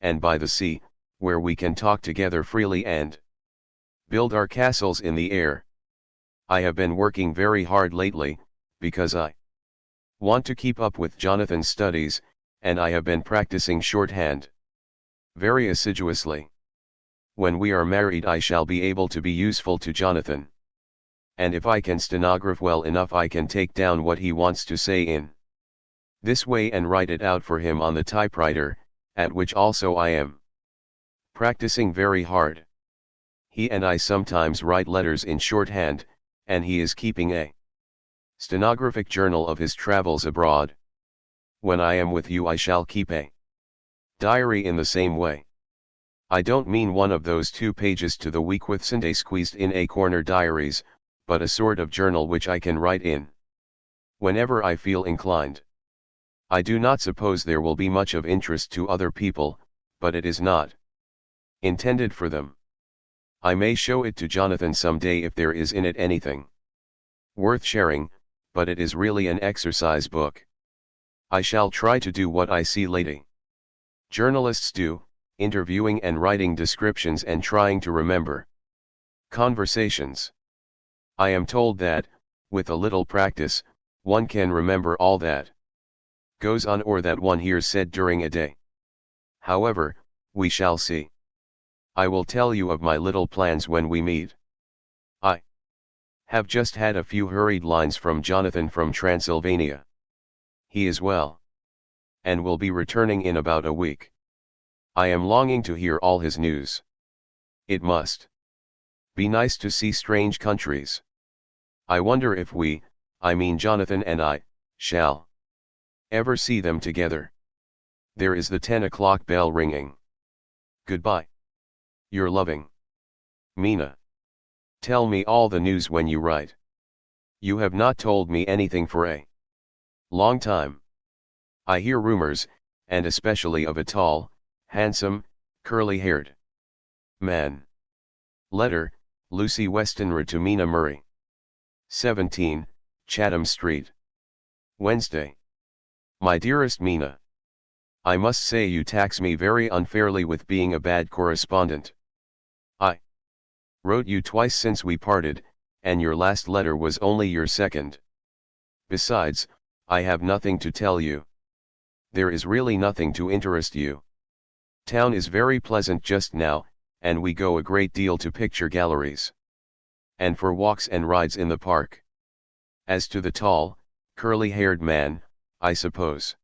and by the sea, where we can talk together freely and build our castles in the air. I have been working very hard lately, because I want to keep up with Jonathan's studies, and I have been practicing shorthand very assiduously. When we are married I shall be able to be useful to Jonathan. And if I can stenograph well enough I can take down what he wants to say in this way and write it out for him on the typewriter, at which also I am practicing very hard. He and I sometimes write letters in shorthand, and he is keeping a stenographic journal of his travels abroad. When I am with you I shall keep a diary in the same way. I don't mean one of those 2 pages to the week with Sunday squeezed in a corner diaries, but a sort of journal which I can write in whenever I feel inclined. I do not suppose there will be much of interest to other people, but it is not intended for them. I may show it to Jonathan some day if there is in it anything worth sharing, but it is really an exercise book. I shall try to do what I see lady journalists do, interviewing and writing descriptions and trying to remember conversations. I am told that, with a little practice, one can remember all that goes on or that one hears said during a day. However, we shall see. I will tell you of my little plans when we meet. I have just had a few hurried lines from Jonathan from Transylvania. He is well, and will be returning in about a week. I am longing to hear all his news. It must be nice to see strange countries. I wonder if we, I mean Jonathan and I, shall ever see them together. There is the 10 o'clock bell ringing. Goodbye. Your loving Mina. Tell me all the news when you write. You have not told me anything for a long time. I hear rumors, and especially of a tall, handsome, curly-haired man. Letter, Lucy Westenra to Mina Murray. 17, Chatham Street. Wednesday. My dearest Mina, I must say you tax me very unfairly with being a bad correspondent. I wrote you twice since we parted, and your last letter was only your second. Besides, I have nothing to tell you. There is really nothing to interest you. Town is very pleasant just now, and we go a great deal to picture galleries and for walks and rides in the park. As to the tall, curly-haired man, I suppose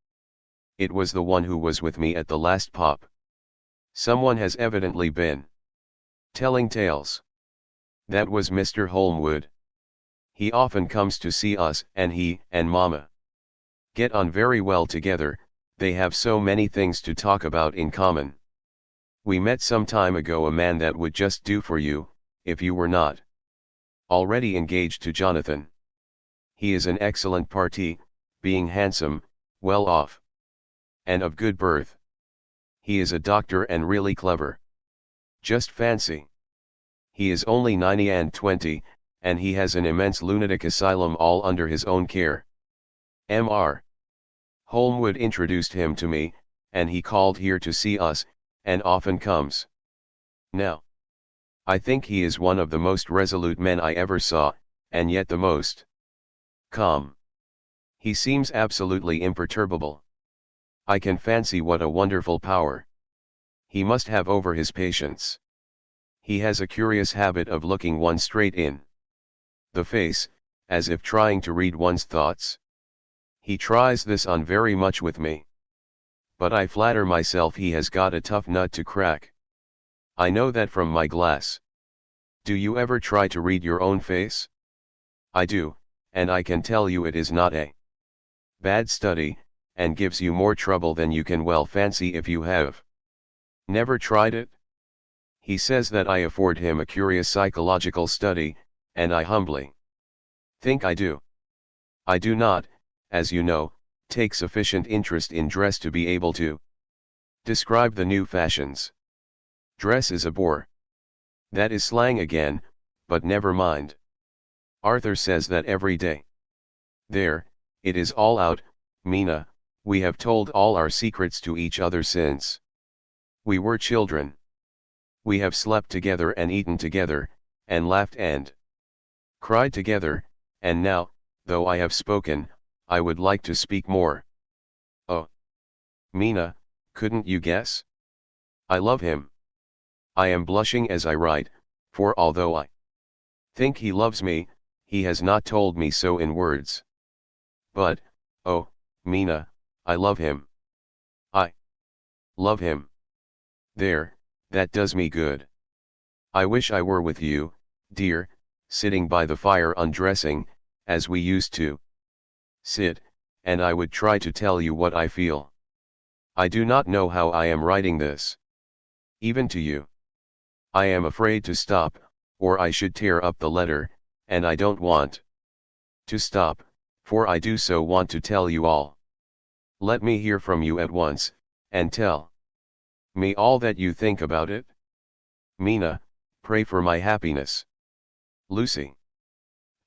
it was the one who was with me at the last pop. Someone has evidently been telling tales. That was Mr. Holmwood. He often comes to see us, and he and Mama get on very well together. They have so many things to talk about in common. We met some time ago a man that would just do for you, if you were not already engaged to Jonathan. He is an excellent parti, being handsome, well off, and of good birth. He is a doctor and really clever. Just fancy. He is only 90 and he has an immense lunatic asylum all under his own care. Mr. Holmwood introduced him to me, and he called here to see us, and often comes. Now, I think he is one of the most resolute men I ever saw, and yet the most calm. He seems absolutely imperturbable. I can fancy what a wonderful power he must have over his patients. He has a curious habit of looking one straight in the face, as if trying to read one's thoughts. He tries this on very much with me. But I flatter myself he has got a tough nut to crack. I know that from my glass. Do you ever try to read your own face? I do, and I can tell you it is not a bad study, and gives you more trouble than you can well fancy if you have never tried it. He says that I afford him a curious psychological study, and I humbly think I do. I do not, as you know, take sufficient interest in dress to be able to describe the new fashions. Dress is a bore. That is slang again, but never mind. Arthur says that every day. There, it is all out, Mina, we have told all our secrets to each other since We were children. We have slept together and eaten together, and laughed and cried together, and now, though I have spoken, I would like to speak more. Oh, Mina, couldn't you guess? I love him. I am blushing as I write, for although I think he loves me, he has not told me so in words. But, oh, Mina, I love him. I love him. There, that does me good. I wish I were with you, dear, sitting by the fire undressing, as we used to sit, and I would try to tell you what I feel. I do not know how I am writing this. Even to you. I am afraid to stop, or I should tear up the letter, and I don't want to stop, for I do so want to tell you all. Let me hear from you at once, and tell me all that you think about it. Mina, pray for my happiness. Lucy.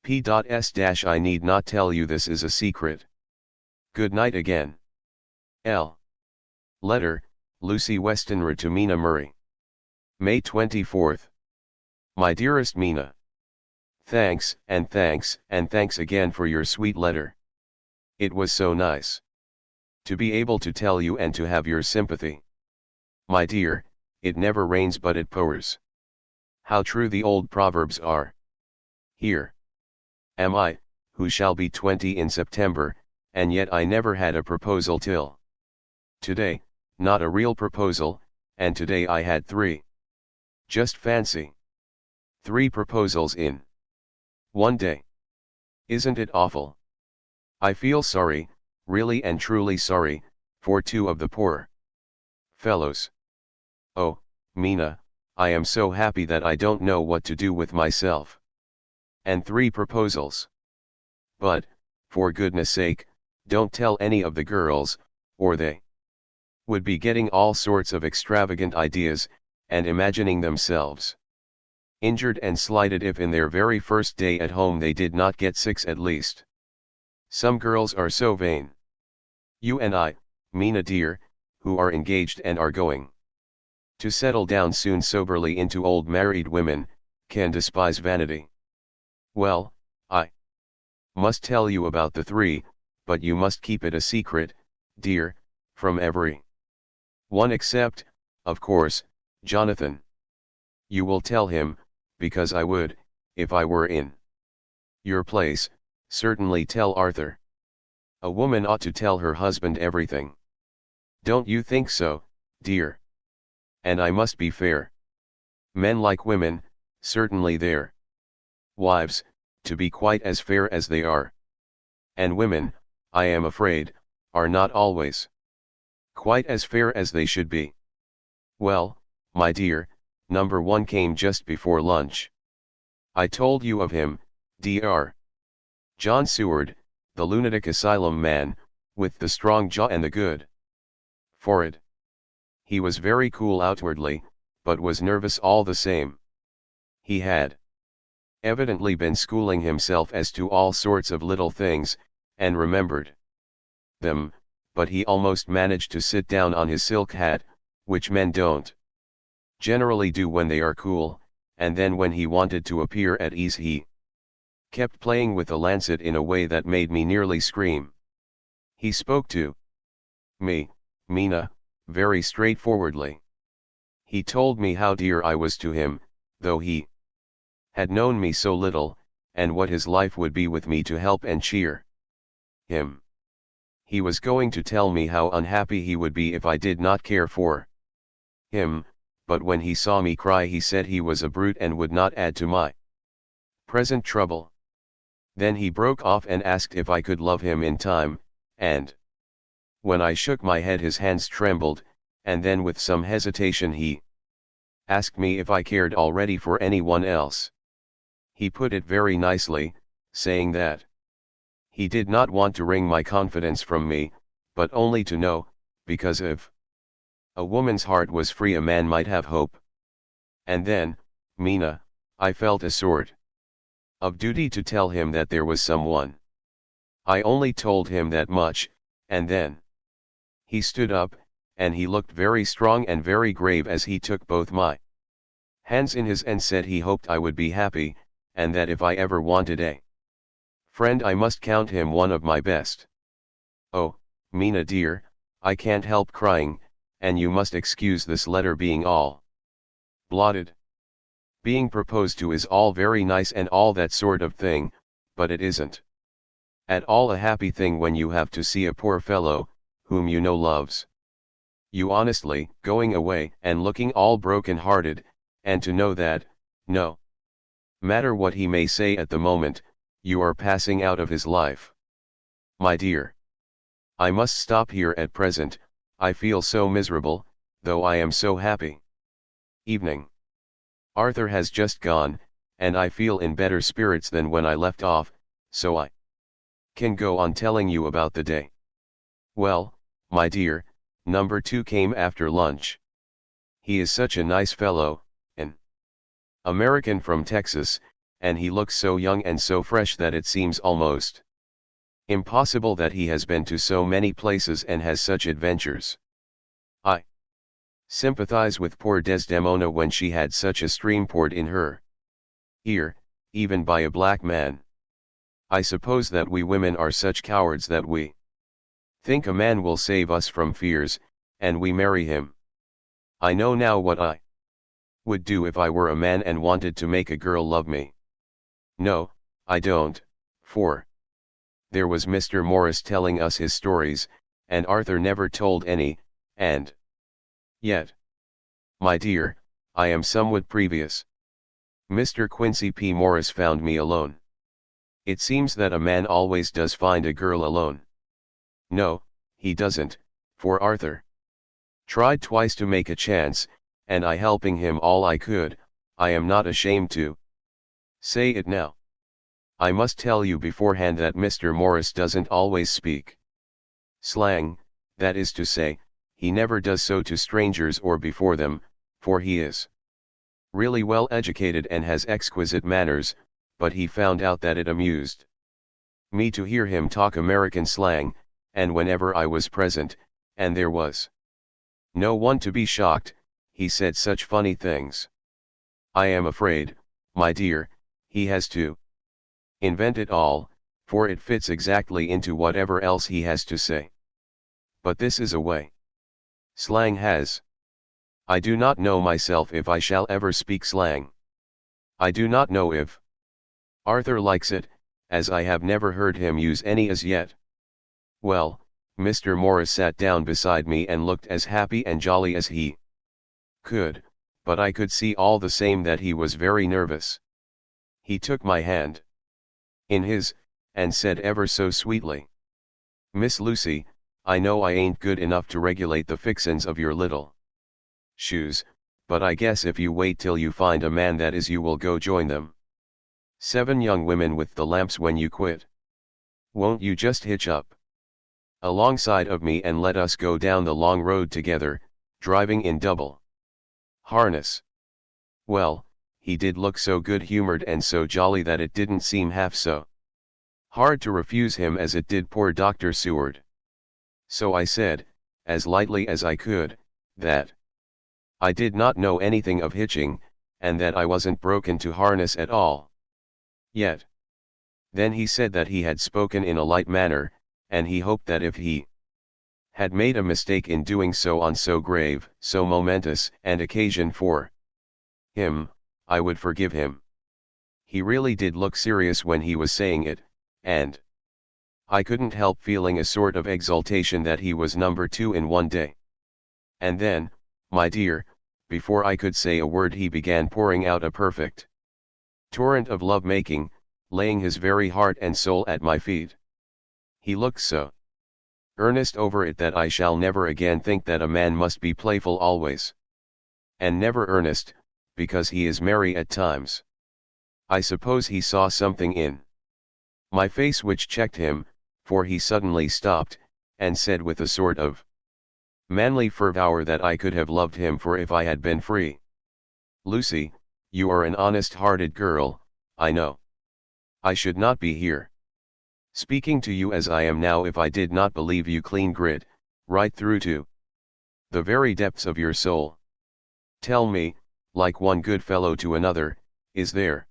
P.S. I need not tell you this is a secret. Good night again. L. Letter, Lucy Westenra to Mina Murray. May 24th. My dearest Mina. Thanks, and thanks, and thanks again for your sweet letter. It was so nice to be able to tell you and to have your sympathy. My dear, it never rains but it pours. How true the old proverbs are. Here am I, who shall be 20 in September, and yet I never had a proposal till today, not a real proposal, and today I had 3. Just fancy. 3 proposals in one day. Isn't it awful? I feel sorry, really and truly sorry, for 2 of the poor fellows. Oh, Mina, I am so happy that I don't know what to do with myself. And 3 proposals. But, for goodness sake, don't tell any of the girls, or they would be getting all sorts of extravagant ideas, and imagining themselves injured and slighted if in their very first day at home they did not get 6 at least. Some girls are so vain. You and I, Mina dear, who are engaged and are going to settle down soon soberly into old married women, can despise vanity. Well, I must tell you about the 3, but you must keep it a secret, dear, from every one except, of course, Jonathan. You will tell him, because I would, if I were in your place, certainly tell Arthur. A woman ought to tell her husband everything. Don't you think so, dear? And I must be fair. Men like women, certainly their wives, to be quite as fair as they are. And women, I am afraid, are not always quite as fair as they should be. Well, my dear, number 1 came just before lunch. I told you of him, Dr. John Seward, the lunatic asylum man, with the strong jaw and the good forehead. He was very cool outwardly, but was nervous all the same. He had evidently been schooling himself as to all sorts of little things, and remembered them, but he almost managed to sit down on his silk hat, which men don't generally do when they are cool, and then when he wanted to appear at ease he kept playing with the lancet in a way that made me nearly scream. He spoke to me, Mina, very straightforwardly. He told me how dear I was to him, though he had known me so little, and what his life would be with me to help and cheer him. He was going to tell me how unhappy he would be if I did not care for him, but when he saw me cry he said he was a brute and would not add to my present trouble. Then he broke off and asked if I could love him in time, and when I shook my head his hands trembled, and then with some hesitation he asked me if I cared already for anyone else. He put it very nicely, saying that he did not want to wring my confidence from me, but only to know, because if a woman's heart was free a man might have hope. And then, Mina, I felt a sort of duty to tell him that there was someone. I only told him that much, and then he stood up, and he looked very strong and very grave as he took both my hands in his and said he hoped I would be happy, and that if I ever wanted a friend I must count him one of my best. Oh, Mina dear, I can't help crying, and you must excuse this letter being all blotted. Being proposed to is all very nice and all that sort of thing, but it isn't at all a happy thing when you have to see a poor fellow, whom you know loves you honestly, going away and looking all broken-hearted, and to know that, no matter what he may say at the moment, you are passing out of his life. My dear, I must stop here at present, I feel so miserable, though I am so happy. Evening. Arthur has just gone, and I feel in better spirits than when I left off, so I can go on telling you about the day. Well, my dear, number 2 came after lunch. He is such a nice fellow, an American from Texas, and he looks so young and so fresh that it seems almost impossible that he has been to so many places and has such adventures. I sympathize with poor Desdemona when she had such a stream poured in her ear, even by a black man. I suppose that we women are such cowards that we think a man will save us from fears, and we marry him. I know now what I would do if I were a man and wanted to make a girl love me. No, I don't, for there was Mr. Morris telling us his stories, and Arthur never told any, and yet, my dear, I am somewhat previous. Mr. Quincy P. Morris found me alone. It seems that a man always does find a girl alone. No, he doesn't, for Arthur tried twice to make a chance, and I helping him all I could. I am not ashamed to say it now. I must tell you beforehand that Mr. Morris doesn't always speak slang, that is to say, he never does so to strangers or before them, for he is really well educated and has exquisite manners, but he found out that it amused me to hear him talk American slang, and whenever I was present, and there was no one to be shocked, he said such funny things. I am afraid, my dear, he has to invent it all, for it fits exactly into whatever else he has to say. But this is a way slang has. I do not know myself if I shall ever speak slang. I do not know if Arthur likes it, as I have never heard him use any as yet. Well, Mr. Morris sat down beside me and looked as happy and jolly as he could, but I could see all the same that he was very nervous. He took my hand in his, and said ever so sweetly, "Miss Lucy, I know I ain't good enough to regulate the fixins of your little shoes, but I guess if you wait till you find a man that is you will go join them 7 young women with the lamps when you quit. Won't you just hitch up alongside of me and let us go down the long road together, driving in double harness?" Well, he did look so good-humored and so jolly that it didn't seem half so hard to refuse him as it did poor Dr. Seward. So I said, as lightly as I could, that I did not know anything of hitching, and that I wasn't broken to harness at all yet. Then he said that he had spoken in a light manner, and he hoped that if he had made a mistake in doing so on so grave, so momentous an occasion for him, I would forgive him. He really did look serious when he was saying it, and I couldn't help feeling a sort of exultation that he was number 2 in one day. And then, my dear, before I could say a word he began pouring out a perfect torrent of love-making, laying his very heart and soul at my feet. He looked so earnest over it that I shall never again think that a man must be playful always, and never earnest, because he is merry at times. I suppose he saw something in my face which checked him, for he suddenly stopped, and said with a sort of manly fervour that I could have loved him for if I had been free. "Lucy, you are an honest-hearted girl, I know. I should not be here speaking to you as I am now if I did not believe you clean grit, right through to The very depths of your soul. Tell me, like one good fellow to another, is there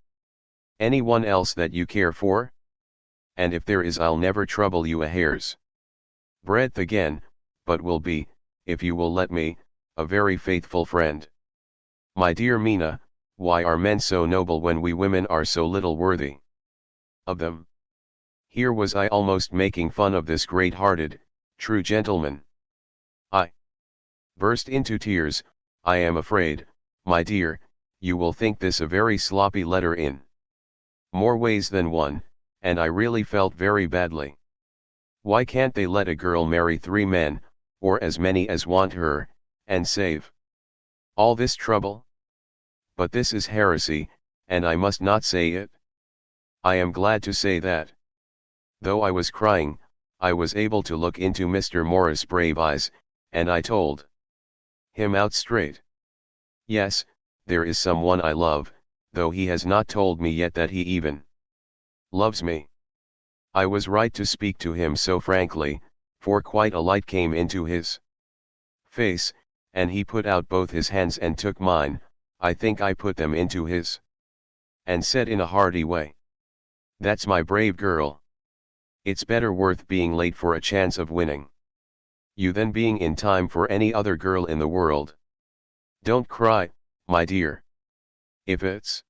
anyone else that you care for? And if there is, I'll never trouble you a hair's breadth again, but will be, if you will let me, a very faithful friend. My dear Mina, why are men so noble when we women are so little worthy of them? Here was I almost making fun of this great-hearted, true gentleman. I burst into tears. I am afraid, my dear, you will think this a very sloppy letter in more ways than one, and I really felt very badly. Why can't they let a girl marry 3 men, or as many as want her, and save all this trouble? But this is heresy, and I must not say it. I am glad to say that, though I was crying, I was able to look into Mr. Morris' brave eyes, and I told him out straight. Yes, there is someone I love, though he has not told me yet that he even loves me. I was right to speak to him so frankly, for quite a light came into his face, and he put out both his hands and took mine. I think I put them into his, and said in a hearty way, "That's my brave girl. It's better worth being late for a chance of winning you than being in time for any other girl in the world. Don't cry, my dear. If it's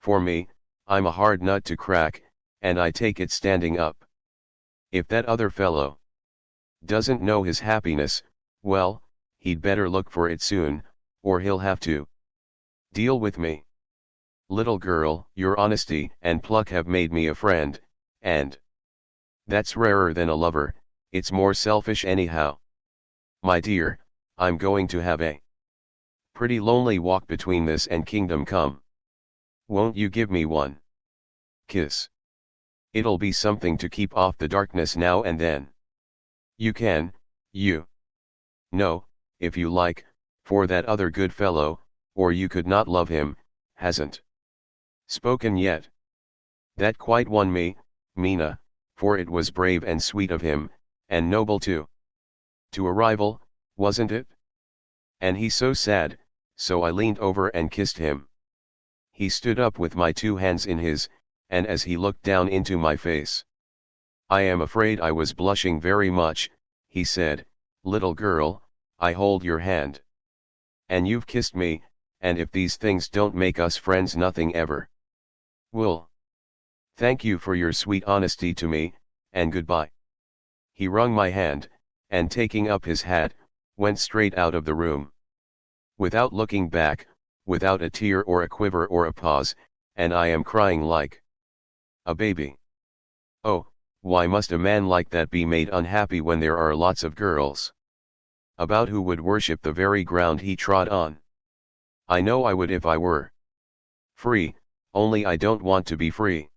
for me, I'm a hard nut to crack, and I take it standing up. If that other fellow doesn't know his happiness, well, he'd better look for it soon, or he'll have to deal with me. Little girl, your honesty and pluck have made me a friend, and that's rarer than a lover. It's more selfish anyhow. My dear, I'm going to have a pretty lonely walk between this and kingdom come. Won't you give me one kiss? It'll be something to keep off the darkness now and then. You can, you know, if you like, for that other good fellow, or you could not love him, hasn't spoken yet. That quite won me, Mina, for it was brave and sweet of him, and noble too. To a rival, wasn't it? And he's so sad, so I leaned over and kissed him. He stood up with my 2 hands in his, and as he looked down into my face, I am afraid I was blushing very much. He said, "Little girl, I hold your hand. And you've kissed me, and if these things don't make us friends, nothing ever will. Thank you for your sweet honesty to me, and goodbye." He wrung my hand, and taking up his hat, went straight out of the room. Without looking back, without a tear or a quiver or a pause, and I am crying like a baby. Oh, why must a man like that be made unhappy when there are lots of girls about who would worship the very ground he trod on? I know I would if I were free, only I don't want to be free.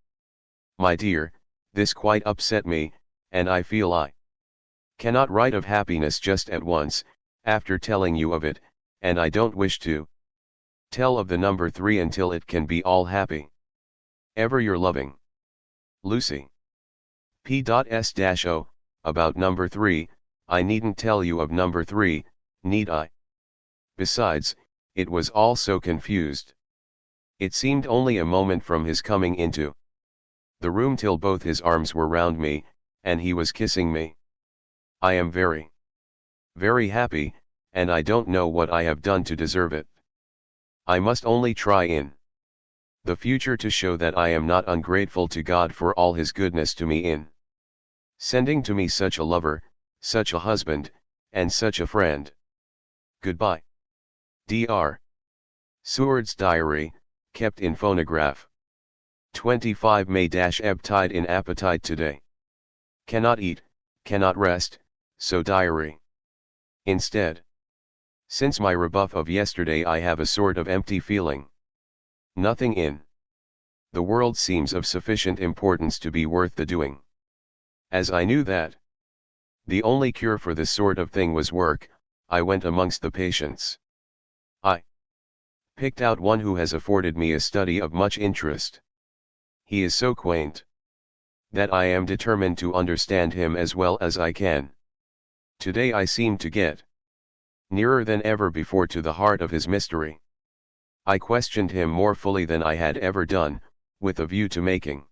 My dear, this quite upset me, and I feel I cannot write of happiness just at once, after telling you of it, and I don't wish to tell of the number 3 until it can be all happy. Ever your loving Lucy. P.S-O, about number 3, I needn't tell you of number 3, need I? Besides, it was all so confused. It seemed only a moment from his coming into the room till both his arms were round me, and he was kissing me. I am very, very happy, and I don't know what I have done to deserve it. I must only try in the future to show that I am not ungrateful to God for all his goodness to me in sending to me such a lover, such a husband, and such a friend. Goodbye. Dr. Seward's diary, kept in phonograph. 25 May-ebb tide in appetite today. Cannot eat, cannot rest, so diary. Instead, since my rebuff of yesterday, I have a sort of empty feeling. Nothing in the world seems of sufficient importance to be worth the doing. As I knew that the only cure for this sort of thing was work, I went amongst the patients. I picked out one who has afforded me a study of much interest. He is so quaint that I am determined to understand him as well as I can. Today I seem to get nearer than ever before to the heart of his mystery. I questioned him more fully than I had ever done, with a view to making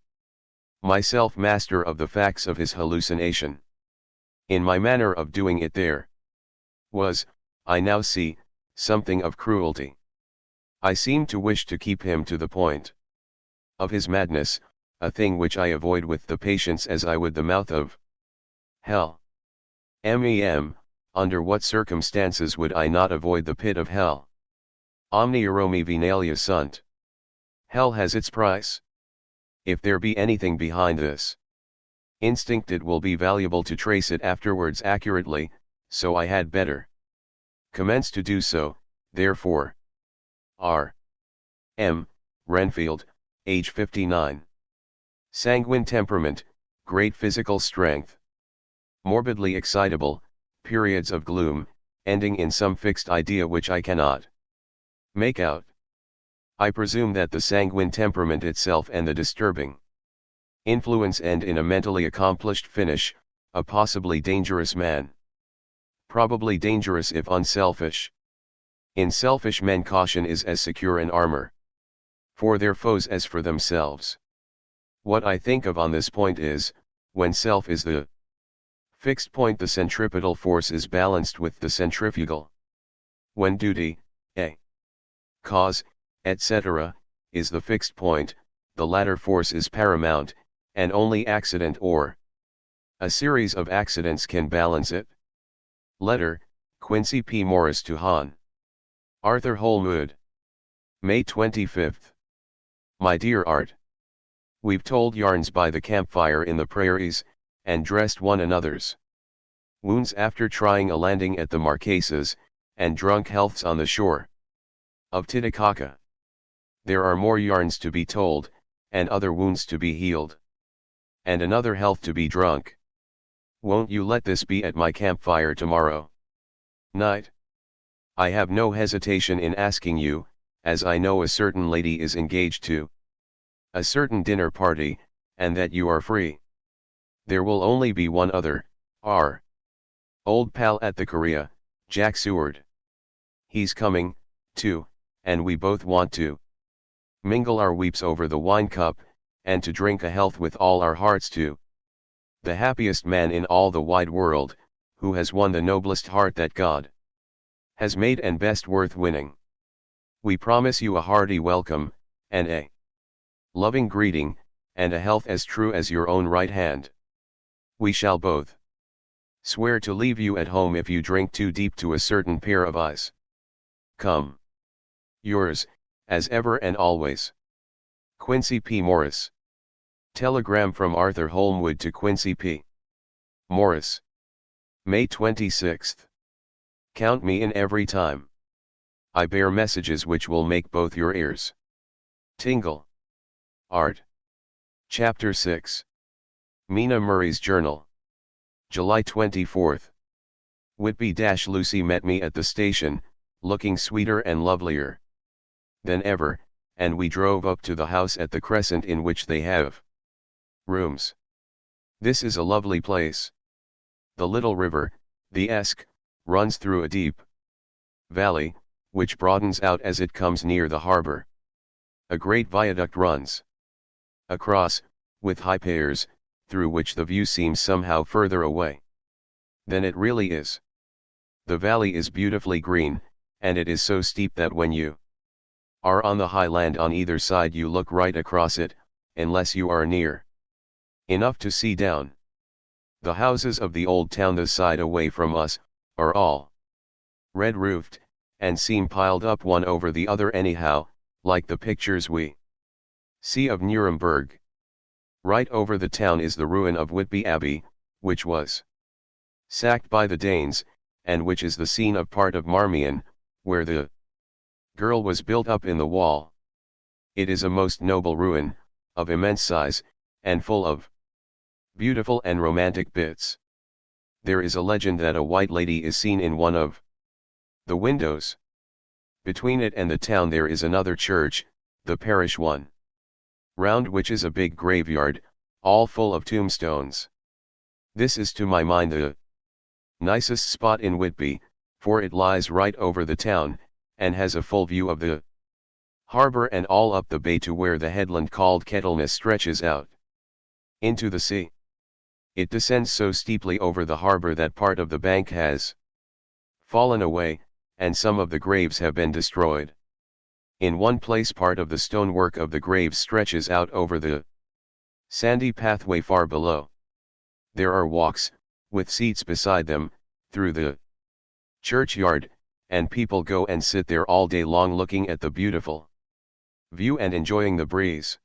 myself master of the facts of his hallucination. In my manner of doing it there was, I now see, something of cruelty. I seemed to wish to keep him to the point of his madness, a thing which I avoid with the patience as I would the mouth of hell. Under what circumstances would I not avoid the pit of hell? Omnia Romi venalia sunt. Hell has its price. If there be anything behind this instinct, it will be valuable to trace it afterwards accurately, so I had better commence to do so, therefore. R. M. Renfield, age 59. Sanguine temperament, great physical strength. Morbidly excitable, periods of gloom, ending in some fixed idea which I cannot make out. I presume that the sanguine temperament itself and the disturbing influence end in a mentally accomplished finish, a possibly dangerous man. Probably dangerous if unselfish. In selfish men caution is as secure an armor for their foes as for themselves. What I think of on this point is, when self is the fixed point, the centripetal force is balanced with the centrifugal. When duty, a cause, etc., is the fixed point, the latter force is paramount, and only accident or a series of accidents can balance it. Letter, Quincy P. Morris to Hon. Arthur Holmwood. May 25. My dear Art. We've told yarns by the campfire in the prairies, and dressed one another's wounds after trying a landing at the Marquesas, and drunk healths on the shore of Titicaca. There are more yarns to be told, and other wounds to be healed, and another health to be drunk. Won't you let this be at my campfire tomorrow night? I have no hesitation in asking you, as I know a certain lady is engaged to a certain dinner party, and that you are free. There will only be one other, our old pal at the Korea, Jack Seward. He's coming, too, and we both want to mingle our weeps over the wine cup, and to drink a health with all our hearts to the happiest man in all the wide world, who has won the noblest heart that God has made and best worth winning. We promise you a hearty welcome, and a loving greeting, and a health as true as your own right hand. We shall both swear to leave you at home if you drink too deep to a certain pair of eyes. Come. Yours, as ever and always, Quincy P. Morris. Telegram from Arthur Holmwood to Quincy P. Morris. May 26. Count me in every time I bear messages which will make both your ears tingle. Art. Chapter 6. Mina Murray's Journal. July 24. Whitby-Lucy met me at the station, looking sweeter and lovelier than ever, and we drove up to the house at the Crescent in which they have rooms. This is a lovely place. The little river, the Esk, runs through a deep valley, which broadens out as it comes near the harbor. A great viaduct runs across, with high piers, through which the view seems somehow further away than it really is. The valley is beautifully green, and it is so steep that when you are on the high land on either side you look right across it, unless you are near enough to see down. The houses of the old town this side away from us, are all red-roofed, and seem piled up one over the other anyhow, like the pictures we see of Nuremberg. Right over the town is the ruin of Whitby Abbey, which was sacked by the Danes, and which is the scene of part of Marmion, where the girl was built up in the wall. It is a most noble ruin, of immense size, and full of beautiful and romantic bits. There is a legend that a white lady is seen in one of the windows. Between it and the town there is another church, the parish one, round which is a big graveyard, all full of tombstones. This is to my mind the nicest spot in Whitby, for it lies right over the town, and has a full view of the harbor and all up the bay to where the headland called Kettleness stretches out into the sea. It descends so steeply over the harbor that part of the bank has fallen away, and some of the graves have been destroyed. In one place part of the stonework of the graves stretches out over the sandy pathway far below. There are walks, with seats beside them, through the churchyard, and people go and sit there all day long looking at the beautiful view and enjoying the breeze.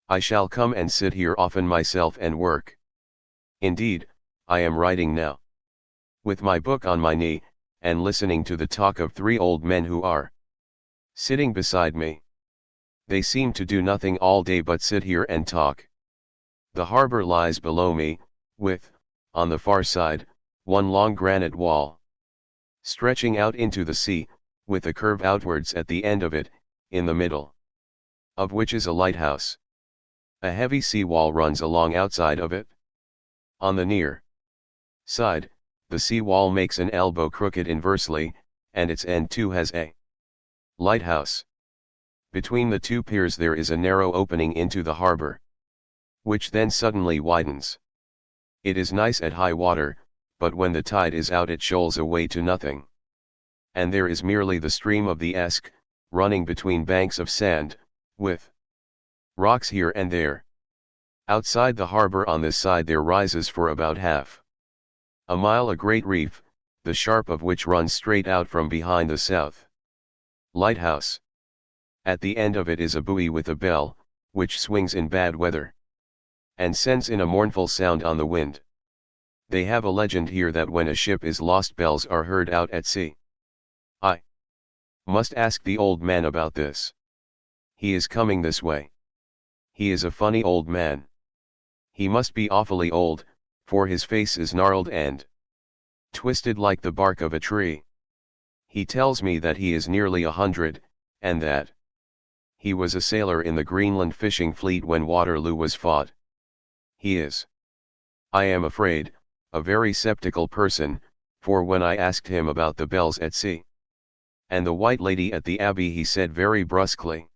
I shall come and sit here often myself and work. Indeed, I am writing now, with my book on my knee, and listening to the talk of 3 old men who are sitting beside me. They seem to do nothing all day but sit here and talk. The harbor lies below me, with, on the far side, one long granite wall, stretching out into the sea, with a curve outwards at the end of it, in the middle of which is a lighthouse. A heavy sea wall runs along outside of it. On the near side, the sea wall makes an elbow crooked inversely, and its end too has a lighthouse. Between the 2 piers there is a narrow opening into the harbor, which then suddenly widens. It is nice at high water, but when the tide is out it shoals away to nothing. And there is merely the stream of the Esk, running between banks of sand, with rocks here and there. Outside the harbor on this side there rises for about half a mile a great reef, the sharp of which runs straight out from behind the south lighthouse. At the end of it is a buoy with a bell, which swings in bad weather, and sends in a mournful sound on the wind. They have a legend here that when a ship is lost bells are heard out at sea. I must ask the old man about this. He is coming this way. He is a funny old man. He must be awfully old, for his face is gnarled and twisted like the bark of a tree. He tells me that he is nearly 100, and that he was a sailor in the Greenland fishing fleet when Waterloo was fought. He is, I am afraid, a very sceptical person, for when I asked him about the bells at sea and the White Lady at the Abbey, he said very brusquely,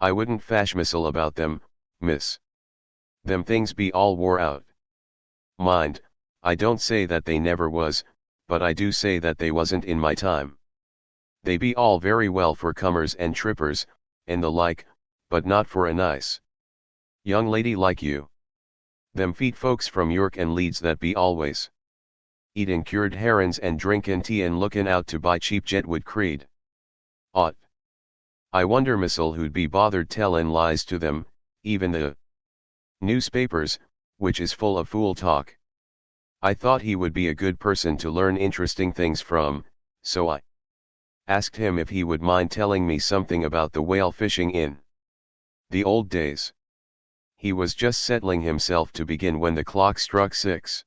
"I wouldn't fashmissel about them, miss. Them things be all wore out. Mind, I don't say that they never was, but I do say that they wasn't in my time. They be all very well for cummers and trippers, and the like, but not for a nice young lady like you. Them feet folks from York and Leeds that be always eatin' cured herrins and drinkin' tea and lookin' out to buy cheap jetwood creed. Ought. I wonder missile who'd be bothered tellin' lies to them, even the newspapers, which is full of fool talk. I thought he would be a good person to learn interesting things from, so I asked him if he would mind telling me something about the whale fishing in the old days. He was just settling himself to begin when the clock struck 6.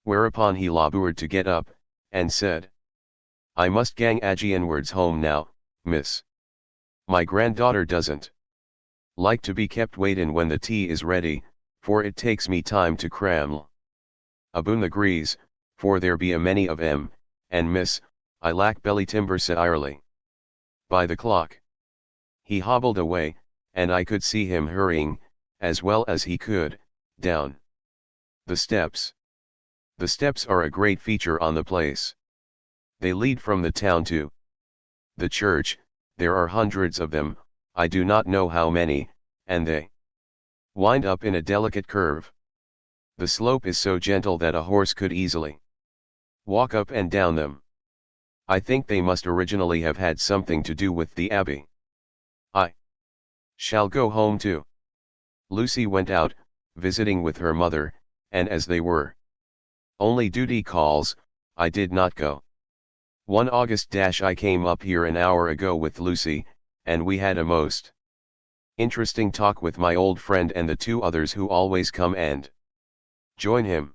Whereupon he labored to get up, and said, "I must gang Agianwards home now, miss. My granddaughter doesn't like to be kept waitin' when the tea is ready, for it takes me time to cram aboon the grease, for there be a many of 'em, and miss, I lack belly timber sae irely." By the clock he hobbled away, and I could see him hurrying, as well as he could, down the steps. The steps are a great feature on the place. They lead from the town to the church. There are hundreds of them, I do not know how many, and they wind up in a delicate curve. The slope is so gentle that a horse could easily walk up and down them. I think they must originally have had something to do with the abbey. I shall go home too. Lucy went out, visiting with her mother, and as they were only duty calls, I did not go. One August I came up here an hour ago with Lucy, and we had a most interesting talk with my old friend and the 2 others who always come and join him.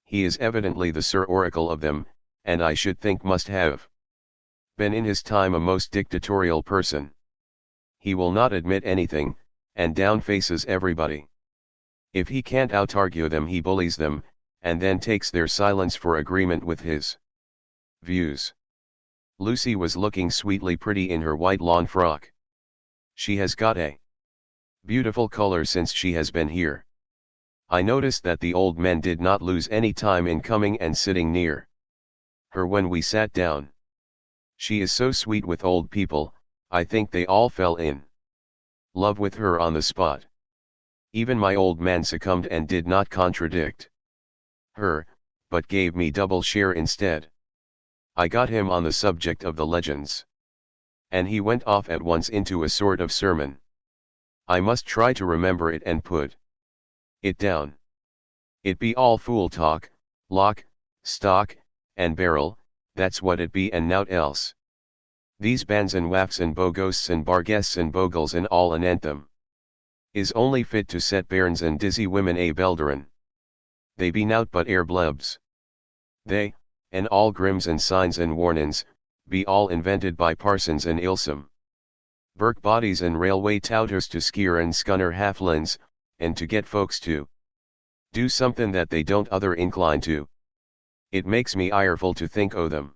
He is evidently the Sir Oracle of them, and I should think must have been in his time a most dictatorial person. He will not admit anything, and down-faces everybody. If he can't out-argue them he bullies them, and then takes their silence for agreement with his Views. Lucy was looking sweetly pretty in her white lawn frock. She has got a beautiful color since she has been here. I noticed that the old men did not lose any time in coming and sitting near her when we sat down. She is so sweet with old people, I think they all fell in love with her on the spot. Even my old man succumbed and did not contradict her, but gave me double share instead. I got him on the subject of the legends. And he went off at once into a sort of sermon. I must try to remember it and put it down. It be all fool talk, lock, stock, and barrel, that's what it be and nout else. These bands and waffs and boghosts and barguests and bogles and all an anthem is only fit to set bairns and dizzy women a belderin. They be nout but air blebs. They, and all grims and signs and warnin's, be all invented by parsons and ilsome Burke bodies and railway touters to skeer and scunner halflins, and to get folks to do something that they don't other incline to. It makes me ireful to think o' them.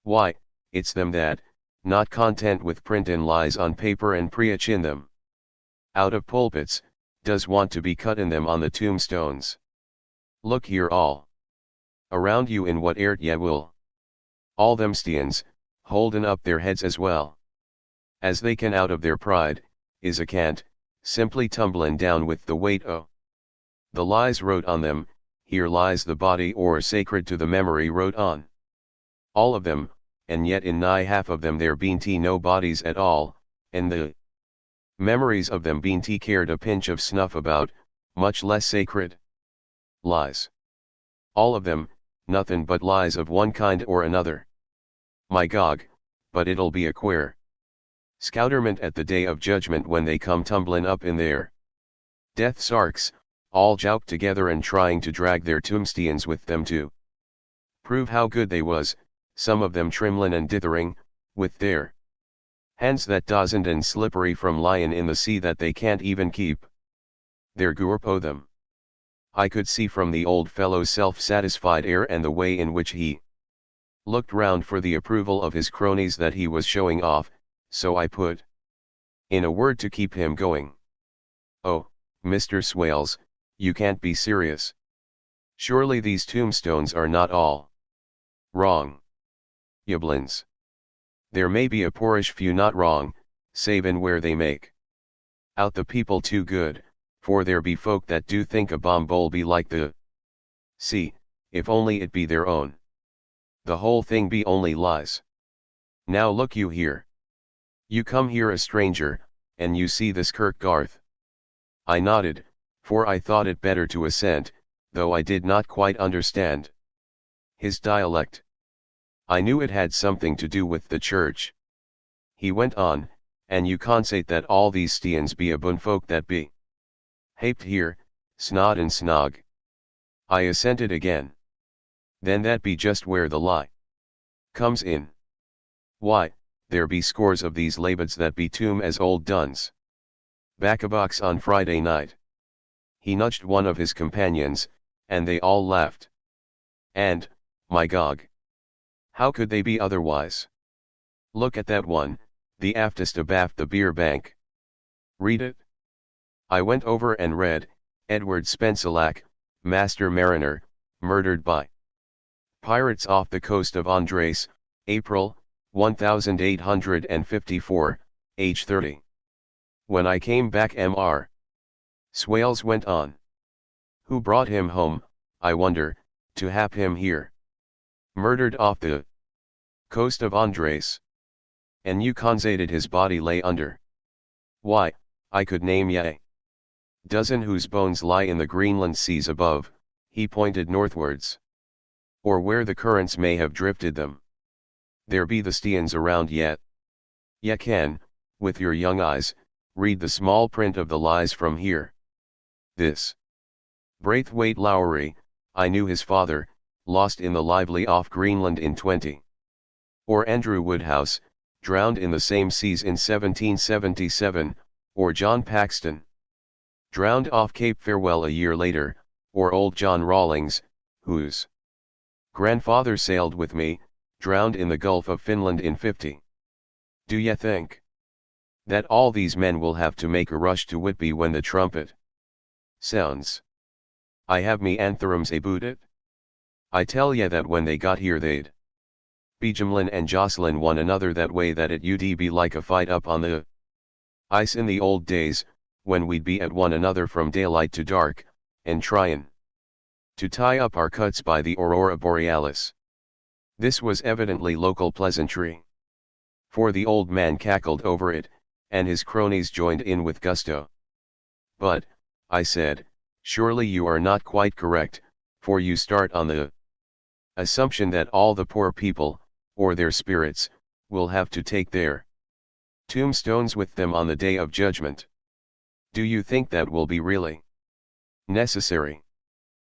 Why, it's them that, not content with printin' lies on paper and preachin' them out of pulpits, does want to be cuttin' them on the tombstones. Look here all around you in what airt ye will. All them steans, holdin' up their heads as well as they can out of their pride, is a cant, simply tumblin' down with the weight o' the lies wrote on them. Here lies the body or sacred to the memory wrote on all of them, and yet in nigh half of them there bean't no bodies at all, and the memories of them bean't cared a pinch of snuff about, much less sacred. Lies. All of them, nothin' but lies of one kind or another. My gog, but it'll be a queer scouterment at the day of judgment when they come tumblin' up in their death sarks, all jouked together and trying to drag their tombsteans with them to prove how good they was, some of them trimlin' and dithering, with their hands that doesn't and slippery from lyin' in the sea that they can't even keep their gourp o' them. I could see from the old fellow's self-satisfied air and the way in which he looked round for the approval of his cronies that he was showing off, so I put in a word to keep him going. Oh, Mr. Swales, you can't be serious. Surely these tombstones are not all wrong. Yublins. There may be a poorish few not wrong, save in where they make out the people too good, for there be folk that do think a bomb bowl be like the sea, if only it be their own. The whole thing be only lies. Now look you here. You come here a stranger, and you see this Kirk Garth. I nodded, for I thought it better to assent, though I did not quite understand his dialect. I knew it had something to do with the church. He went on, and you consate that all these steans be a bun folk that be haped here, snod and snog. I assented again. Then that be just where the lie comes in. Why, there be scores of these labids that be tomb as old duns. Back a box on Friday night. He nudged one of his companions, and they all laughed. And, my gog, how could they be otherwise? Look at that one, the aftest abaft the beer bank. Read it. I went over and read, Edward Spencelak, Master Mariner, murdered by pirates off the coast of Andres, April, 1854, age 30. When I came back Mr. Swales went on. Who brought him home, I wonder, to hap him here? Murdered off the coast of Andres. And you constated his body lay under. Why, I could name ye a dozen whose bones lie in the Greenland seas above, he pointed northwards. Or where the currents may have drifted them. There be the steans around yet. Ye can, with your young eyes, read the small print of the lies from here. This Braithwaite Lowry, I knew his father, lost in the lively off Greenland in 20. Or Andrew Woodhouse, drowned in the same seas in 1777, or John Paxton, drowned off Cape Farewell a year later, or old John Rawlings, whose grandfather sailed with me, drowned in the Gulf of Finland in 50. Do ye think that all these men will have to make a rush to Whitby when the trumpet sounds? I have me antherems aboot it. I tell ye that when they got here they'd be jimlin and jostlin one another that way that it ud be like a fight up on the ice in the old days, when we'd be at one another from daylight to dark, and tryin' to tie up our cuts by the aurora borealis. This was evidently local pleasantry, for the old man cackled over it, and his cronies joined in with gusto. But, I said, surely you are not quite correct, for you start on the assumption that all the poor people, or their spirits, will have to take their tombstones with them on the day of judgment. Do you think that will be really necessary?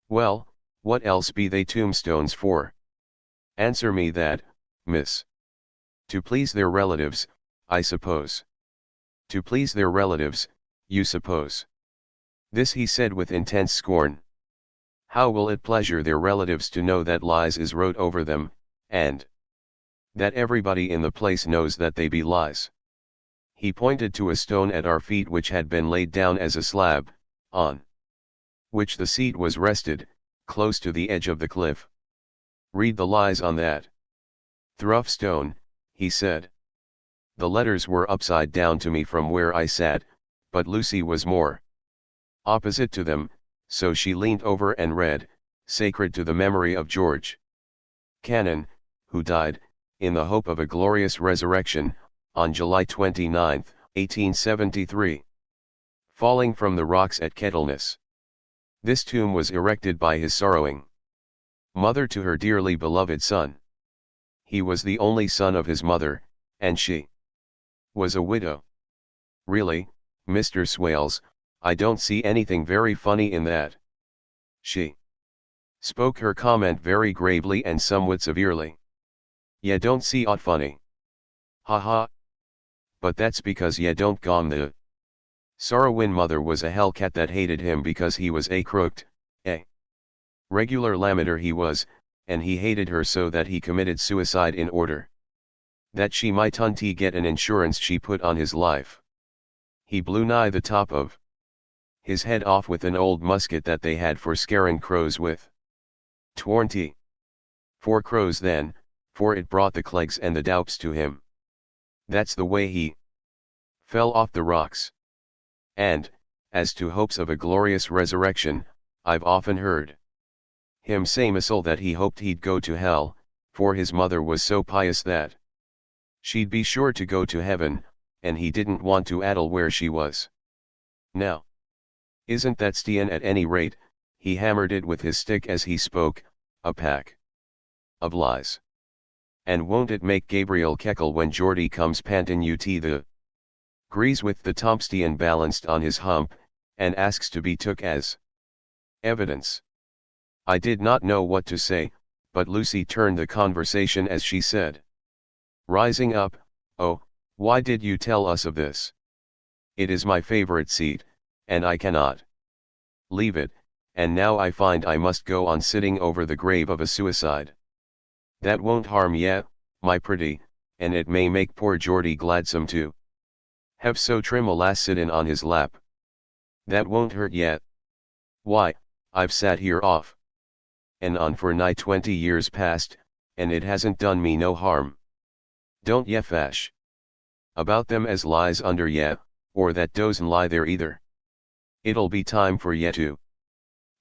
Well, what else be they tombstones for? Answer me that, miss. To please their relatives, I suppose. To please their relatives, you suppose. This he said with intense scorn. How will it pleasure their relatives to know that lies is wrote over them, and that everybody in the place knows that they be lies? He pointed to a stone at our feet which had been laid down as a slab, on which the seat was rested, close to the edge of the cliff. Read the lies on that through stone, he said. The letters were upside down to me from where I sat, but Lucy was more opposite to them, so she leaned over and read, "Sacred to the memory of George Cannon, who died, in the hope of a glorious resurrection, on July 29, 1873. Falling from the rocks at Kettleness. This tomb was erected by his sorrowing mother to her dearly beloved son. He was the only son of his mother, and she was a widow." Really, Mr. Swales, I don't see anything very funny in that. She spoke her comment very gravely and somewhat severely. "Ye don't see aught funny. Ha ha. But that's because ye don't gone the sorrowin' mother was a hellcat that hated him because he was a crooked, a regular lamiter he was, and he hated her so that he committed suicide in order that she might unty get an insurance she put on his life. He blew nigh the top of his head off with an old musket that they had for scaring crows with. 24 crows then, for it brought the clegs and the doups to him. That's the way he fell off the rocks. And, as to hopes of a glorious resurrection, I've often heard him say missil that he hoped he'd go to hell, for his mother was so pious that she'd be sure to go to heaven, and he didn't want to addle where she was. Now, isn't that Stian at any rate?" He hammered it with his stick as he spoke, "a pack of lies. And won't it make Gabriel keckle when Geordie comes pantin' ut the grease with the tombstone balanced on his hump, and asks to be took as evidence?" I did not know what to say, but Lucy turned the conversation as she said, rising up, "Oh, why did you tell us of this? It is my favorite seat, and I cannot leave it, and now I find I must go on sitting over the grave of a suicide. That won't harm ye, my pretty, and it may make poor Geordie gladsome to have so trim a lass sittin' on his lap. That won't hurt ye. Why, I've sat here off and on for nigh 20 years past, and it hasn't done me no harm. Don't ye fash about them as lies under ye, or that doesn't lie there either. It'll be time for ye to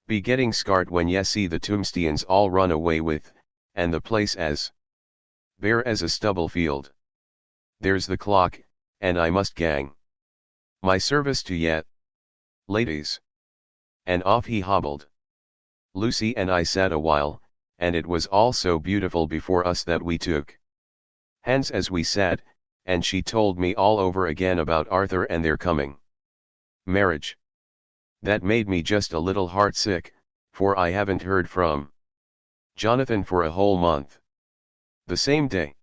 be getting scart when ye see the tombstones all run away with, and the place as bare as a stubble field. There's the clock, and I must gang. My service to ye, ladies." And off he hobbled. Lucy and I sat a while, and it was all so beautiful before us that we took hands as we sat, and she told me all over again about Arthur and their coming marriage. That made me just a little heartsick, for I haven't heard from Jonathan for a whole month. The same day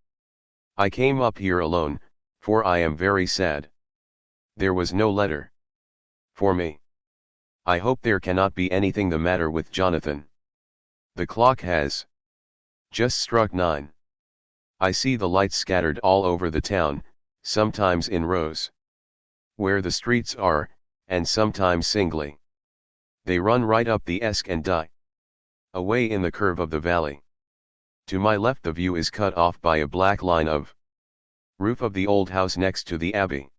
I came up here alone, for I am very sad. There was no letter for me. I hope there cannot be anything the matter with Jonathan. The clock has just struck 9. I see the lights scattered all over the town, sometimes in rows, where the streets are, and sometimes singly. They run right up the Esk and die away in the curve of the valley. To my left the view is cut off by a black line of roof of the old house next to the abbey.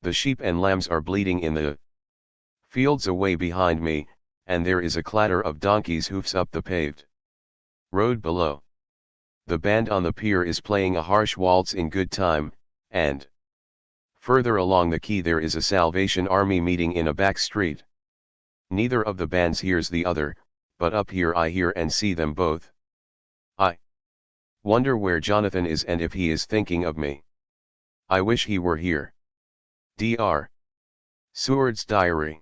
The sheep and lambs are bleating in the fields away behind me, and there is a clatter of donkeys' hoofs up the paved road below. The band on the pier is playing a harsh waltz in good time, and further along the quay there is a Salvation Army meeting in a back street. Neither of the bands hears the other, but up here I hear and see them both. I wonder where Jonathan is and if he is thinking of me. I wish he were here. Dr. Seward's Diary.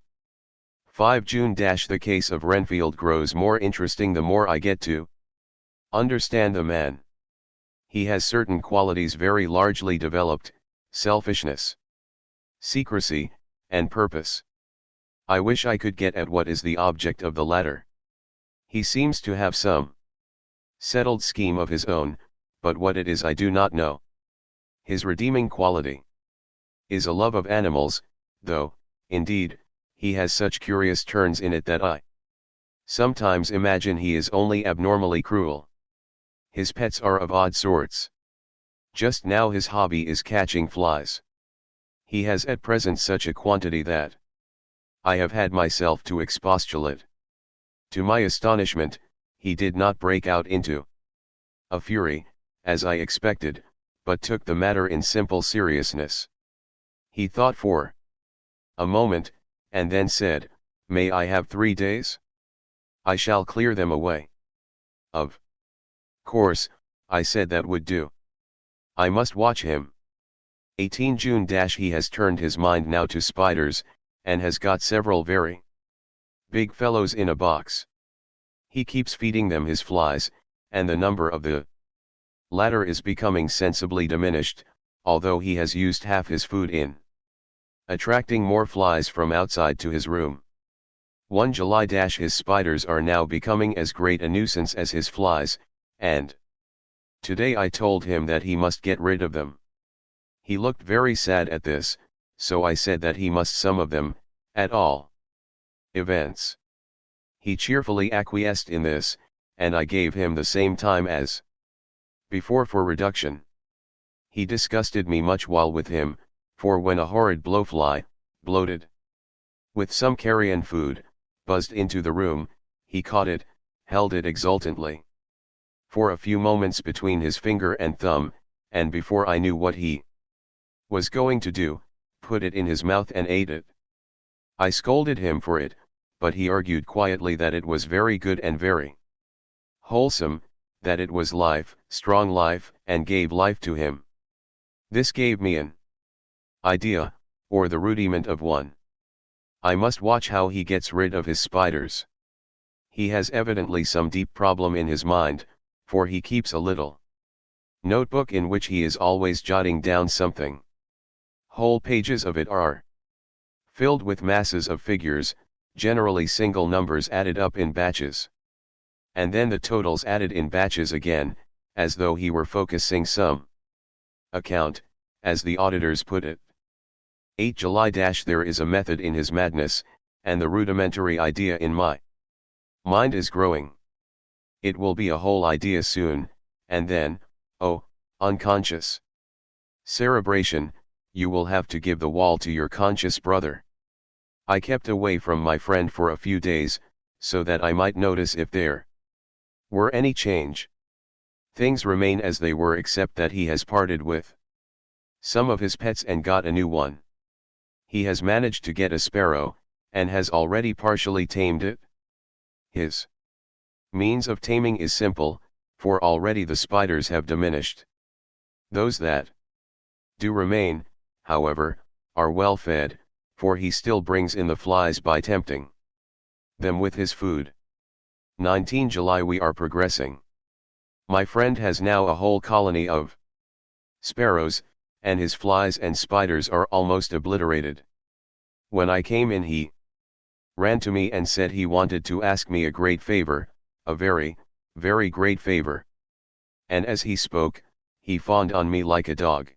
5 June. The case of Renfield grows more interesting the more I get to understand the man. He has certain qualities very largely developed: selfishness, secrecy, and purpose. I wish I could get at what is the object of the latter. He seems to have some settled scheme of his own, but what it is I do not know. His redeeming quality is a love of animals, though, indeed, he has such curious turns in it that I sometimes imagine he is only abnormally cruel. His pets are of odd sorts. Just now his hobby is catching flies. He has at present such a quantity that I have had myself to expostulate. To my astonishment, he did not break out into a fury, as I expected, but took the matter in simple seriousness. He thought for a moment, and then said, "May I have 3 days? I shall clear them away." Of course, I said that would do. I must watch him. 18 June. He has turned his mind now to spiders, and has got several very big fellows in a box. He keeps feeding them his flies, and the number of the latter is becoming sensibly diminished, although he has used half his food in attracting more flies from outside to his room. 1 July. His spiders are now becoming as great a nuisance as his flies, and today I told him that he must get rid of them. He looked very sad at this, so I said that he must some of them, at all events. He cheerfully acquiesced in this, and I gave him the same time as before for reduction. He disgusted me much while with him, for when a horrid blowfly, bloated with some carrion food, buzzed into the room, he caught it, held it exultantly for a few moments between his finger and thumb, and before I knew what he was going to do, put it in his mouth and ate it. I scolded him for it, but he argued quietly that it was very good and very wholesome, that it was life, strong life, and gave life to him. This gave me an idea, or the rudiment of one. I must watch how he gets rid of his spiders. He has evidently some deep problem in his mind, for he keeps a little notebook in which he is always jotting down something. Whole pages of it are filled with masses of figures, generally single numbers added up in batches. And then the totals added in batches again, as though he were focusing some account, as the auditors put it. 8 July. There is a method in his madness, and the rudimentary idea in my mind is growing. It will be a whole idea soon, and then, oh, unconscious cerebration, you will have to give the wall to your conscious brother. I kept away from my friend for a few days, so that I might notice if there were any change. Things remain as they were except that he has parted with some of his pets and got a new one. He has managed to get a sparrow, and has already partially tamed it. His means of taming is simple, for already the spiders have diminished. Those that do remain, however, are well fed, for he still brings in the flies by tempting them with his food. 19 July. We are progressing. My friend has now a whole colony of sparrows, and his flies and spiders are almost obliterated. When I came in he ran to me and said he wanted to ask me a great favor, a very, very great favor. And as he spoke, he fawned on me like a dog.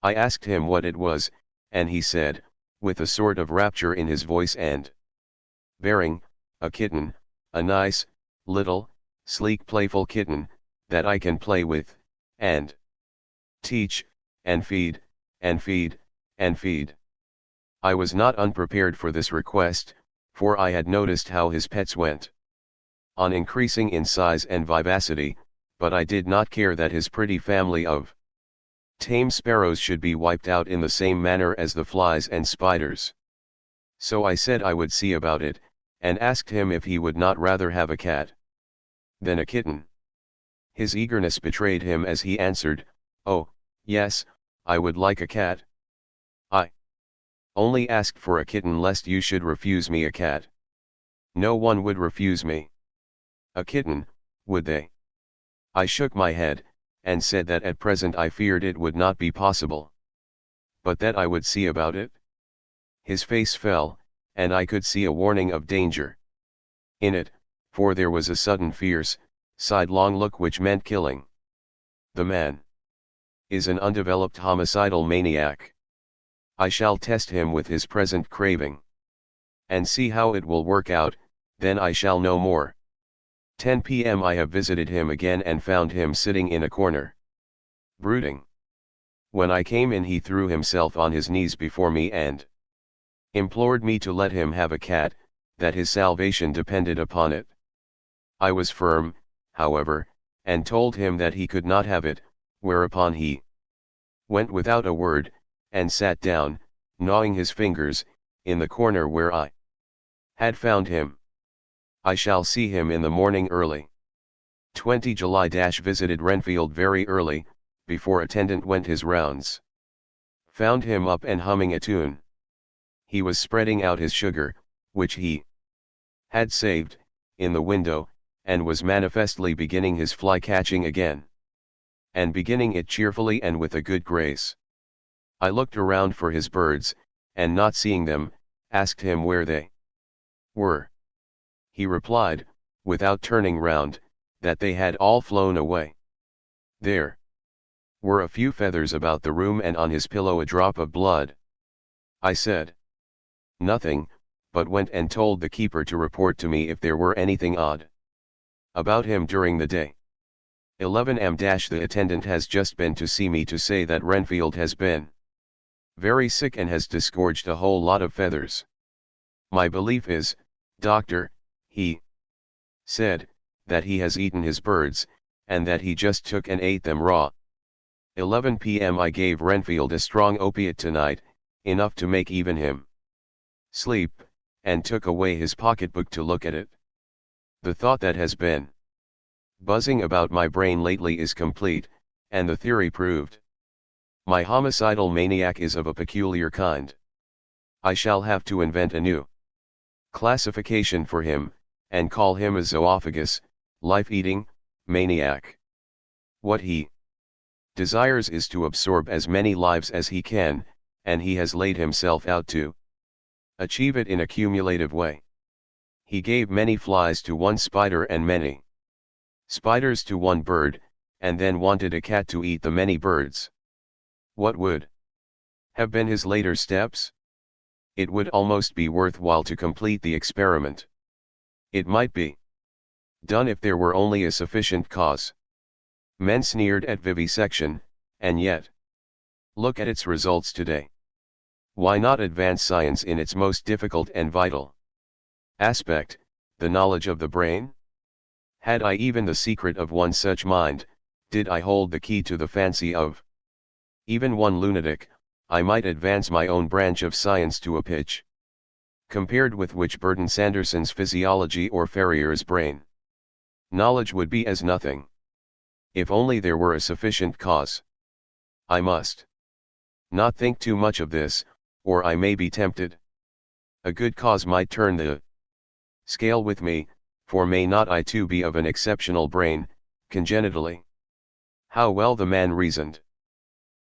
I asked him what it was, and he said, with a sort of rapture in his voice and bearing, a kitten, a nice, little, sleek playful kitten, that I can play with, and teach, and feed, and feed, and feed. I was not unprepared for this request, for I had noticed how his pets went on increasing in size and vivacity, but I did not care that his pretty family of tame sparrows should be wiped out in the same manner as the flies and spiders. So I said I would see about it, and asked him if he would not rather have a cat than a kitten. His eagerness betrayed him as he answered, "Oh, yes, I would like a cat. I only asked for a kitten lest you should refuse me a cat." "No one would refuse me a kitten, would they?" I shook my head, and said that at present I feared it would not be possible, but that I would see about it. His face fell, and I could see a warning of danger in it, for there was a sudden fierce, sidelong look which meant killing. The man is an undeveloped homicidal maniac. I shall test him with his present craving, and see how it will work out, then I shall know more. 10 p.m. I have visited him again and found him sitting in a corner, brooding. When I came in he threw himself on his knees before me and implored me to let him have a cat, that his salvation depended upon it. I was firm, however, and told him that he could not have it, whereupon he went without a word, and sat down, gnawing his fingers, in the corner where I had found him. I shall see him in the morning early. 20 July visited Renfield very early, before attendant went his rounds. Found him up and humming a tune. He was spreading out his sugar, which he had saved, in the window, and was manifestly beginning his fly-catching again. And beginning it cheerfully and with a good grace. I looked around for his birds, and not seeing them, asked him where they were. He replied, without turning round, that they had all flown away. There were a few feathers about the room and on his pillow a drop of blood. I said nothing, but went and told the keeper to report to me if there were anything odd about him during the day. 11 am. The attendant has just been to see me to say that Renfield has been very sick and has disgorged a whole lot of feathers. My belief is, doctor, he said, that he has eaten his birds, and that he just took and ate them raw. 11 p.m. I gave Renfield a strong opiate tonight, enough to make even him sleep, and took away his pocketbook to look at it. The thought that has been buzzing about my brain lately is complete, and the theory proved. My homicidal maniac is of a peculiar kind. I shall have to invent a new classification for him, and call him a zoophagous, life-eating, maniac. What he desires is to absorb as many lives as he can, and he has laid himself out to achieve it in a cumulative way. He gave many flies to one spider and many spiders to one bird, and then wanted a cat to eat the many birds. What would have been his later steps? It would almost be worthwhile to complete the experiment. It might be done if there were only a sufficient cause. Men sneered at vivisection, and yet look at its results today. Why not advance science in its most difficult and vital aspect, the knowledge of the brain? Had I even the secret of one such mind, did I hold the key to the fancy of even one lunatic, I might advance my own branch of science to a pitch compared with which Burton Sanderson's physiology or Ferrier's brain knowledge would be as nothing. If only there were a sufficient cause. I must not think too much of this, or I may be tempted. A good cause might turn the scale with me, for may not I too be of an exceptional brain, congenitally? How well the man reasoned!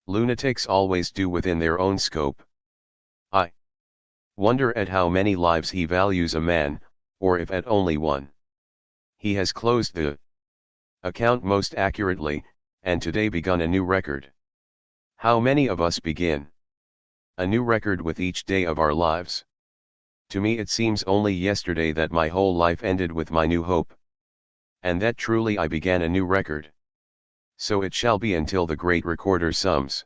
Lunatics always do within their own scope. I wonder at how many lives he values a man, or if at only one. He has closed the account most accurately, and today begun a new record. How many of us begin a new record with each day of our lives? To me it seems only yesterday that my whole life ended with my new hope. And that truly I began a new record. So it shall be until the great recorder sums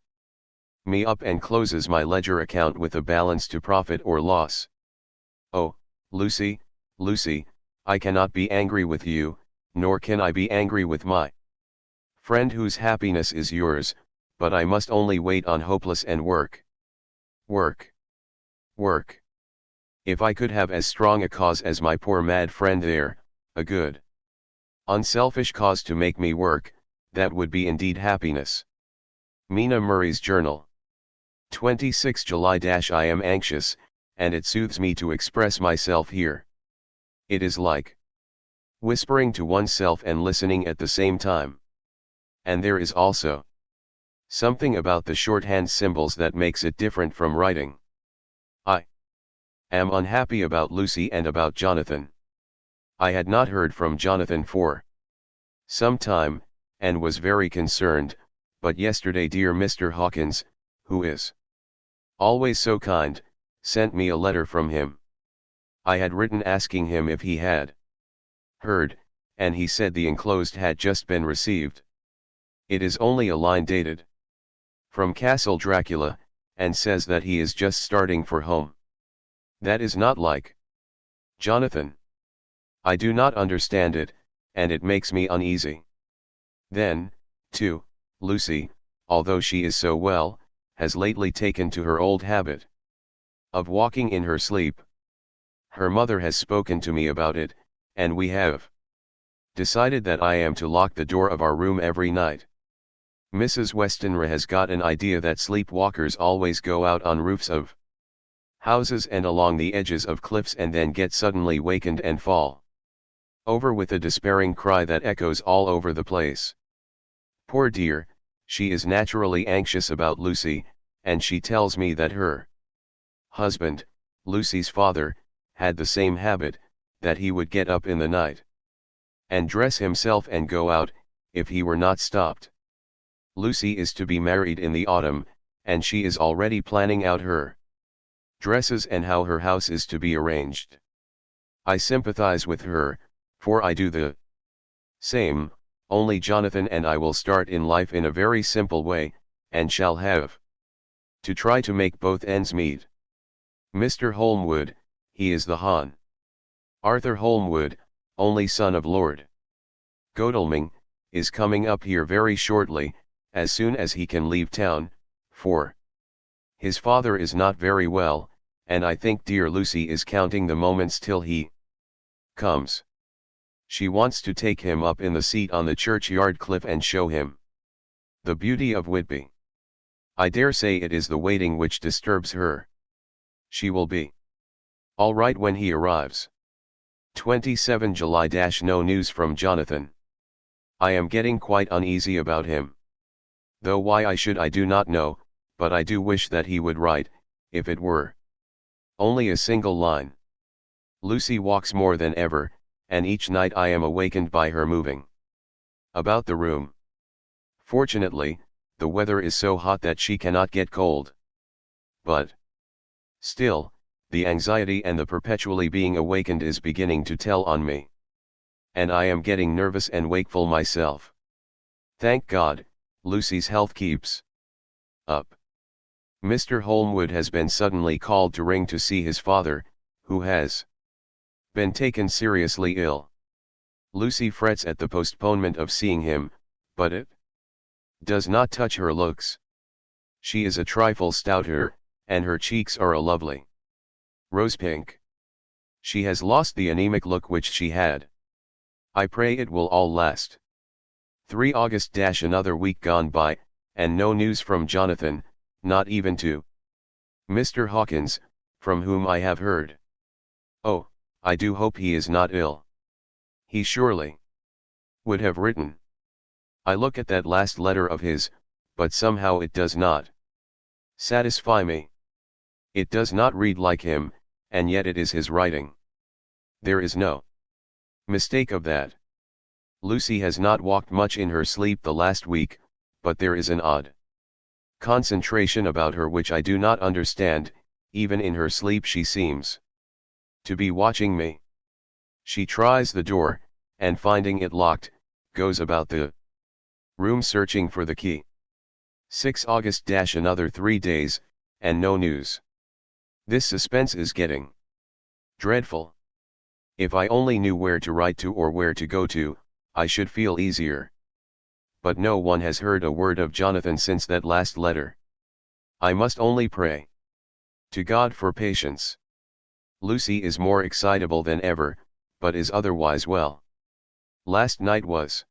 me up and closes my ledger account with a balance to profit or loss. Oh, Lucy, Lucy, I cannot be angry with you, nor can I be angry with my friend whose happiness is yours, but I must only wait on hopeless and work. Work. Work. If I could have as strong a cause as my poor mad friend there, a good, unselfish cause to make me work, that would be indeed happiness. Mina Murray's Journal. 26 July. I am anxious, and it soothes me to express myself here. It is like whispering to oneself and listening at the same time. And there is also something about the shorthand symbols that makes it different from writing. I am unhappy about Lucy and about Jonathan. I had not heard from Jonathan for some time, and was very concerned, but yesterday dear Mr. Hawkins, who is always so kind, sent me a letter from him. I had written asking him if he had heard, and he said the enclosed had just been received. It is only a line dated from Castle Dracula, and says that he is just starting for home. That is not like Jonathan. I do not understand it, and it makes me uneasy. Then, too, Lucy, although she is so well, has lately taken to her old habit of walking in her sleep. Her mother has spoken to me about it, and we have decided that I am to lock the door of our room every night. Mrs. Westenra has got an idea that sleepwalkers always go out on roofs of houses and along the edges of cliffs and then get suddenly wakened and fall over with a despairing cry that echoes all over the place. Poor dear, she is naturally anxious about Lucy, and she tells me that her husband, Lucy's father, had the same habit, that he would get up in the night and dress himself and go out, if he were not stopped. Lucy is to be married in the autumn, and she is already planning out her dresses and how her house is to be arranged. I sympathize with her, for I do the same, only Jonathan and I will start in life in a very simple way, and shall have to try to make both ends meet. Mr. Holmwood, he is the Hon. Arthur Holmwood, only son of Lord Godalming, is coming up here very shortly, as soon as he can leave town, for his father is not very well, and I think dear Lucy is counting the moments till he comes. She wants to take him up in the seat on the churchyard cliff and show him the beauty of Whitby. I dare say it is the waiting which disturbs her. She will be all right when he arrives. 27 July. No news from Jonathan. I am getting quite uneasy about him. Though why I should I do not know, but I do wish that he would write, if it were only a single line. Lucy walks more than ever, and each night I am awakened by her moving about the room. Fortunately, the weather is so hot that she cannot get cold. But still, the anxiety and the perpetually being awakened is beginning to tell on me. And I am getting nervous and wakeful myself. Thank God, Lucy's health keeps up. Mr. Holmwood has been suddenly called to ring to see his father, who has been taken seriously ill. Lucy frets at the postponement of seeing him, but it does not touch her looks. She is a trifle stouter, and her cheeks are a lovely rose pink. She has lost the anemic look which she had. I pray it will all last. 3 August. Another week gone by, and no news from Jonathan, not even to Mr. Hawkins, from whom I have heard. Oh, I do hope he is not ill. He surely would have written. I look at that last letter of his, but somehow it does not satisfy me. It does not read like him, and yet it is his writing. There is no mistake of that. Lucy has not walked much in her sleep the last week, but there is an odd concentration about her which I do not understand. Even in her sleep she seems to be watching me. She tries the door, and finding it locked, goes about the room searching for the key. 6 August. Another 3 days, and no news. This suspense is getting dreadful. If I only knew where to write to or where to go to, I should feel easier. But no one has heard a word of Jonathan since that last letter. I must only pray to God for patience. Lucy is more excitable than ever, but is otherwise well. Last night was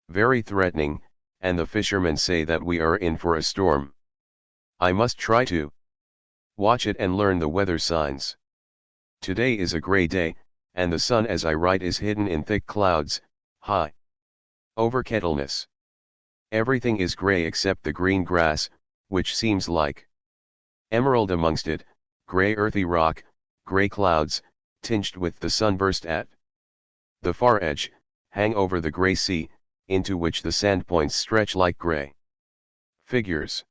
very threatening, and the fishermen say that we are in for a storm. I must try to watch it and learn the weather signs. Today is a grey day, and the sun as I write is hidden in thick clouds, high over Kettleness. Everything is grey except the green grass, which seems like emerald amongst it, grey earthy rock, grey clouds, tinged with the sunburst at the far edge, hang over the grey sea, into which the sand points stretch like grey figures.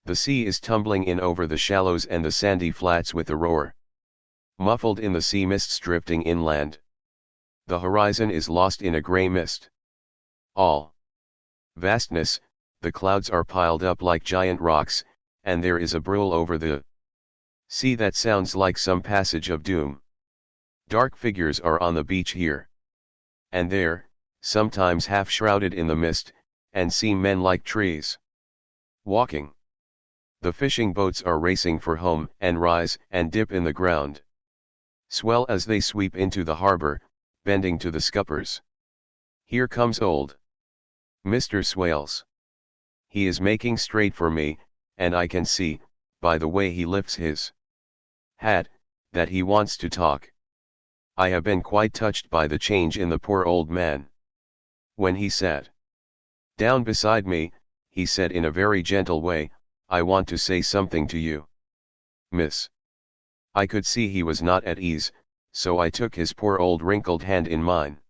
The sea is tumbling in over the shallows and the sandy flats with a roar. Muffled in the sea mists drifting inland. The horizon is lost in a grey mist. All vastness, the clouds are piled up like giant rocks, and there is a brool over the sea that sounds like some passage of doom. Dark figures are on the beach here and there, sometimes half shrouded in the mist, and seem men like trees walking. The fishing boats are racing for home and rise and dip in the ground. Swell as they sweep into the harbor, bending to the scuppers. Here comes old Mr. Swales. He is making straight for me, and I can see, by the way he lifts his hat, that he wants to talk. I have been quite touched by the change in the poor old man. When he sat down beside me, he said in a very gentle way, "I want to say something to you, miss." I could see he was not at ease, so I took his poor old wrinkled hand in mine,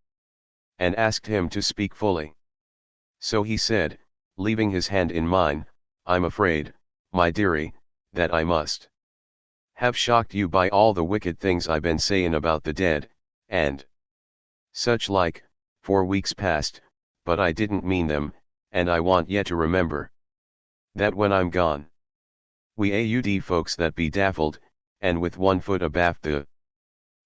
and asked him to speak fully. So he said, leaving his hand in mine, "I'm afraid, my dearie, that I must have shocked you by all the wicked things I been sayin' about the dead, and such like, for weeks past, but I didn't mean them, and I want ye to remember that when I'm gone, we AUD folks that be daffled, and with one foot abaft the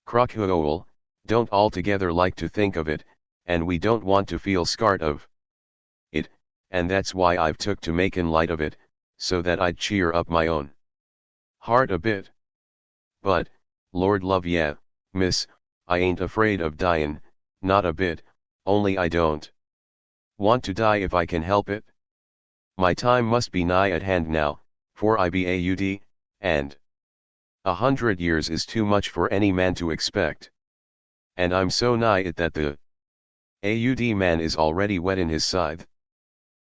crockhole, don't altogether like to think of it, and we don't want to feel scart of it, and that's why I've took to makin' light of it, so that I'd cheer up my own heart a bit. But, Lord love ye, miss, I ain't afraid of dyin', not a bit, only I don't want to die if I can help it. My time must be nigh at hand now, for I be AUD, and 100 years is too much for any man to expect. And I'm so nigh it that the AUD man is already wet in his scythe.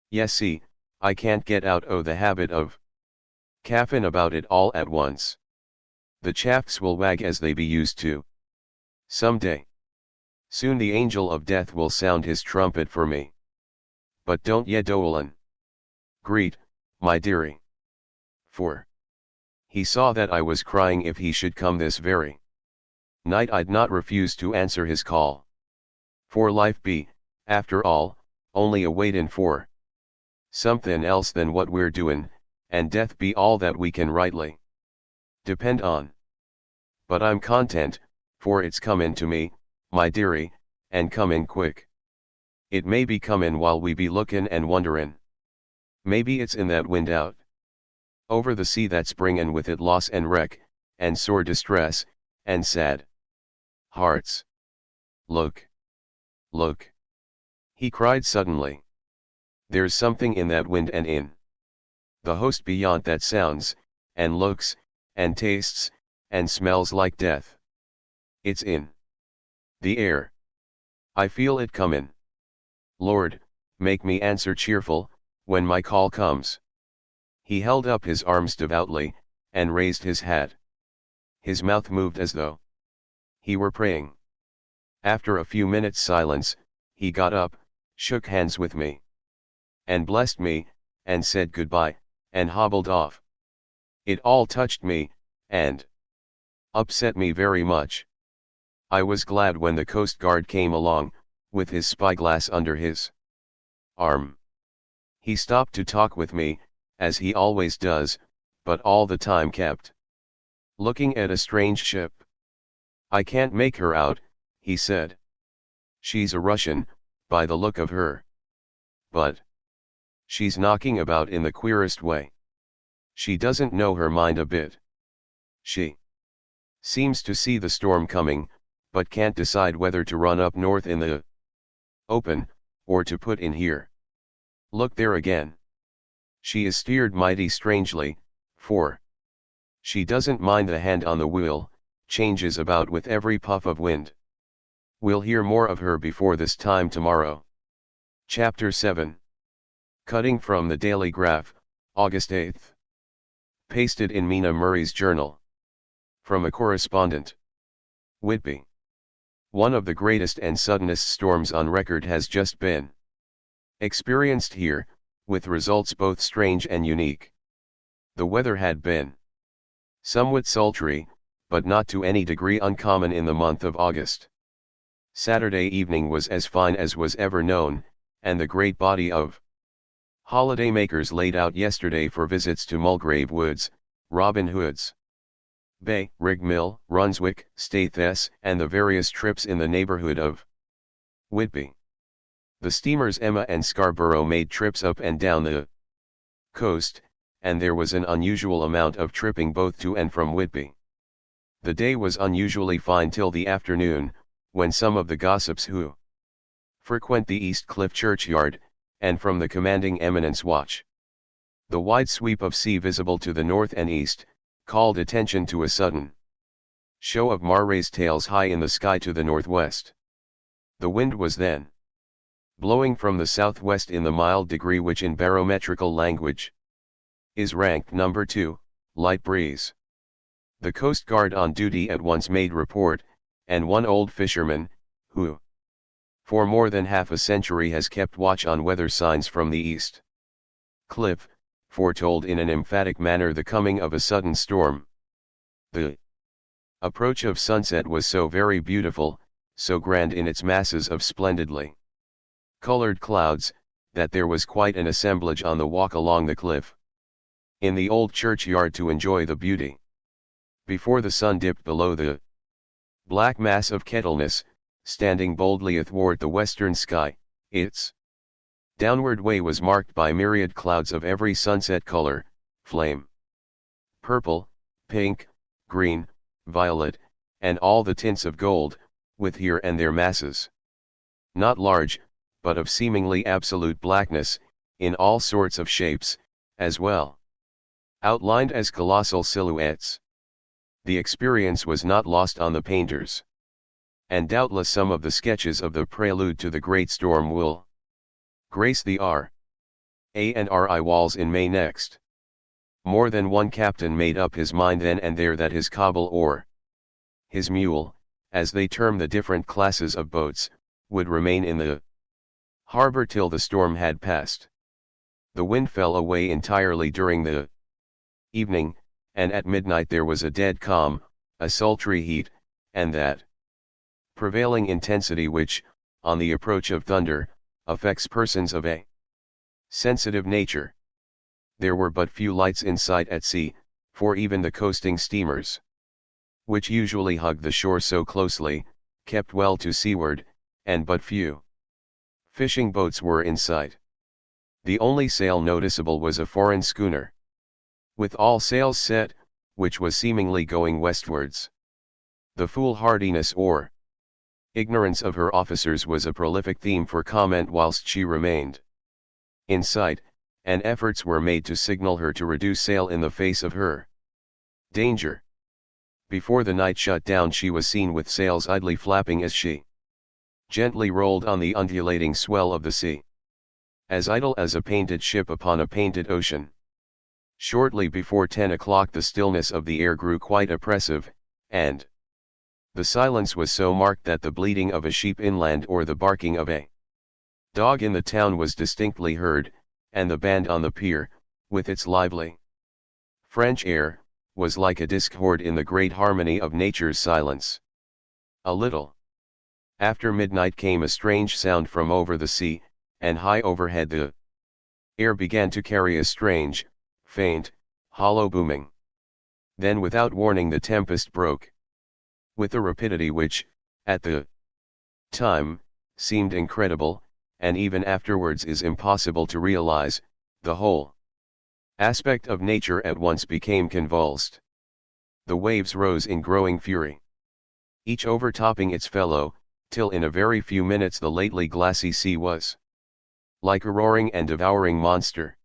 Yes, see, I can't get out o' the habit of caffin about it all at once. The chaffs will wag as they be used to. Some day. Soon the angel of death will sound his trumpet for me. But don't ye Dolan greet, my dearie. For he saw that I was crying if he should come this very night I'd not refuse to answer his call. For life be, after all, only a waitin' for somethin' else than what we're doin', and death be all that we can rightly depend on. But I'm content, for it's comin' to me, my dearie, and comin' quick. It may be comin' while we be lookin' and wonderin'. Maybe it's in that wind out over the sea that's bringin' with it loss and wreck, and sore distress, and sad hearts. Look! Look! He cried suddenly. There's something in that wind and in the host beyond that sounds, and looks, and tastes, and smells like death. It's in the air. I feel it comin'. Lord, make me answer cheerful, when my call comes. He held up his arms devoutly, and raised his hat. His mouth moved as though he were praying. After a few minutes' silence, he got up, shook hands with me, and blessed me, and said goodbye, and hobbled off. It all touched me, and upset me very much. I was glad when the Coast Guard came along, with his spyglass under his arm. He stopped to talk with me, as he always does, but all the time kept looking at a strange ship. I can't make her out, he said. She's a Russian, by the look of her. But she's knocking about in the queerest way. She doesn't know her mind a bit. She seems to see the storm coming, but can't decide whether to run up north in the open, or to put in here. Look there again. She is steered mighty strangely, for she doesn't mind the hand on the wheel, changes about with every puff of wind. We'll hear more of her before this time tomorrow. Chapter 7. Cutting from the Daily Graph, August 8. Pasted in Mina Murray's journal. From a correspondent. Whitby. One of the greatest and suddenest storms on record has just been experienced here, with results both strange and unique. The weather had been somewhat sultry, but not to any degree uncommon in the month of August. Saturday evening was as fine as was ever known, and the great body of holidaymakers laid out yesterday for visits to Mulgrave Woods, Robin Hood's Bay, Rigmill, Runswick, Stathes, and the various trips in the neighborhood of Whitby. The steamers Emma and Scarborough made trips up and down the coast, and there was an unusual amount of tripping both to and from Whitby. The day was unusually fine till the afternoon, when some of the gossips who frequent the East Cliff churchyard, and from the commanding eminence watch the wide sweep of sea visible to the north and east, called attention to a sudden show of Marray's tails high in the sky to the northwest. The wind was then blowing from the southwest in the mild degree which in barometrical language is ranked number 2, light breeze. The Coast Guard on duty at once made report, and one old fisherman, who for more than half a century has kept watch on weather signs from the East Cliff, foretold in an emphatic manner the coming of a sudden storm. The approach of sunset was so very beautiful, so grand in its masses of splendidly colored clouds, that there was quite an assemblage on the walk along the cliff in the old churchyard to enjoy the beauty. Before the sun dipped below the black mass of Kettleness, standing boldly athwart the western sky, its downward way was marked by myriad clouds of every sunset color, flame, purple, pink, green, violet, and all the tints of gold, with here and there masses, not large, but of seemingly absolute blackness, in all sorts of shapes, as well outlined as colossal silhouettes. The experience was not lost on the painters, and doubtless some of the sketches of the prelude to the great storm will grace the R.A.N.R.I. walls in May next. More than one captain made up his mind then and there that his cobble or his mule, as they term the different classes of boats, would remain in the harbor till the storm had passed. The wind fell away entirely during the evening, and at midnight there was a dead calm, a sultry heat, and that prevailing intensity which, on the approach of thunder, affects persons of a sensitive nature. There were but few lights in sight at sea, for even the coasting steamers, which usually hug the shore so closely, kept well to seaward, and but few fishing boats were in sight. The only sail noticeable was a foreign schooner, with all sails set, which was seemingly going westwards. The foolhardiness or ignorance of her officers was a prolific theme for comment whilst she remained in sight, and efforts were made to signal her to reduce sail in the face of her danger. Before the night shut down she was seen with sails idly flapping as she gently rolled on the undulating swell of the sea, as idle as a painted ship upon a painted ocean. Shortly before 10 o'clock the stillness of the air grew quite oppressive, and the silence was so marked that the bleating of a sheep inland or the barking of a dog in the town was distinctly heard, and the band on the pier, with its lively French air, was like a discord in the great harmony of nature's silence. A little after midnight came a strange sound from over the sea, and high overhead the air began to carry a strange, faint, hollow booming. Then without warning the tempest broke. With a rapidity which, at the time, seemed incredible, and even afterwards is impossible to realize, the whole aspect of nature at once became convulsed. The waves rose in growing fury, each overtopping its fellow, till in a very few minutes the lately glassy sea was like a roaring and devouring monster.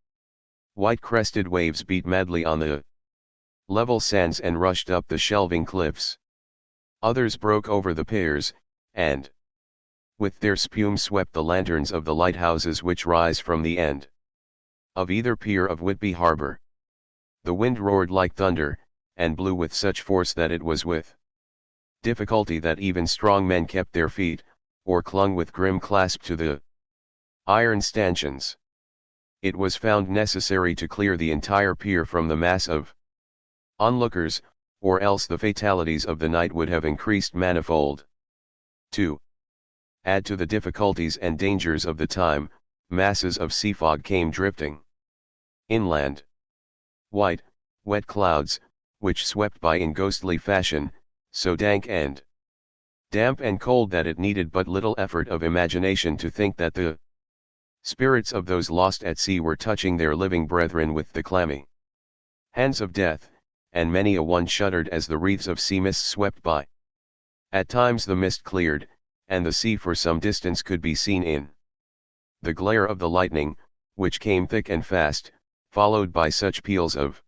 White-crested waves beat madly on the level sands and rushed up the shelving cliffs. Others broke over the piers, and with their spume swept the lanterns of the lighthouses which rise from the end of either pier of Whitby Harbour. The wind roared like thunder, and blew with such force that it was with difficulty that even strong men kept their feet, or clung with grim clasp to the iron stanchions. It was found necessary to clear the entire pier from the mass of onlookers, or else the fatalities of the night would have increased manifold. 2. Add to the difficulties and dangers of the time, masses of sea fog came drifting inland. White, wet clouds, which swept by in ghostly fashion, so dank and damp and cold that it needed but little effort of imagination to think that the spirits of those lost at sea were touching their living brethren with the clammy hands of death, and many a one shuddered as the wreaths of sea mist swept by. At times the mist cleared, and the sea for some distance could be seen in the glare of the lightning, which came thick and fast, followed by such peals of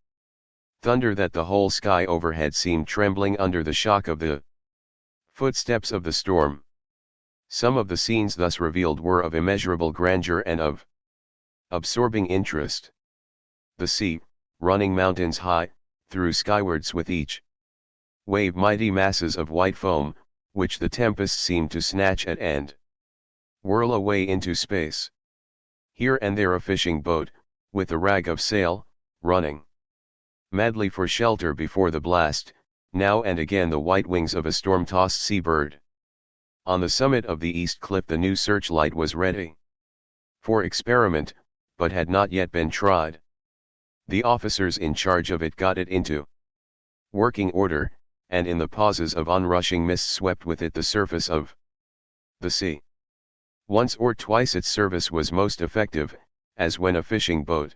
thunder that the whole sky overhead seemed trembling under the shock of the footsteps of the storm. Some of the scenes thus revealed were of immeasurable grandeur and of absorbing interest. The sea, running mountains high, threw skywards with each wave mighty masses of white foam, which the tempest seemed to snatch at and whirl away into space. Here and there a fishing boat, with a rag of sail, running madly for shelter before the blast, now and again the white wings of a storm-tossed sea-bird. On the summit of the east cliff the new searchlight was ready for experiment, but had not yet been tried. The officers in charge of it got it into working order, and in the pauses of onrushing mist swept with it the surface of the sea. Once or twice its service was most effective, as when a fishing boat,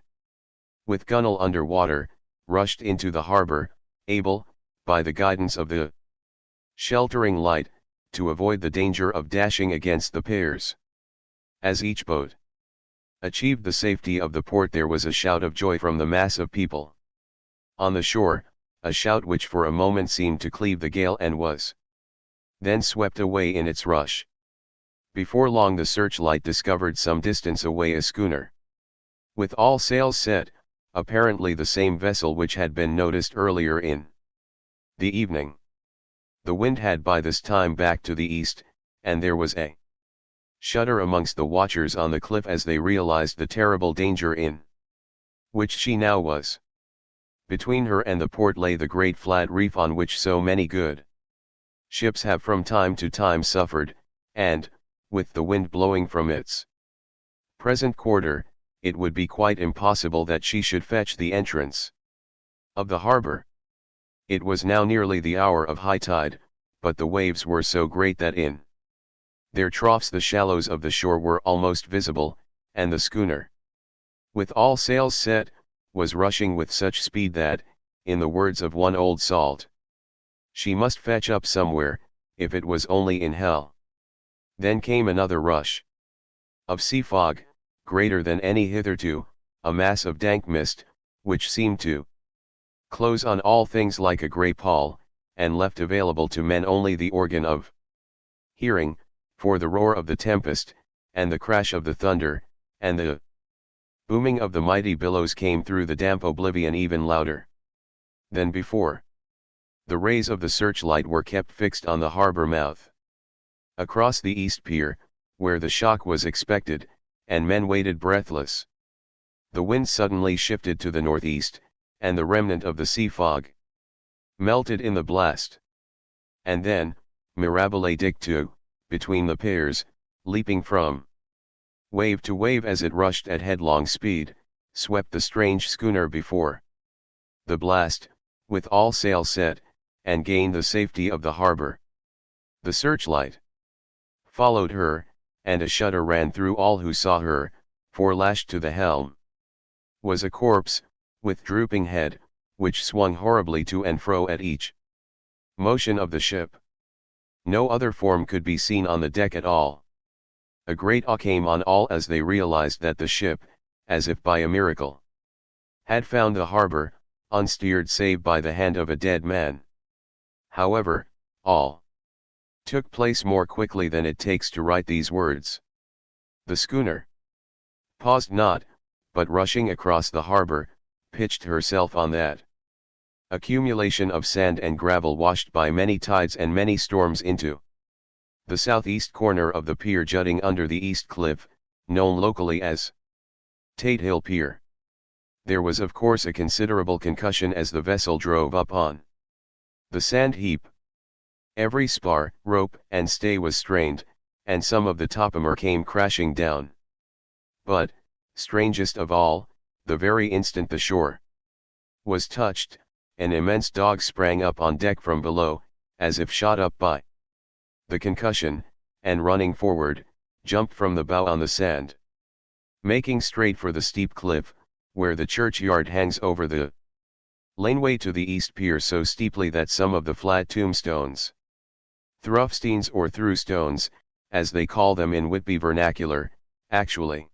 with gunwale under water, rushed into the harbor, able, by the guidance of the sheltering light, to avoid the danger of dashing against the piers. As each boat achieved the safety of the port there was a shout of joy from the mass of people on the shore, a shout which for a moment seemed to cleave the gale and was then swept away in its rush. Before long the searchlight discovered some distance away a schooner, with all sails set, apparently the same vessel which had been noticed earlier in the evening. The wind had by this time backed to the east, and there was a shudder amongst the watchers on the cliff as they realized the terrible danger in which she now was. Between her and the port lay the great flat reef on which so many good ships have from time to time suffered, and, with the wind blowing from its present quarter, it would be quite impossible that she should fetch the entrance of the harbor. It was now nearly the hour of high tide, but the waves were so great that in their troughs the shallows of the shore were almost visible, and the schooner, with all sails set, was rushing with such speed that, in the words of one old salt, she must fetch up somewhere, if it was only in hell. Then came another rush of sea fog, greater than any hitherto, a mass of dank mist, which seemed to close on all things like a grey pall, and left available to men only the organ of hearing, for the roar of the tempest, and the crash of the thunder, and the booming of the mighty billows came through the damp oblivion even louder than before. The rays of the searchlight were kept fixed on the harbor mouth. Across the east pier, where the shock was expected, and men waited breathless The wind suddenly shifted to the northeast, and the remnant of the sea fog melted in the blast. And then, mirabile dictu, between the piers, leaping from wave to wave as it rushed at headlong speed, swept the strange schooner before the blast, with all sail set, and gained the safety of the harbor. The searchlight followed her, and a shudder ran through all who saw her, for lashed to the helm was a corpse, with drooping head, which swung horribly to and fro at each motion of the ship. No other form could be seen on the deck at all. A great awe came on all as they realized that the ship, as if by a miracle, had found the harbor, unsteered save by the hand of a dead man. However, all took place more quickly than it takes to write these words. The schooner paused not, but rushing across the harbor, pitched herself on that accumulation of sand and gravel washed by many tides and many storms into the southeast corner of the pier jutting under the east cliff, known locally as Tate Hill Pier. There was of course a considerable concussion as the vessel drove up on the sand heap. Every spar, rope, and stay was strained, and some of the tophammer came crashing down. But, strangest of all, the very instant the shore was touched, an immense dog sprang up on deck from below, as if shot up by the concussion, and running forward, jumped from the bow on the sand, making straight for the steep cliff, where the churchyard hangs over the laneway to the east pier so steeply that some of the flat tombstones, throughstones or throughstones, as they call them in Whitby vernacular, actually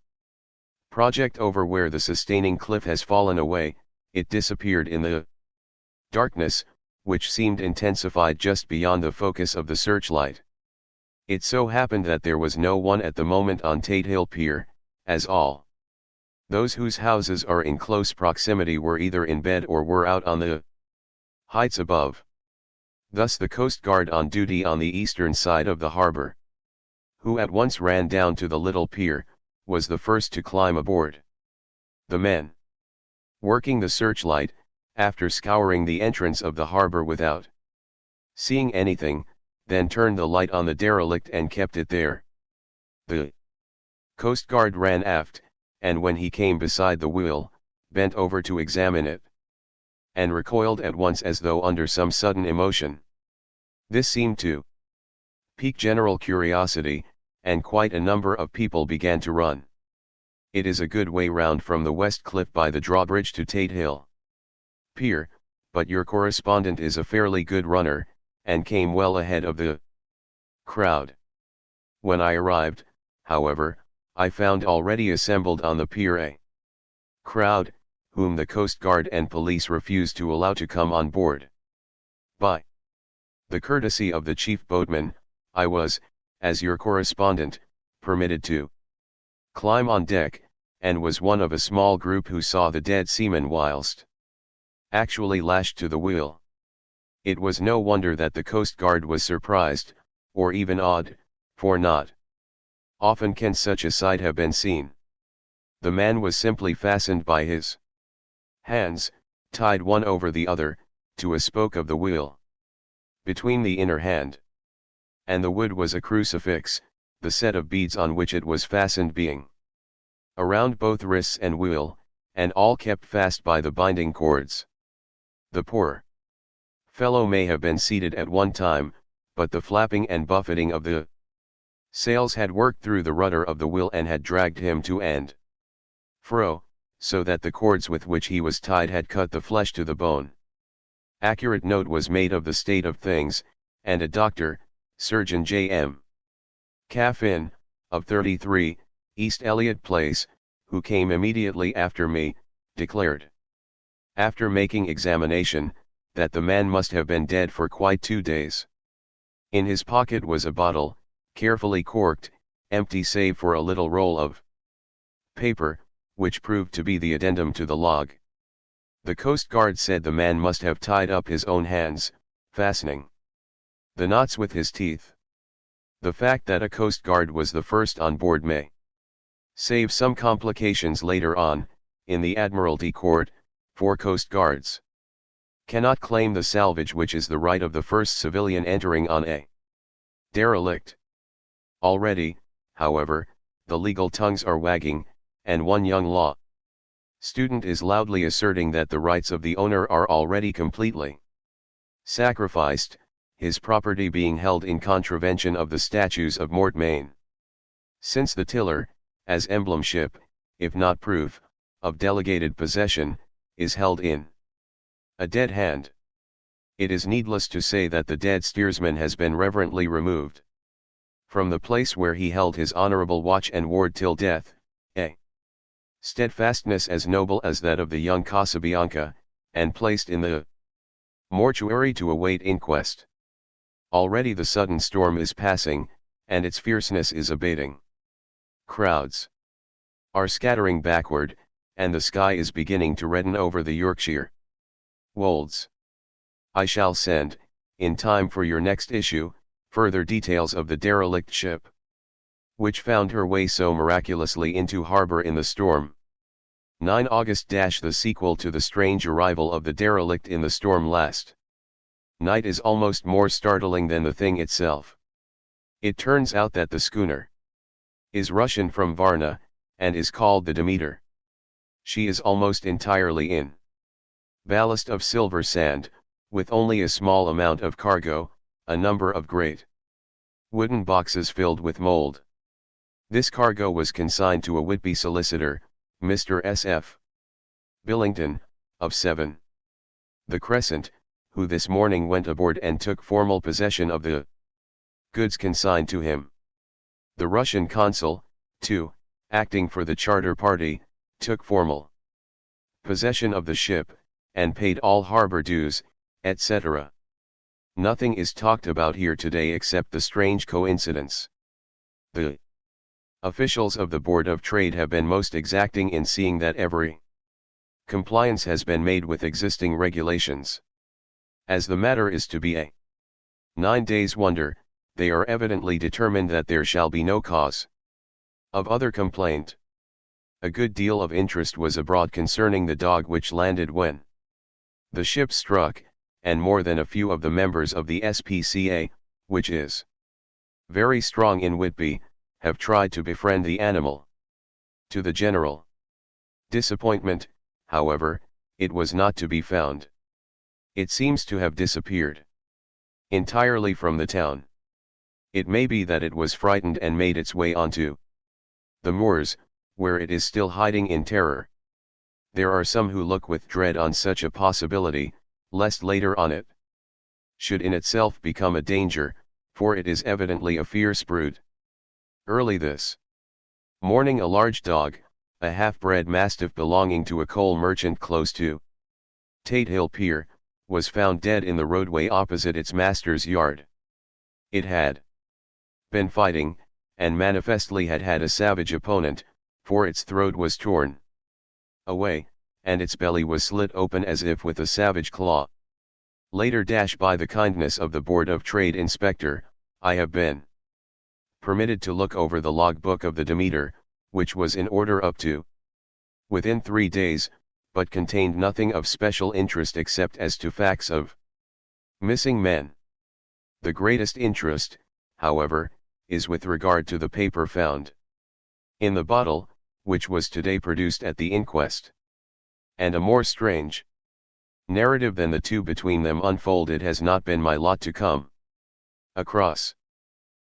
project over where the sustaining cliff has fallen away. It disappeared in the darkness, which seemed intensified just beyond the focus of the searchlight. It so happened that there was no one at the moment on Tate Hill Pier, as all those whose houses are in close proximity were either in bed or were out on the heights above. Thus the Coast Guard on duty on the eastern side of the harbor, who at once ran down to the little pier, was the first to climb aboard. The men working the searchlight, after scouring the entrance of the harbor without seeing anything, then turned the light on the derelict and kept it there. The Coast Guard ran aft, and when he came beside the wheel, bent over to examine it, and recoiled at once as though under some sudden emotion. This seemed to pique general curiosity, and quite a number of people began to run. It is a good way round from the west cliff by the drawbridge to Tate Hill Pier, but your correspondent is a fairly good runner, and came well ahead of the crowd. When I arrived, however, I found already assembled on the pier a crowd, whom the Coast Guard and police refused to allow to come on board. By the courtesy of the chief boatman, I was, as your correspondent, permitted to climb on deck, and was one of a small group who saw the dead seaman whilst actually lashed to the wheel. It was no wonder that the Coast Guard was surprised, or even awed, for not often can such a sight have been seen. The man was simply fastened by his hands, tied one over the other, to a spoke of the wheel, between the inner hand and the wood was a crucifix, the set of beads on which it was fastened being around both wrists and wheel, and all kept fast by the binding cords. The poor fellow may have been seated at one time, but the flapping and buffeting of the sails had worked through the rudder of the wheel and had dragged him to and fro, so that the cords with which he was tied had cut the flesh to the bone. Accurate note was made of the state of things, and a doctor, Surgeon J.M. Caffin, of 33, East Elliot Place, who came immediately after me, declared, after making examination, that the man must have been dead for quite 2 days. In his pocket was a bottle, carefully corked, empty save for a little roll of paper, which proved to be the addendum to the log. The Coast Guard said the man must have tied up his own hands, fastening the knots with his teeth. The fact that a Coast Guard was the first on board may save some complications later on, in the Admiralty Court, 4 Coast Guards cannot claim the salvage, which is the right of the first civilian entering on a derelict. Already, however, the legal tongues are wagging, and one young law student is loudly asserting that the rights of the owner are already completely sacrificed, his property being held in contravention of the statutes of mortmain. Since the tiller, as emblemship, if not proof, of delegated possession, is held in a dead hand, it is needless to say that the dead steersman has been reverently removed from the place where he held his honorable watch and ward till death, a steadfastness as noble as that of the young Casabianca, and placed in the mortuary to await inquest. Already the sudden storm is passing, and its fierceness is abating. Crowds are scattering backward, and the sky is beginning to redden over the Yorkshire wolds. I shall send, in time for your next issue, further details of the derelict ship, which found her way so miraculously into harbour in the storm. 9 August. The sequel to the strange arrival of the derelict in the storm last night is almost more startling than the thing itself. It turns out that the schooner is Russian from Varna, and is called the Demeter. She is almost entirely in ballast of silver sand, with only a small amount of cargo, a number of great wooden boxes filled with mold. This cargo was consigned to a Whitby solicitor, Mr. S.F. Billington, of 7. The Crescent, who this morning went aboard and took formal possession of the goods consigned to him. The Russian consul, too, acting for the charter party, took formal possession of the ship, and paid all harbor dues, etc. Nothing is talked about here today except the strange coincidence. The officials of the Board of Trade have been most exacting in seeing that every compliance has been made with existing regulations. As the matter is to be a 9 days' wonder, they are evidently determined that there shall be no cause of other complaint. A good deal of interest was abroad concerning the dog which landed when the ship struck, and more than a few of the members of the SPCA, which is very strong in Whitby, have tried to befriend the animal. To the general disappointment, however, it was not to be found. It seems to have disappeared entirely from the town. It may be that it was frightened and made its way onto the moors, where it is still hiding in terror. There are some who look with dread on such a possibility, lest later on it should in itself become a danger, for it is evidently a fierce brute. Early this morning a large dog, a half-bred mastiff belonging to a coal merchant close to Tate Hill Pier, was found dead in the roadway opposite its master's yard. It had been fighting, and manifestly had had a savage opponent, for its throat was torn away, and its belly was slit open as if with a savage claw. Later by the kindness of the Board of Trade Inspector, I have been permitted to look over the log-book of the Demeter, which was in order up to within 3 days, but contained nothing of special interest except as to facts of missing men. The greatest interest, however, is with regard to the paper found in the bottle, which was today produced at the inquest. And a more strange narrative than the two between them unfolded has not been my lot to come across.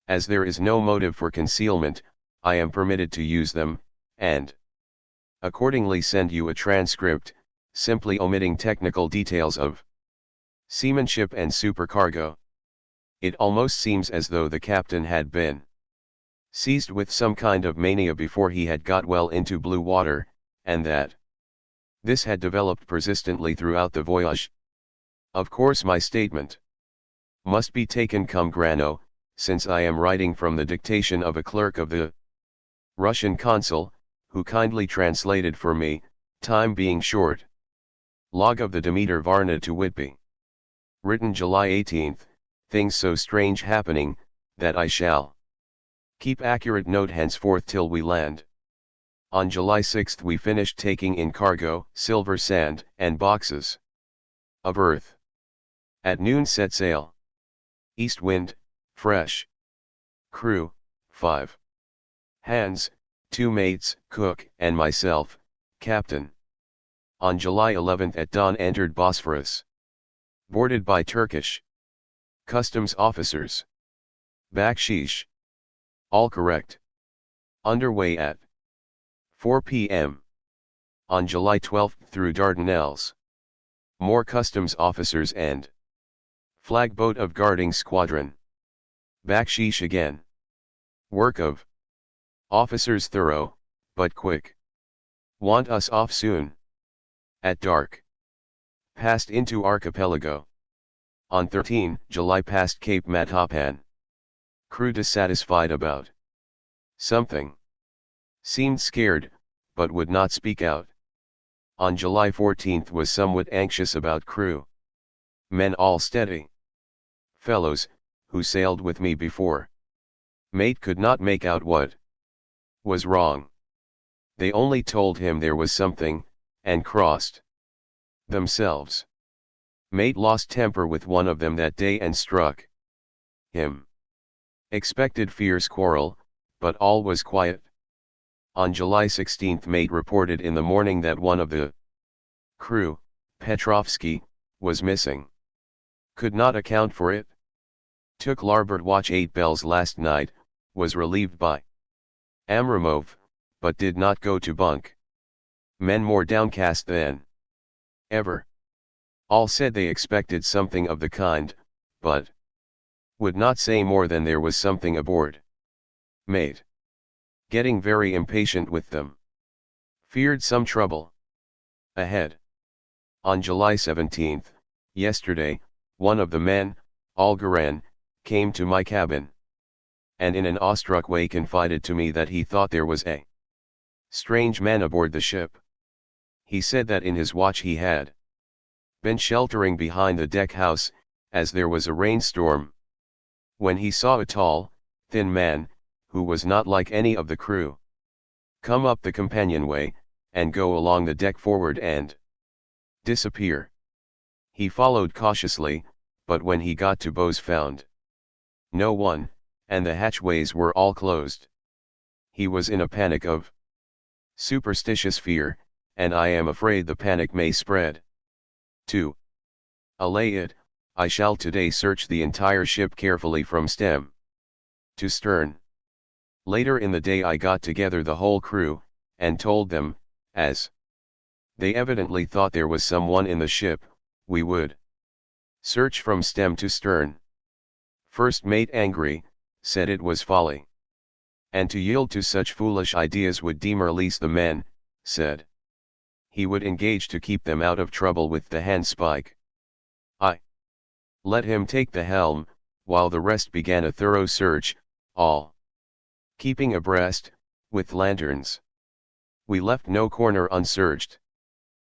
As there is no motive for concealment, I am permitted to use them, and accordingly send you a transcript, simply omitting technical details of seamanship and supercargo. It almost seems as though the captain had been seized with some kind of mania before he had got well into blue water, and that this had developed persistently throughout the voyage. Of course my statement must be taken cum grano, since I am writing from the dictation of a clerk of the Russian consul, who kindly translated for me, time being short. Log of the Demeter Varna to Whitby. Written July 18, things so strange happening, that I shall keep accurate note henceforth till we land. On July 6 we finished taking in cargo, silver sand, and boxes of earth. At noon set sail. East wind, fresh. Crew, 5. Hands, 2 mates, cook, and myself, captain. On July 11 at dawn entered Bosphorus. Boarded by Turkish customs officers. Bakshish. All correct. Underway at 4 p.m. On July 12 through Dardanelles. More customs officers and flag boat of guarding squadron. Bakshish again. Work of officers thorough, but quick. Want us off soon. At dark. Passed into archipelago. On 13 July past Cape Matapan. Crew dissatisfied about something. Seemed scared, but would not speak out. On July 14 was somewhat anxious about crew. Men all steady. Fellows, who sailed with me before. Mate could not make out what was wrong. They only told him there was something, and crossed themselves. Mate lost temper with one of them that day and struck him. Expected fierce quarrel, but all was quiet. On July 16 mate reported in the morning that one of the crew, Petrovsky, was missing. Could not account for it. Took larboard watch 8 bells last night, was relieved by Amramov, but did not go to bunk. Men more downcast than ever. All said they expected something of the kind, but would not say more than there was something aboard. Mate. Getting very impatient with them. Feared some trouble ahead. On July 17, yesterday, one of the men, Algaran, came to my cabin. And in an awestruck way confided to me that he thought there was a strange man aboard the ship. He said that in his watch he had been sheltering behind the deck house, as there was a rainstorm. When he saw a tall, thin man, who was not like any of the crew, come up the companionway, and go along the deck forward and disappear. He followed cautiously, but when he got to bows found no one, and the hatchways were all closed. He was in a panic of superstitious fear, and I am afraid the panic may spread. 2. Allay it, I shall today search the entire ship carefully from stem to stern. Later in the day I got together the whole crew, and told them, as they evidently thought there was someone in the ship, we would search from stem to stern. First mate angry, said it was folly. And to yield to such foolish ideas would demoralize the men, said he would engage to keep them out of trouble with the handspike. I let him take the helm, while the rest began a thorough search, all keeping abreast, with lanterns. We left no corner unsearched.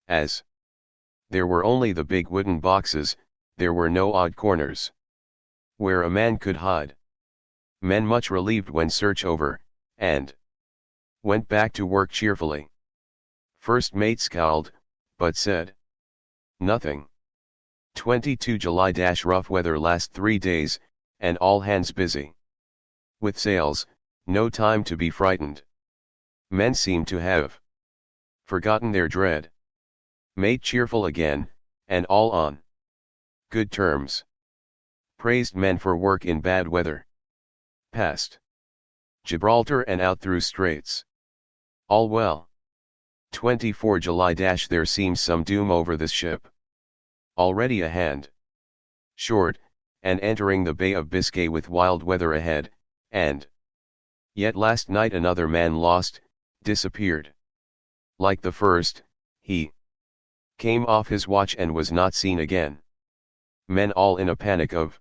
As there were only the big wooden boxes, there were no odd corners where a man could hide. Men much relieved when search over, and went back to work cheerfully. First mate scowled, but said nothing. 22 July - rough weather last 3 days, and all hands busy with sails, no time to be frightened. Men seem to have forgotten their dread. Mate cheerful again, and all on good terms. Praised men for work in bad weather. Past Gibraltar and out through straits. All well. 24 July - there seems some doom over this ship. Already a hand short, and entering the Bay of Biscay with wild weather ahead, and yet last night another man lost, disappeared. Like the first, he came off his watch and was not seen again. Men all in a panic of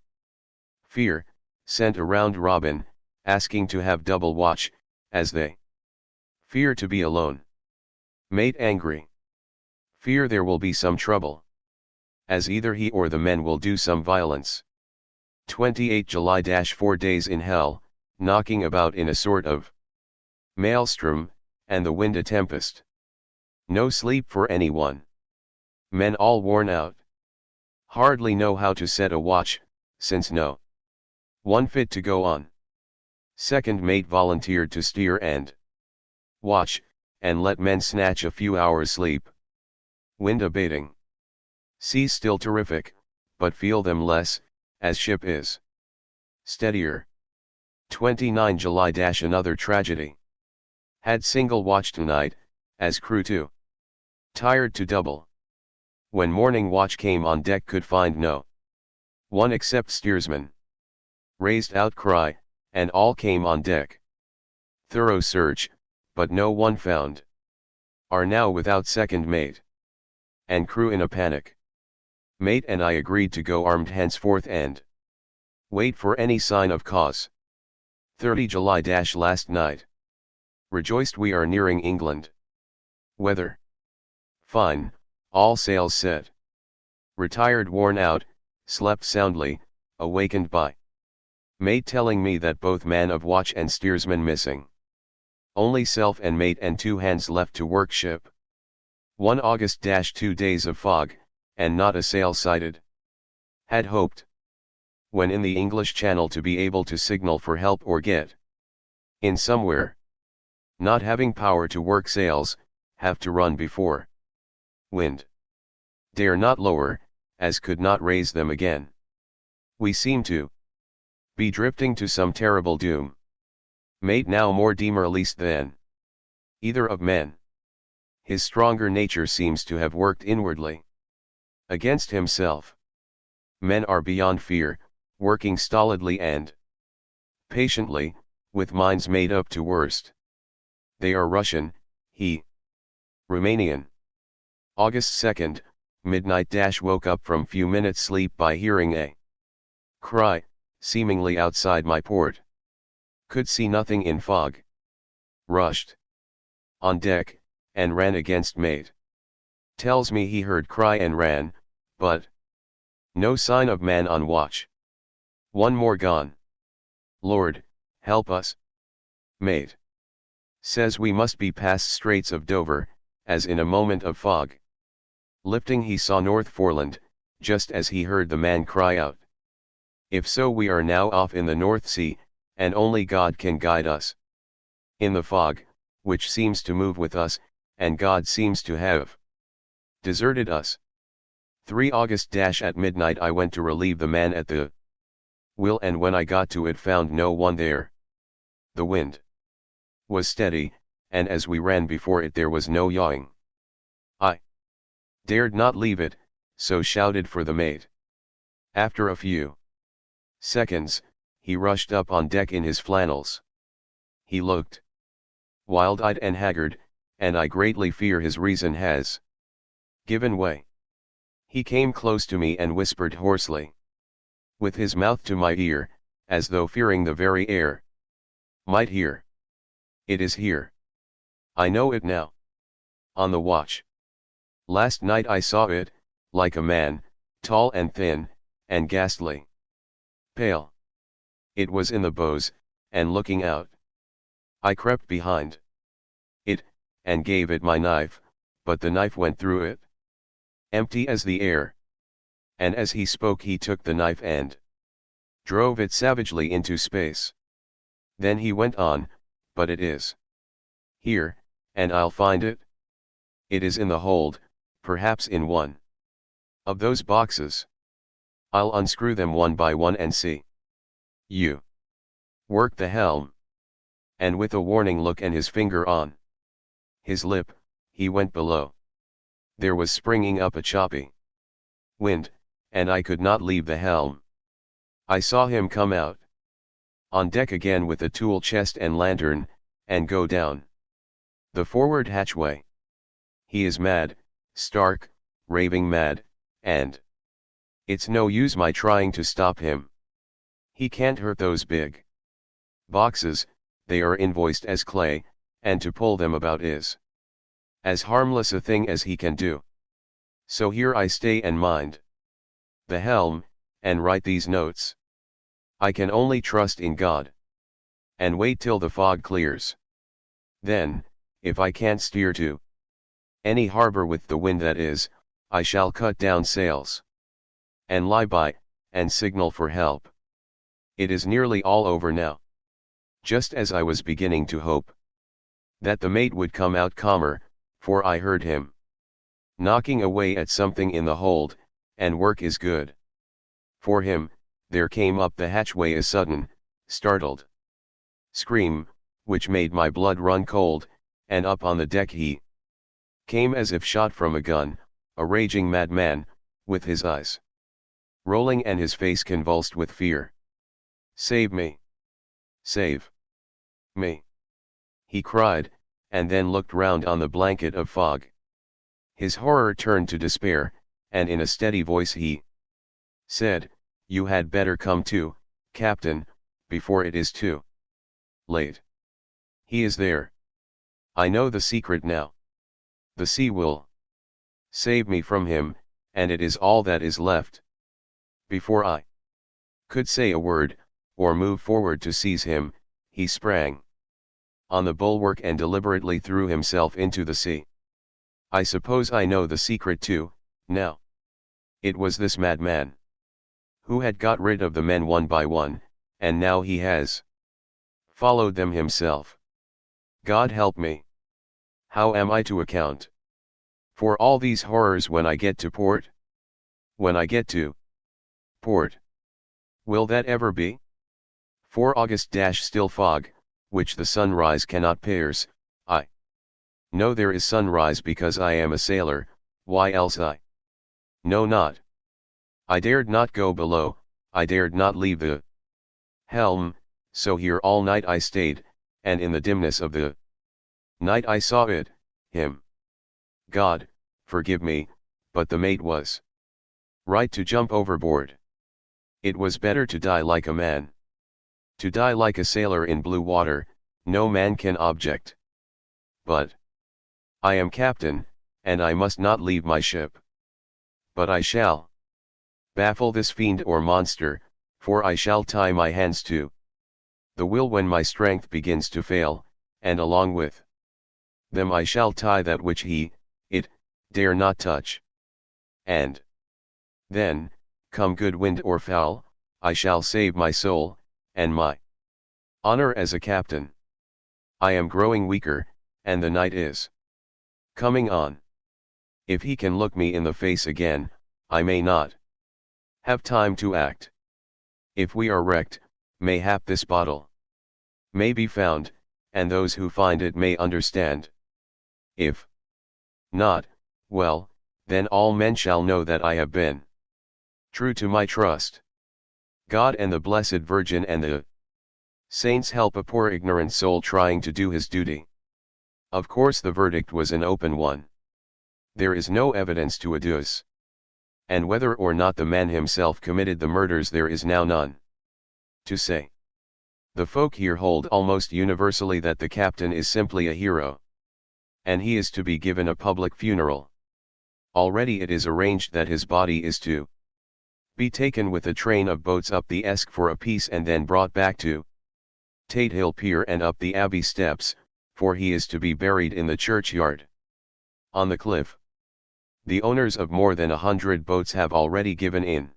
fear, sent a round robin, asking to have double watch, as they fear to be alone. Mate angry. Fear there will be some trouble, as either he or the men will do some violence. 28 July - 4 days in hell, knocking about in a sort of maelstrom, and the wind a tempest. No sleep for anyone. Men all worn out. Hardly know how to set a watch, since no one fit to go on. Second mate volunteered to steer and watch, and let men snatch a few hours sleep. Wind abating. Seas still terrific, but feel them less, as ship is steadier. 29 July - Another tragedy. Had single watch tonight, as crew too tired to double. When morning watch came on deck could find no one except steersman. Raised outcry, and all came on deck. Thorough search, but no one found. Are now without second mate. And crew in a panic. Mate and I agreed to go armed henceforth and wait for any sign of cause. 30 July - Last night. Rejoiced we are nearing England. Weather fine, all sails set. Retired worn out, slept soundly, awakened by mate telling me that both man of watch and steersman missing. Only self and mate and 2 hands left to work ship. 1 August - 2 days of fog, and not a sail sighted. Had hoped, when in the English Channel, to be able to signal for help or get in somewhere. Not having power to work sails, have to run before wind. Dare not lower, as could not raise them again. We seem to be drifting to some terrible doom. Mate now more demoralized than either of men. His stronger nature seems to have worked inwardly against himself. Men are beyond fear, working stolidly and patiently, with minds made up to worst. They are Russian, he Romanian. August 2nd, midnight - woke up from few minutes sleep by hearing a cry, seemingly outside my port. Could see nothing in fog. Rushed on deck, and ran against mate. Tells me he heard cry and ran, but no sign of man on watch. One more gone. Lord, help us. Mate says we must be past Straits of Dover, as in a moment of fog. Lifting he saw North Foreland, just as he heard the man cry out. If so, we are now off in the North Sea, and only God can guide us. In the fog, which seems to move with us, and God seems to have deserted us. 3 August - At midnight I went to relieve the man at the wheel, and when I got to it found no one there. The wind was steady, and as we ran before it there was no yawing. I dared not leave it, so shouted for the mate. After a few seconds, he rushed up on deck in his flannels. He looked wild-eyed and haggard, and I greatly fear his reason has given way. He came close to me and whispered hoarsely, with his mouth to my ear, as though fearing the very air might hear. It is here. I know it now. On the watch. Last night I saw it, like a man, tall and thin, and ghastly pale. It was in the bows, and looking out. I crept behind it, and gave it my knife, but the knife went through it, empty as the air. And as he spoke he took the knife and drove it savagely into space. Then he went on, but it is here, and I'll find it. It is in the hold, perhaps in one of those boxes. I'll unscrew them one by one and see. You work the helm. And with a warning look and his finger on his lip, he went below. There was springing up a choppy wind, and I could not leave the helm. I saw him come out on deck again with a tool chest and lantern, and go down the forward hatchway. He is mad, stark, raving mad, and it's no use my trying to stop him. He can't hurt those big boxes, they are invoiced as clay, and to pull them about is as harmless a thing as he can do. So here I stay and mind the helm, and write these notes. I can only trust in God, and wait till the fog clears. Then, if I can't steer to any harbor with the wind that is, I shall cut down sails, and lie by, and signal for help. It is nearly all over now. Just as I was beginning to hope that the mate would come out calmer, for I heard him knocking away at something in the hold, and work is good. For him, there came up the hatchway a sudden, startled scream, which made my blood run cold, and up on the deck he came as if shot from a gun, a raging madman, with his eyes rolling and his face convulsed with fear. "Save me! Save me!" he cried, and then looked round on the blanket of fog. His horror turned to despair, and in a steady voice he said, "You had better come to, Captain, before it is too late. He is there. I know the secret now. The sea will save me from him, and it is all that is left." Before I could say a word, or move forward to seize him, he sprang on the bulwark and deliberately threw himself into the sea. I suppose I know the secret too, now. It was this madman who had got rid of the men one by one, and now he has followed them himself. God help me! How am I to account for all these horrors when I get to port? When I get to port. Will that ever be? 4 August still fog, which the sunrise cannot pierce. I know there is sunrise because I am a sailor, why else I know not. I dared not go below, I dared not leave the helm, so here all night I stayed, and in the dimness of the night I saw it, him. God, forgive me, but the mate was right to jump overboard. It was better to die like a man. To die like a sailor in blue water, no man can object. But I am captain, and I must not leave my ship. But I shall baffle this fiend or monster, for I shall tie my hands to the wheel when my strength begins to fail, and along with them I shall tie that which it, dare not touch. And then, come good wind or foul, I shall save my soul, and my honor as a captain. I am growing weaker, and the night is coming on. If he can look me in the face again, I may not have time to act. If we are wrecked, mayhap this bottle may be found, and those who find it may understand. If not, well, then all men shall know that I have been true to my trust. God and the Blessed Virgin and the saints help a poor ignorant soul trying to do his duty. Of course the verdict was an open one. There is no evidence to adduce. And whether or not the man himself committed the murders there is now none to say. The folk here hold almost universally that the captain is simply a hero, and he is to be given a public funeral. Already it is arranged that his body is to be taken with a train of boats up the Esk for a piece and then brought back to Tate Hill Pier and up the Abbey steps, for he is to be buried in the churchyard. On the cliff, the owners of more than 100 boats have already given in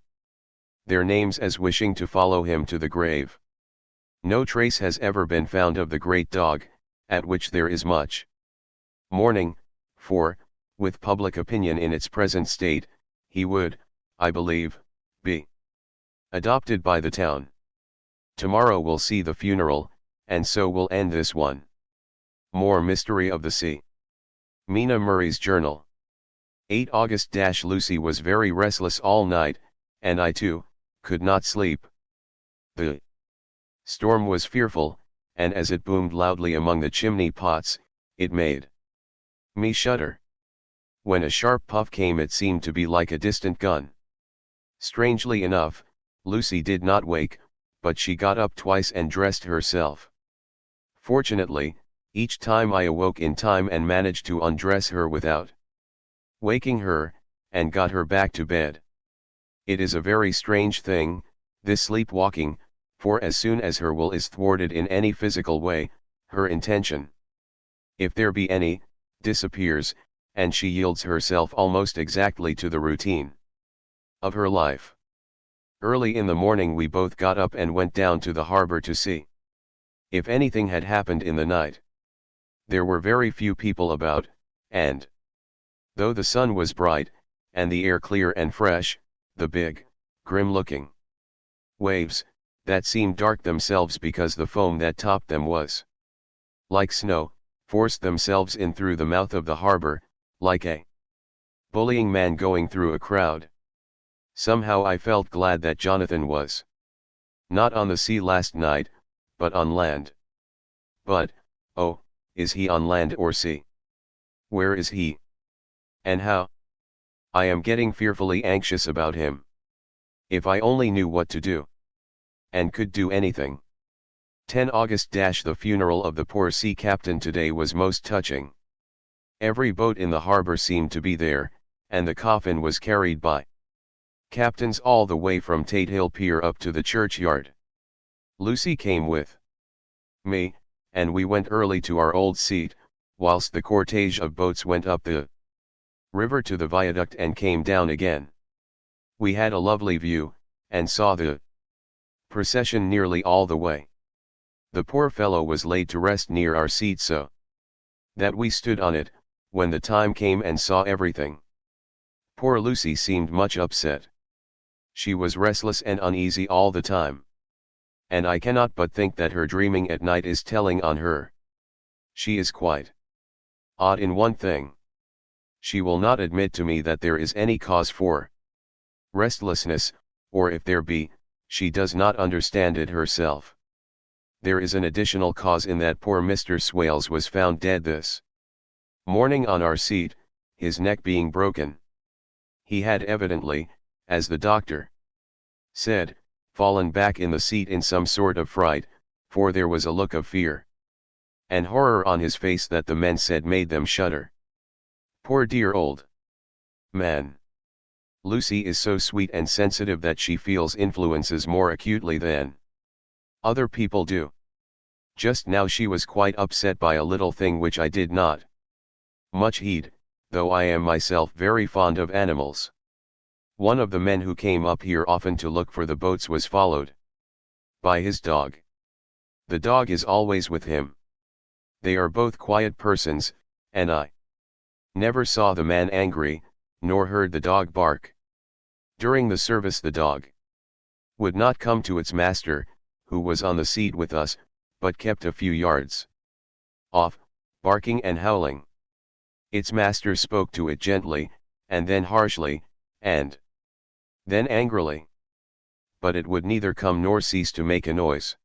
their names as wishing to follow him to the grave. No trace has ever been found of the great dog, at which there is much mourning, for, with public opinion in its present state, he would, I believe, be adopted by the town. Tomorrow will see the funeral, and so will end this one. More mystery of the sea. Mina Murray's Journal. 8 August. Lucy was very restless all night, and I too, could not sleep. The storm was fearful, and as it boomed loudly among the chimney pots, it made me shudder. When a sharp puff came it seemed to be like a distant gun. Strangely enough, Lucy did not wake, but she got up twice and dressed herself. Fortunately, each time I awoke in time and managed to undress her without waking her, and got her back to bed. It is a very strange thing, this sleepwalking, for as soon as her will is thwarted in any physical way, her intention if there be any, disappears, and she yields herself almost exactly to the routine of her life. Early in the morning we both got up and went down to the harbor to see if anything had happened in the night. There were very few people about, and though the sun was bright, and the air clear and fresh, the big, grim-looking waves, that seemed dark themselves because the foam that topped them was like snow, forced themselves in through the mouth of the harbor, like a bullying man going through a crowd. Somehow I felt glad that Jonathan was not on the sea last night, but on land. But, oh, is he on land or sea? Where is he? And how? I am getting fearfully anxious about him. If I only knew what to do, and could do anything. 10 August. The funeral of the poor sea captain today was most touching. Every boat in the harbor seemed to be there, and the coffin was carried by captains all the way from Tate Hill Pier up to the churchyard. Lucy came with me, and we went early to our old seat, whilst the cortege of boats went up the river to the viaduct and came down again. We had a lovely view, and saw the procession nearly all the way. The poor fellow was laid to rest near our seat so that we stood on it, when the time came and saw everything. Poor Lucy seemed much upset. She was restless and uneasy all the time. And I cannot but think that her dreaming at night is telling on her. She is quite odd in one thing. She will not admit to me that there is any cause for restlessness, or if there be, she does not understand it herself. There is an additional cause in that poor Mr. Swales was found dead this morning on our seat, his neck being broken. He had evidently, as the doctor said, fallen back in the seat in some sort of fright, for there was a look of fear and horror on his face that the men said made them shudder. Poor dear old man. Lucy is so sweet and sensitive that she feels influences more acutely than other people do. Just now she was quite upset by a little thing which I did not much heed, though I am myself very fond of animals. One of the men who came up here often to look for the boats was followed by his dog. The dog is always with him. They are both quiet persons, and I never saw the man angry, nor heard the dog bark. During the service the dog would not come to its master, who was on the seat with us, but kept a few yards off, barking and howling. Its master spoke to it gently, and then harshly, and then angrily. But it would neither come nor cease to make a noise.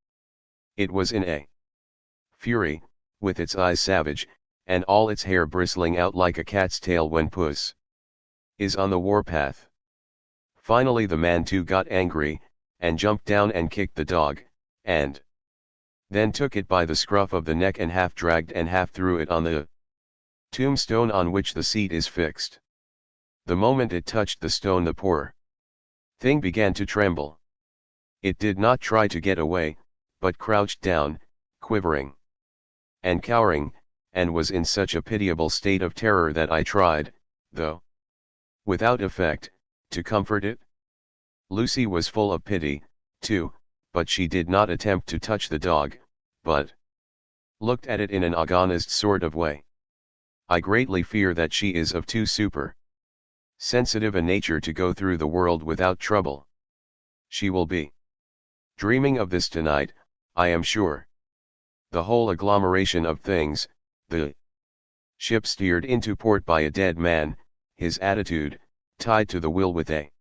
It was in a fury, with its eyes savage, and all its hair bristling out like a cat's tail when puss is on the warpath. Finally the man too got angry, and jumped down and kicked the dog, and then took it by the scruff of the neck and half dragged and half threw it on the tombstone on which the seat is fixed. The moment it touched the stone the poor thing began to tremble. It did not try to get away, but crouched down, quivering and cowering, and was in such a pitiable state of terror that I tried, though without effect, to comfort it. Lucy was full of pity, too, but she did not attempt to touch the dog, but looked at it in an agonized sort of way. I greatly fear that she is of too sensitive a nature to go through the world without trouble. She will be dreaming of this tonight, I am sure. The whole agglomeration of things, the ship steered into port by a dead man, his attitude, tied to the wheel with a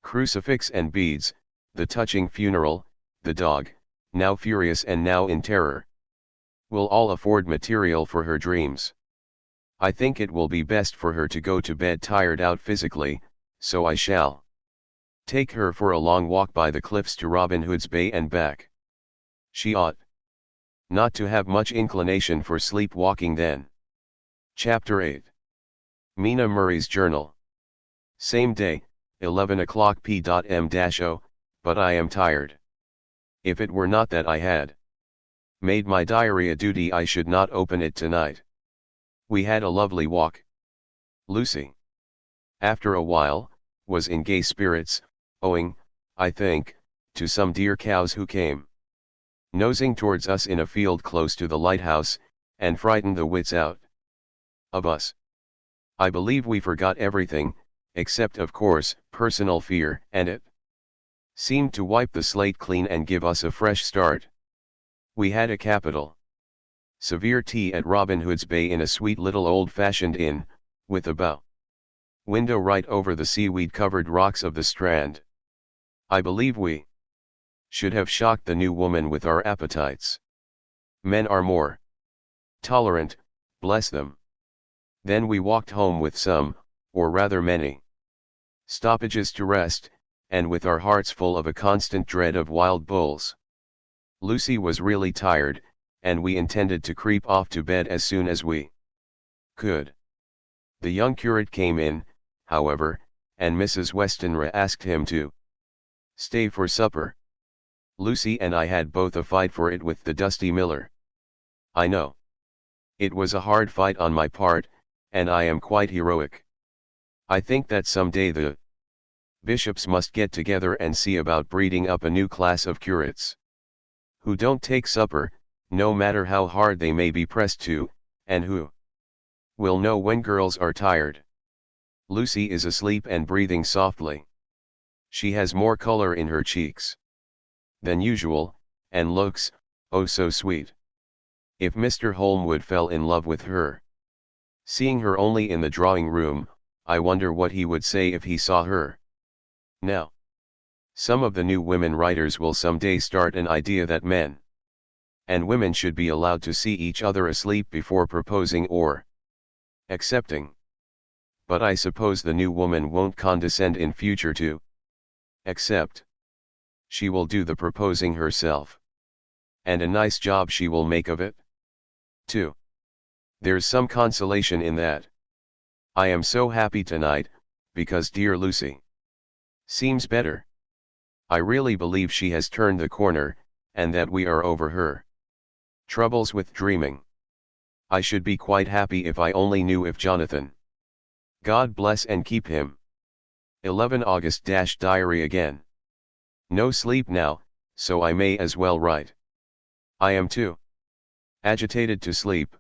crucifix and beads, the touching funeral, the dog, now furious and now in terror, will all afford material for her dreams. I think it will be best for her to go to bed tired out physically, so I shall take her for a long walk by the cliffs to Robin Hood's Bay and back. She ought not to have much inclination for sleepwalking then. Chapter 8. Mina Murray's Journal. Same day, 11 o'clock p.m-o, but I am tired. If it were not that I had made my diary a duty I should not open it tonight. We had a lovely walk. Lucy, after a while, was in gay spirits, owing, I think, to some dear cows who came nosing towards us in a field close to the lighthouse, and frightened the wits out of us. I believe we forgot everything, except of course, personal fear, and it seemed to wipe the slate clean and give us a fresh start. We had a capital severe tea at Robin Hood's Bay in a sweet little old-fashioned inn, with a bow window right over the seaweed-covered rocks of the strand. I believe we should have shocked the new woman with our appetites. Men are more tolerant, bless them. Then we walked home with some, or rather many, stoppages to rest, and with our hearts full of a constant dread of wild bulls. Lucy was really tired, and we intended to creep off to bed as soon as we could. The young curate came in, however, and Mrs. Westenra asked him to stay for supper. Lucy and I had both a fight for it with the dusty miller. I know it was a hard fight on my part, and I am quite heroic. I think that some day the bishops must get together and see about breeding up a new class of curates who don't take supper, no matter how hard they may be pressed to, and who will know when girls are tired. Lucy is asleep and breathing softly. She has more color in her cheeks than usual, and looks, oh so sweet. If Mr. Holmwood fell in love with her, seeing her only in the drawing room, I wonder what he would say if he saw her now. Some of the new women writers will someday start an idea that men and women should be allowed to see each other asleep before proposing or accepting. But I suppose the new woman won't condescend in future to accept. She will do the proposing herself. And a nice job she will make of it, too. There's some consolation in that. I am so happy tonight, because dear Lucy seems better. I really believe she has turned the corner, and that we are over her troubles with dreaming. I should be quite happy if I only knew if Jonathan, God bless and keep him. 11 August diary again. No sleep now, so I may as well write. I am too agitated to sleep.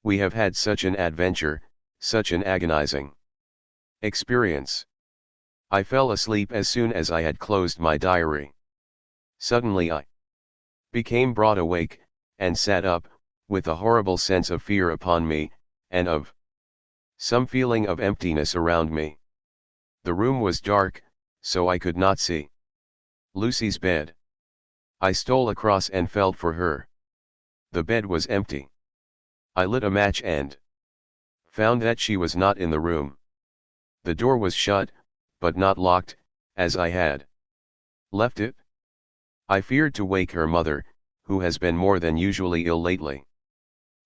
We have had such an adventure, such an agonizing experience. I fell asleep as soon as I had closed my diary. Suddenly I became broad awake, and sat up, with a horrible sense of fear upon me, and of some feeling of emptiness around me. The room was dark, so I could not see Lucy's bed. I stole across and felt for her. The bed was empty. I lit a match and found that she was not in the room. The door was shut, but not locked, as I had left it. I feared to wake her mother, who has been more than usually ill lately.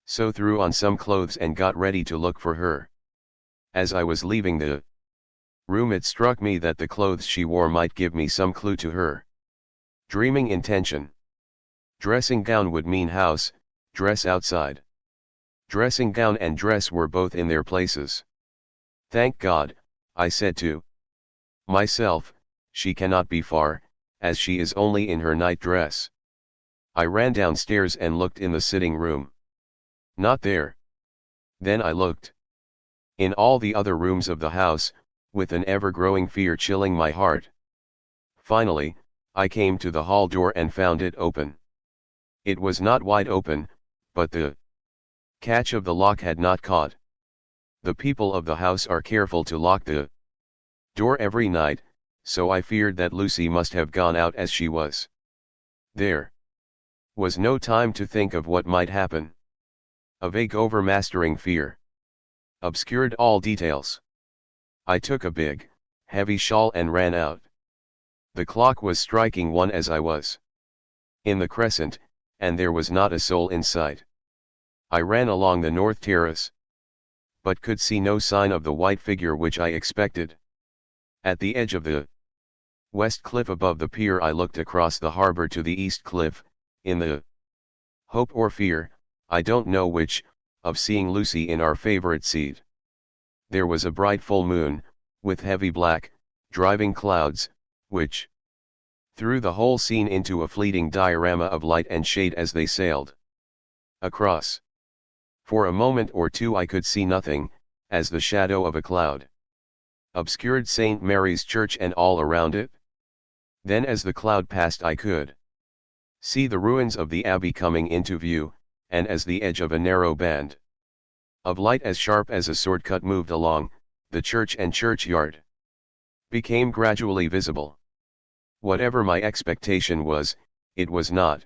So threw on some clothes and got ready to look for her. As I was leaving the room, it struck me that the clothes she wore might give me some clue to her dreaming intention. Dressing gown would mean house, dress outside. Dressing gown and dress were both in their places. Thank God, I said to myself, she cannot be far, as she is only in her night dress. I ran downstairs and looked in the sitting room. Not there. Then I looked in all the other rooms of the house, with an ever-growing fear chilling my heart. Finally, I came to the hall door and found it open. It was not wide open, but the catch of the lock had not caught. The people of the house are careful to lock the door every night, so I feared that Lucy must have gone out as she was. There was no time to think of what might happen. A vague overmastering fear obscured all details. I took a big, heavy shawl and ran out. The clock was striking 1 as I was in the crescent, and there was not a soul in sight. I ran along the north terrace, but could see no sign of the white figure which I expected. At the edge of the west cliff above the pier I looked across the harbor to the east cliff, in the hope or fear, I don't know which, of seeing Lucy in our favorite seat. There was a bright full moon, with heavy black, driving clouds, which threw the whole scene into a fleeting diorama of light and shade as they sailed across. For a moment or two I could see nothing, as the shadow of a cloud obscured St. Mary's Church and all around it. Then as the cloud passed I could see the ruins of the abbey coming into view, and as the edge of a narrow band of light as sharp as a sword cut moved along, the church and churchyard became gradually visible. Whatever my expectation was, it was not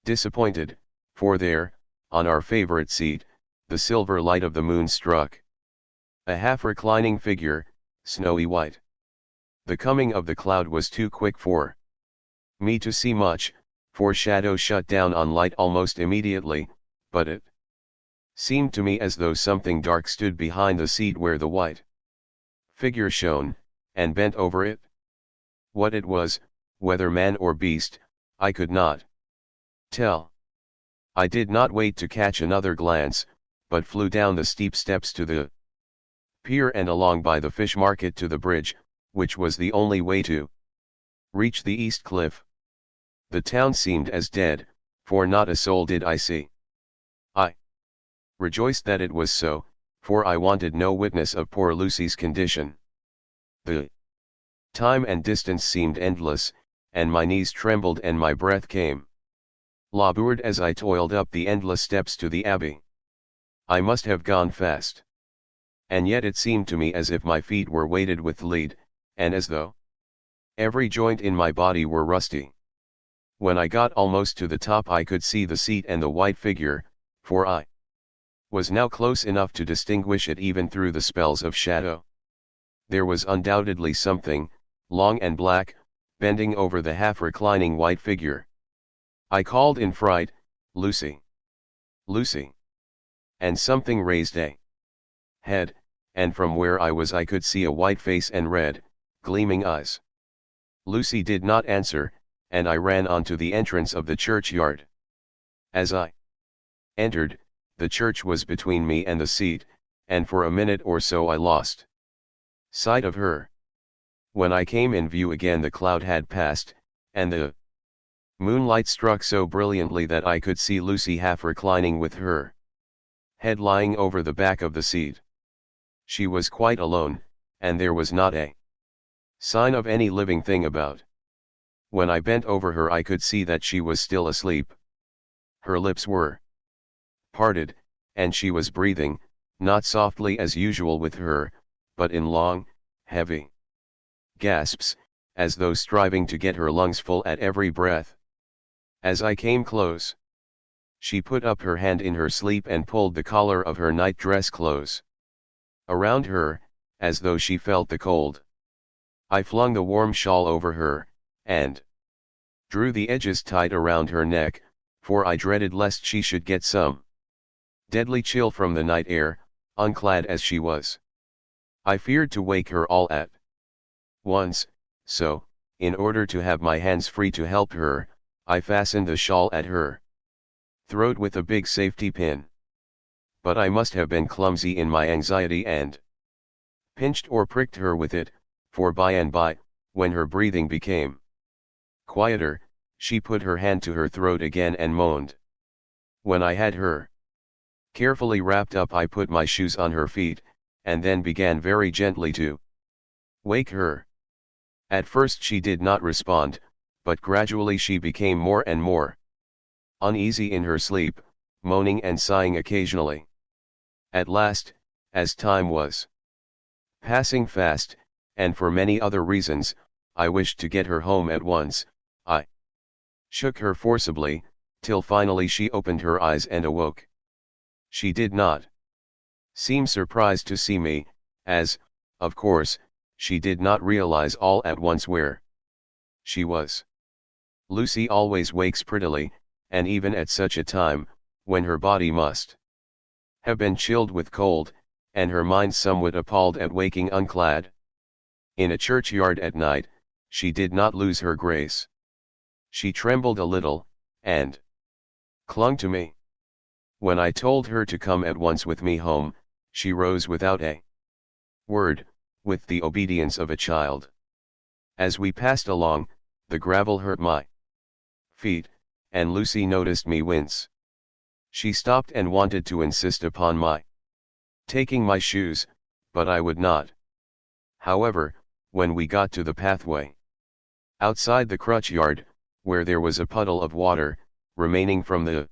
disappointed, for there, on our favorite seat, the silver light of the moon struck a half-reclining figure, snowy white. The coming of the cloud was too quick for me to see much, for shadow shut down on light almost immediately, but it seemed to me as though something dark stood behind the seat where the white figure shone, and bent over it. What it was, whether man or beast, I could not tell. I did not wait to catch another glance, but flew down the steep steps to the pier and along by the fish market to the bridge, which was the only way to reach the east cliff. The town seemed as dead, for not a soul did I see. I rejoiced that it was so, for I wanted no witness of poor Lucy's condition. The time and distance seemed endless, and my knees trembled and my breath came labored as I toiled up the endless steps to the abbey. I must have gone fast. And yet it seemed to me as if my feet were weighted with lead, and as though every joint in my body were rusty. When I got almost to the top I could see the seat and the white figure, for I was now close enough to distinguish it even through the spells of shadow. There was undoubtedly something, long and black, bending over the half-reclining white figure. I called in fright, "Lucy! Lucy!" And something raised a head, and from where I was I could see a white face and red, gleaming eyes. Lucy did not answer, and I ran on to the entrance of the churchyard. As I entered, the church was between me and the seat, and for a minute or so I lost sight of her. When I came in view again the cloud had passed, and the moonlight struck so brilliantly that I could see Lucy half reclining with her head lying over the back of the seat. She was quite alone, and there was not a sign of any living thing about. When I bent over her I could see that she was still asleep. Her lips were parted, and she was breathing, not softly as usual with her, but in long, heavy gasps, as though striving to get her lungs full at every breath. As I came close, she put up her hand in her sleep and pulled the collar of her night-dress close around her, as though she felt the cold. I flung the warm shawl over her, and drew the edges tight around her neck, for I dreaded lest she should get some deadly chill from the night air, unclad as she was. I feared to wake her all at once, so, in order to have my hands free to help her, I fastened the shawl at her throat with a big safety pin. But I must have been clumsy in my anxiety and pinched or pricked her with it, for by and by, when her breathing became quieter, she put her hand to her throat again and moaned. When I had her carefully wrapped up I put my shoes on her feet, and then began very gently to wake her. At first she did not respond, but gradually she became more and more uneasy in her sleep, moaning and sighing occasionally. At last, as time was passing fast, and for many other reasons, I wished to get her home at once, I shook her forcibly, till finally she opened her eyes and awoke. She did not seem surprised to see me, as, of course, she did not realize all at once where she was. Lucy always wakes prettily, and even at such a time, when her body must have been chilled with cold, and her mind somewhat appalled at waking unclad in a churchyard at night, she did not lose her grace. She trembled a little, and clung to me. When I told her to come at once with me home, she rose without a word, with the obedience of a child. As we passed along, the gravel hurt my feet, and Lucy noticed me wince. She stopped and wanted to insist upon my taking my shoes, but I would not. However, when we got to the pathway outside the crutch yard, where there was a puddle of water remaining from the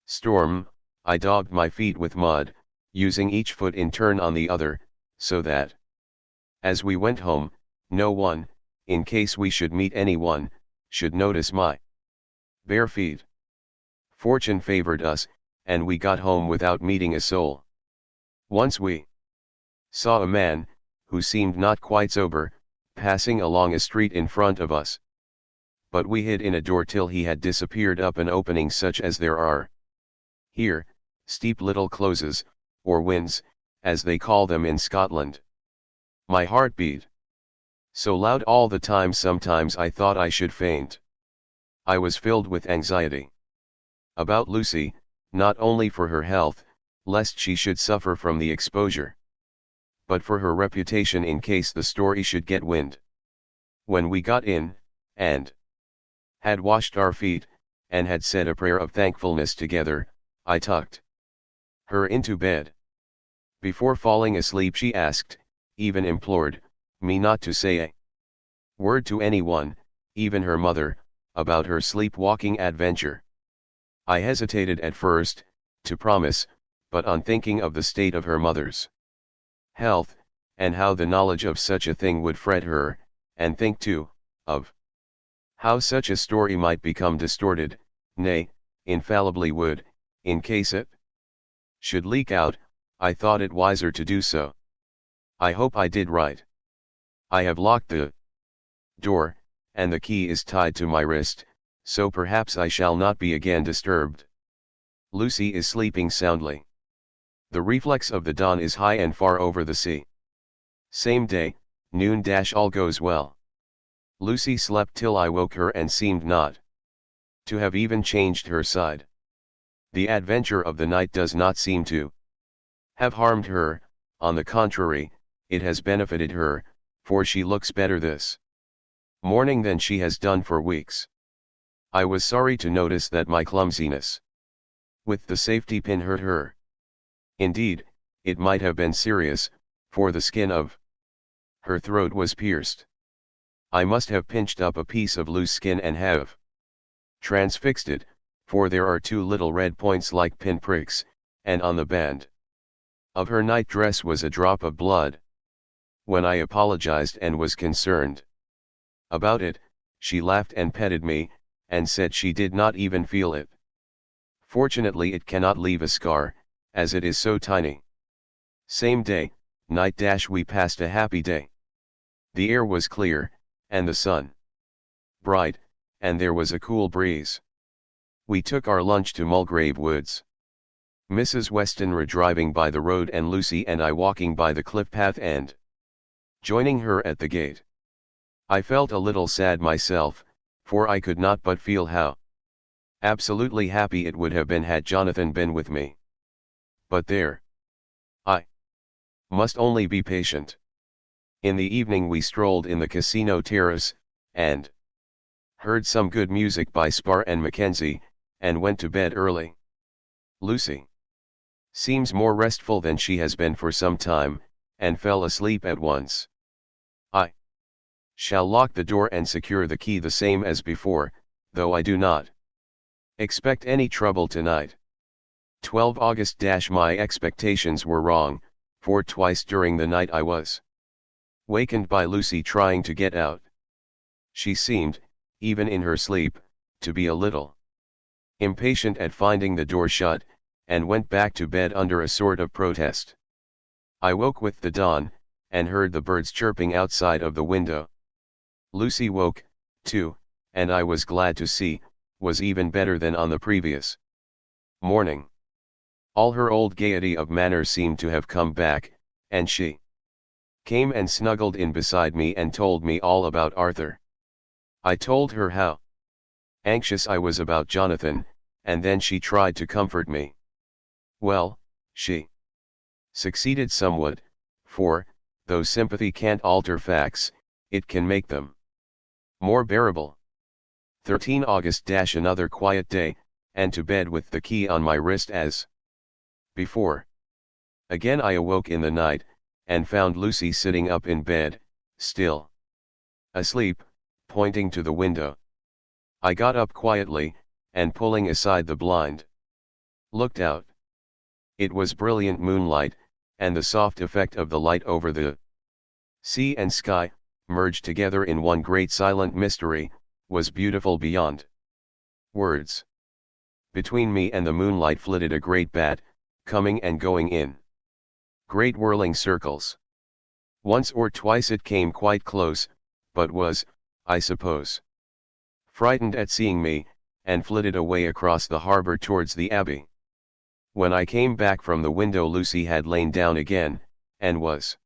storm, I daubed my feet with mud, using each foot in turn on the other, so that as we went home, no one, in case we should meet anyone, should notice my bare feet. Fortune favored us, and we got home without meeting a soul. Once we saw a man, who seemed not quite sober, passing along a street in front of us. But we hid in a door till he had disappeared up an opening such as there are here, steep little closes, or wynds, as they call them in Scotland. My heart beat so loud all the time sometimes I thought I should faint. I was filled with anxiety about Lucy, not only for her health, lest she should suffer from the exposure, but for her reputation in case the story should get wind. When we got in, and had washed our feet, and had said a prayer of thankfulness together, I tucked her into bed. Before falling asleep she asked, even implored, me not to say a word to anyone, even her mother, about her sleepwalking adventure. I hesitated at first, to promise, but on thinking of the state of her mother's health, and how the knowledge of such a thing would fret her, and think too, of how such a story might become distorted, nay, infallibly would, in case it should leak out, I thought it wiser to do so. I hope I did right. I have locked the door, and the key is tied to my wrist, so perhaps I shall not be again disturbed. Lucy is sleeping soundly. The reflex of the dawn is high and far over the sea. Same day, noon. All goes well. Lucy slept till I woke her and seemed not to have even changed her side. The adventure of the night does not seem to have harmed her, on the contrary, it has benefited her, for she looks better this morning than she has done for weeks. I was sorry to notice that my clumsiness with the safety pin hurt her. Indeed, it might have been serious, for the skin of her throat was pierced. I must have pinched up a piece of loose skin and have transfixed it, for there are two little red points like pin pricks, and on the band of her night dress was a drop of blood. When I apologized and was concerned about it, she laughed and petted me, and said she did not even feel it. Fortunately it cannot leave a scar, as it is so tiny. Same day, night. We passed a happy day. The air was clear, and the sun bright, and there was a cool breeze. We took our lunch to Mulgrave Woods. Mrs. Westenra driving by the road and Lucy and I walking by the cliff path and joining her at the gate. I felt a little sad myself, for I could not but feel how absolutely happy it would have been had Jonathan been with me. But there, I must only be patient. In the evening we strolled in the casino terrace, and heard some good music by Spar and Mackenzie, and went to bed early. Lucy seems more restful than she has been for some time, and fell asleep at once. I shall lock the door and secure the key the same as before, though I do not expect any trouble tonight. 12 August. My expectations were wrong, for twice during the night I was wakened by Lucy trying to get out. She seemed, even in her sleep, to be a little impatient at finding the door shut, and went back to bed under a sort of protest. I woke with the dawn, and heard the birds chirping outside of the window. Lucy woke, too, and I was glad to see, was even better than on the previous morning. All her old gaiety of manner seemed to have come back, and she came and snuggled in beside me and told me all about Arthur. I told her how anxious I was about Jonathan, and then she tried to comfort me. Well, she succeeded somewhat, for, though sympathy can't alter facts, it can make them more bearable. 13 August. Another quiet day, and to bed with the key on my wrist as before. Again I awoke in the night, and found Lucy sitting up in bed, still asleep, pointing to the window. I got up quietly, and pulling aside the blind, looked out. It was brilliant moonlight, and the soft effect of the light over the sea and sky, merged together in one great silent mystery, was beautiful beyond words. Between me and the moonlight flitted a great bat, coming and going in great whirling circles. Once or twice it came quite close, but was, I suppose, frightened at seeing me, and flitted away across the harbor towards the abbey. When I came back from the window, Lucy had lain down again, and was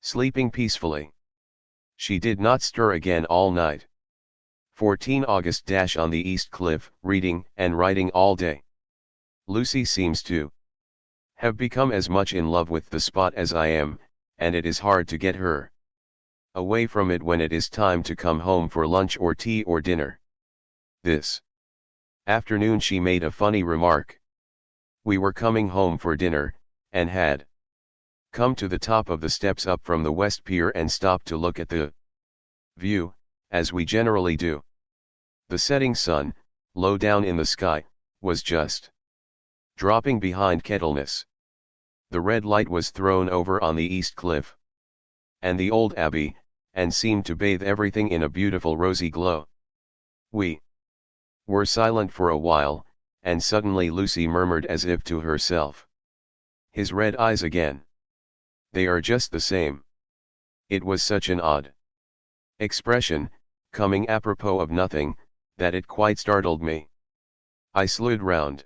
sleeping peacefully. She did not stir again all night. 14 August. On the East Cliff, reading and writing all day. Lucy seems to have become as much in love with the spot as I am, and it is hard to get her away from it when it is time to come home for lunch or tea or dinner. This afternoon she made a funny remark. We were coming home for dinner, and had come to the top of the steps up from the West Pier and stopped to look at the view, as we generally do. The setting sun, low down in the sky, was just dropping behind Kettleness. The red light was thrown over on the east cliff and the old abbey, and seemed to bathe everything in a beautiful rosy glow. We were silent for a while, and suddenly Lucy murmured as if to herself, "His red eyes again. They are just the same." It was such an odd expression, coming apropos of nothing, that it quite startled me. I slewed round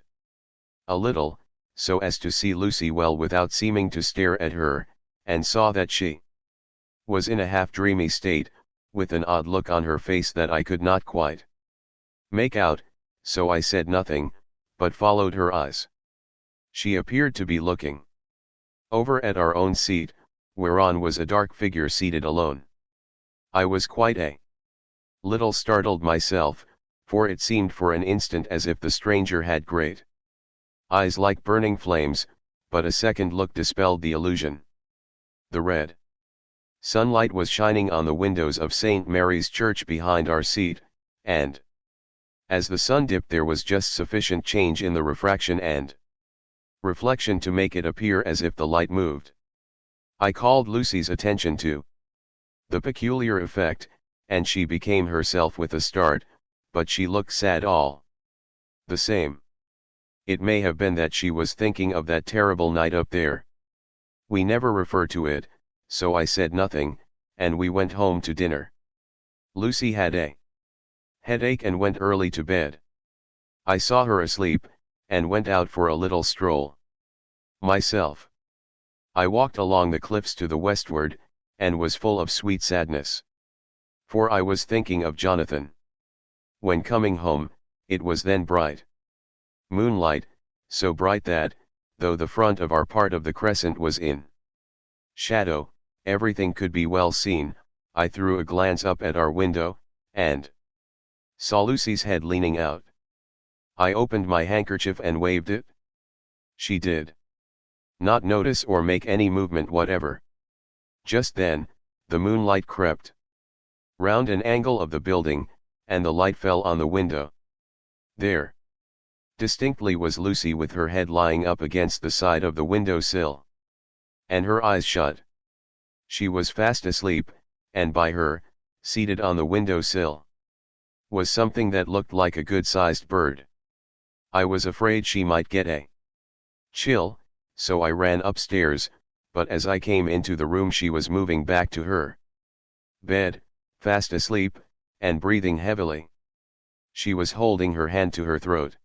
a little, so as to see Lucy well without seeming to stare at her, and saw that she was in a half-dreamy state, with an odd look on her face that I could not quite make out, so I said nothing, but followed her eyes. She appeared to be looking over at our own seat, whereon was a dark figure seated alone. I was quite a little startled myself, for it seemed for an instant as if the stranger had great eyes like burning flames, but a second look dispelled the illusion. The red sunlight was shining on the windows of St. Mary's Church behind our seat, and as the sun dipped there was just sufficient change in the refraction and reflection to make it appear as if the light moved. I called Lucy's attention to the peculiar effect, and she became herself with a start, but she looked sad all the same. It may have been that she was thinking of that terrible night up there. We never refer to it, so I said nothing, and we went home to dinner. Lucy had a headache and went early to bed. I saw her asleep, and went out for a little stroll myself. I walked along the cliffs to the westward, and was full of sweet sadness, for I was thinking of Jonathan. When coming home, it was then bright moonlight, so bright that, though the front of our part of the crescent was in shadow, everything could be well seen. I threw a glance up at our window, and saw Lucy's head leaning out. I opened my handkerchief and waved it. She did not notice or make any movement whatever. Just then, the moonlight crept round an angle of the building, and the light fell on the window. There distinctly was Lucy with her head lying up against the side of the window sill, and her eyes shut. She was fast asleep, and by her, seated on the window sill, was something that looked like a good-sized bird. I was afraid she might get a chill, so I ran upstairs, but as I came into the room she was moving back to her bed, fast asleep, and breathing heavily. She was holding her hand to her throat,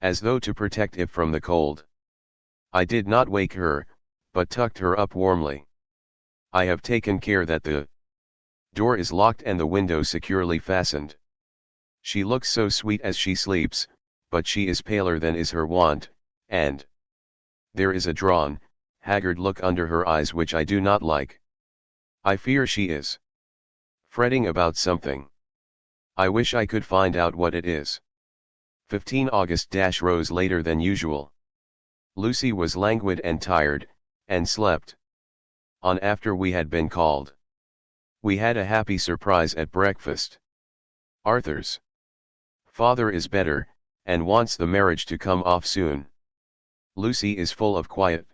as though to protect it from the cold. I did not wake her, but tucked her up warmly. I have taken care that the door is locked and the window securely fastened. She looks so sweet as she sleeps, but she is paler than is her wont, and There is a drawn, haggard look under her eyes which I do not like. I fear she is fretting about something. I wish I could find out what it is. 15 August rose later than usual. Lucy was languid and tired, and slept on after we had been called. We had a happy surprise at breakfast. Arthur's father is better, and wants the marriage to come off soon. Lucy is full of quiet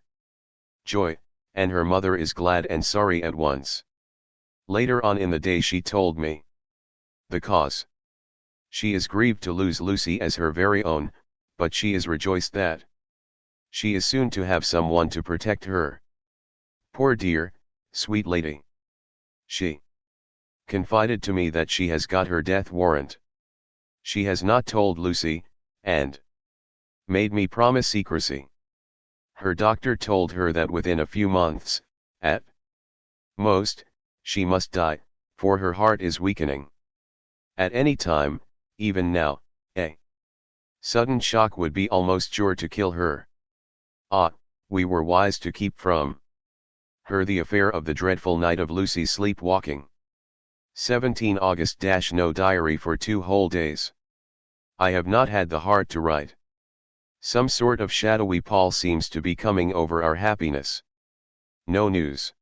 joy, and her mother is glad and sorry at once. Later on in the day she told me the cause. She is grieved to lose Lucy as her very own, but she is rejoiced that she is soon to have someone to protect her. Poor dear, sweet lady. She confided to me that she has got her death warrant. She has not told Lucy, and made me promise secrecy. Her doctor told her that within a few months, at most, she must die, for her heart is weakening. At any time, even now, a sudden shock would be almost sure to kill her. Ah, we were wise to keep from her the affair of the dreadful night of Lucy's sleepwalking. 17 August no diary for 2 whole days. I have not had the heart to write. Some sort of shadowy pall seems to be coming over our happiness. No news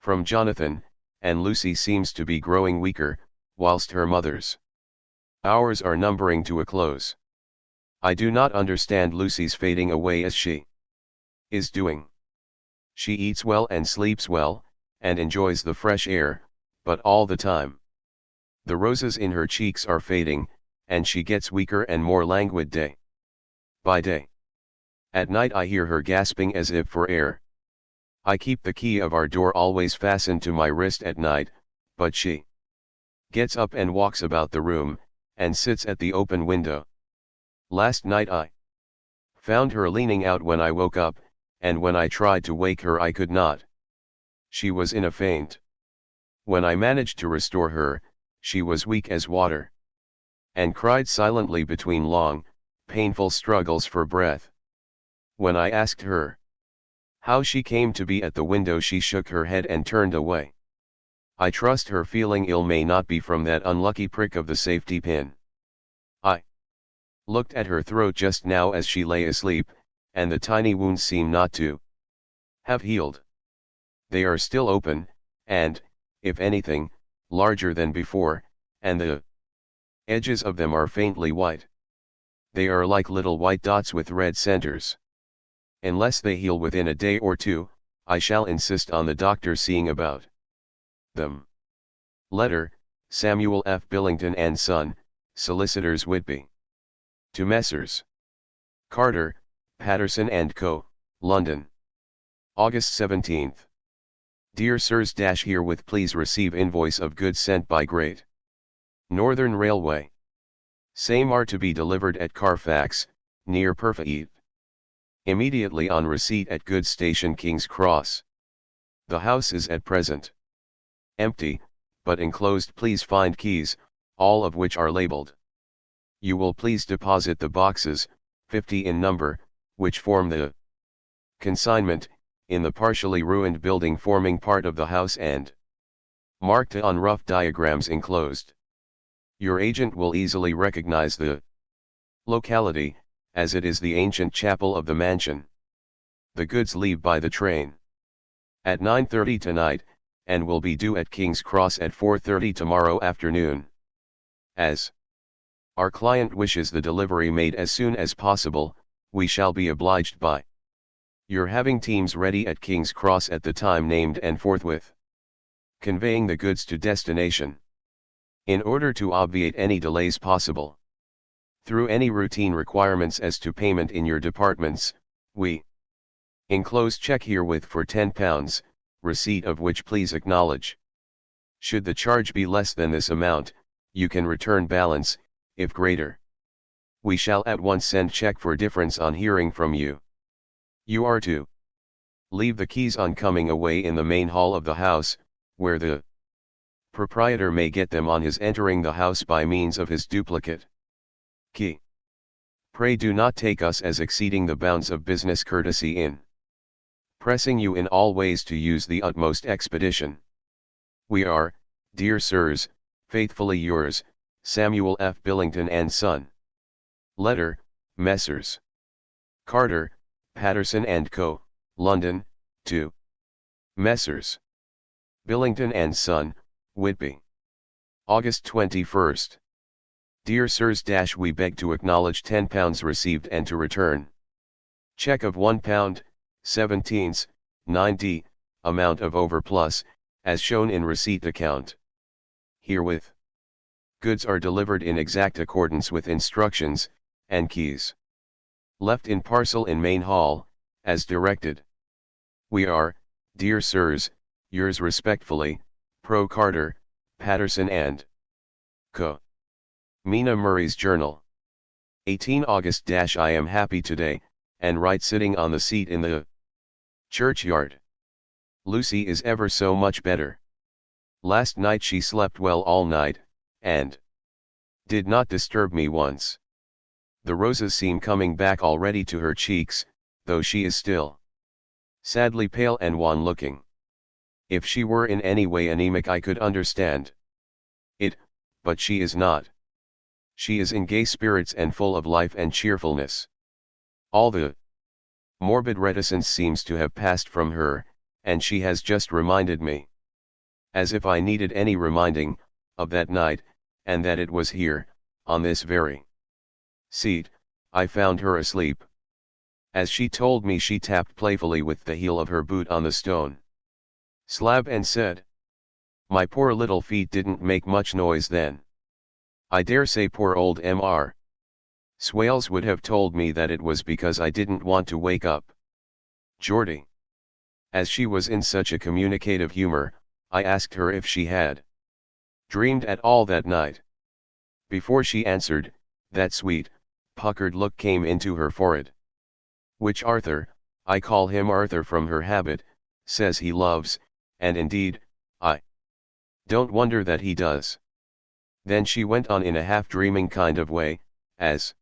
from Jonathan, and Lucy seems to be growing weaker, whilst her mother's hours are numbering to a close. I do not understand Lucy's fading away as she is doing. She eats well and sleeps well, and enjoys the fresh air, but all the time the roses in her cheeks are fading, and she gets weaker and more languid day by day. At night I hear her gasping as if for air. I keep the key of our door always fastened to my wrist at night, but she gets up and walks about the room, and sits at the open window. Last night I found her leaning out when I woke up, and when I tried to wake her I could not. She was in a faint. When I managed to restore her, she was weak as water, and cried silently between long, painful struggles for breath. When I asked her how she came to be at the window, she shook her head and turned away. I trust her feeling ill may not be from that unlucky prick of the safety pin. I looked at her throat just now as she lay asleep, and the tiny wounds seem not to have healed. They are still open, and, if anything, larger than before, and the edges of them are faintly white. They are like little white dots with red centers. Unless they heal within a day or two, I shall insist on the doctor seeing about them. Letter, Samuel F. Billington and Son, Solicitors Whitby. To Messrs. Carter, Patterson and Co., London. August 17. Dear Sirs, herewith please receive invoice of goods sent by Great Northern Railway. Same are to be delivered at Carfax, near Perfeet. Immediately on receipt at goods station King's Cross. The house is at present empty, but enclosed please find keys, all of which are labeled. You will please deposit the boxes, 50 in number, which form the consignment, in the partially ruined building forming part of the house and marked on rough diagrams enclosed. Your agent will easily recognize the locality, as it is the ancient chapel of the mansion. The goods leave by the train at 9:30 tonight, and will be due at King's Cross at 4:30 tomorrow afternoon. As our client wishes the delivery made as soon as possible, we shall be obliged by your having teams ready at King's Cross at the time named and forthwith conveying the goods to destination. In order to obviate any delays possible through any routine requirements as to payment in your departments, we enclose check herewith for £10, receipt of which please acknowledge. Should the charge be less than this amount, you can return balance, if greater. We shall at once send check for difference on hearing from you. You are to leave the keys on coming away in the main hall of the house, where the proprietor may get them on his entering the house by means of his duplicate key. Pray do not take us as exceeding the bounds of business courtesy in pressing you in all ways to use the utmost expedition. We are, dear sirs, faithfully yours, Samuel F. Billington and Son. Letter, Messrs. Carter, Patterson and Co., London, to Messrs. Billington and Son, Whitby. August 21. Dear Sirs, we beg to acknowledge £10 received and to return check of £1, 17s, 9d, amount of overplus, as shown in receipt account. Herewith, goods are delivered in exact accordance with instructions, and keys left in parcel in main hall, as directed. We are, dear sirs, yours respectfully, Pro Carter, Patterson and Co. Mina Murray's Journal. 18 August. I am happy today, and right sitting on the seat in the churchyard. Lucy is ever so much better. Last night she slept well all night, and did not disturb me once. The roses seem coming back already to her cheeks, though she is still sadly pale and wan looking. If she were in any way anemic I could understand it, but she is not. She is in gay spirits and full of life and cheerfulness. All the morbid reticence seems to have passed from her, and she has just reminded me, as if I needed any reminding, of that night, and that it was here, on this very seat, I found her asleep. As she told me, she tapped playfully with the heel of her boot on the stone slab and said, "My poor little feet didn't make much noise then. I dare say poor old Mr. Swales would have told me that it was because I didn't want to wake up Geordie." As she was in such a communicative humor, I asked her if she had dreamed at all that night. Before she answered, that sweet, puckered look came into her forehead. Which Arthur, I call him Arthur from her habit, says he loves, and indeed, I don't wonder that he does. Then she went on in a half-dreaming kind of way, as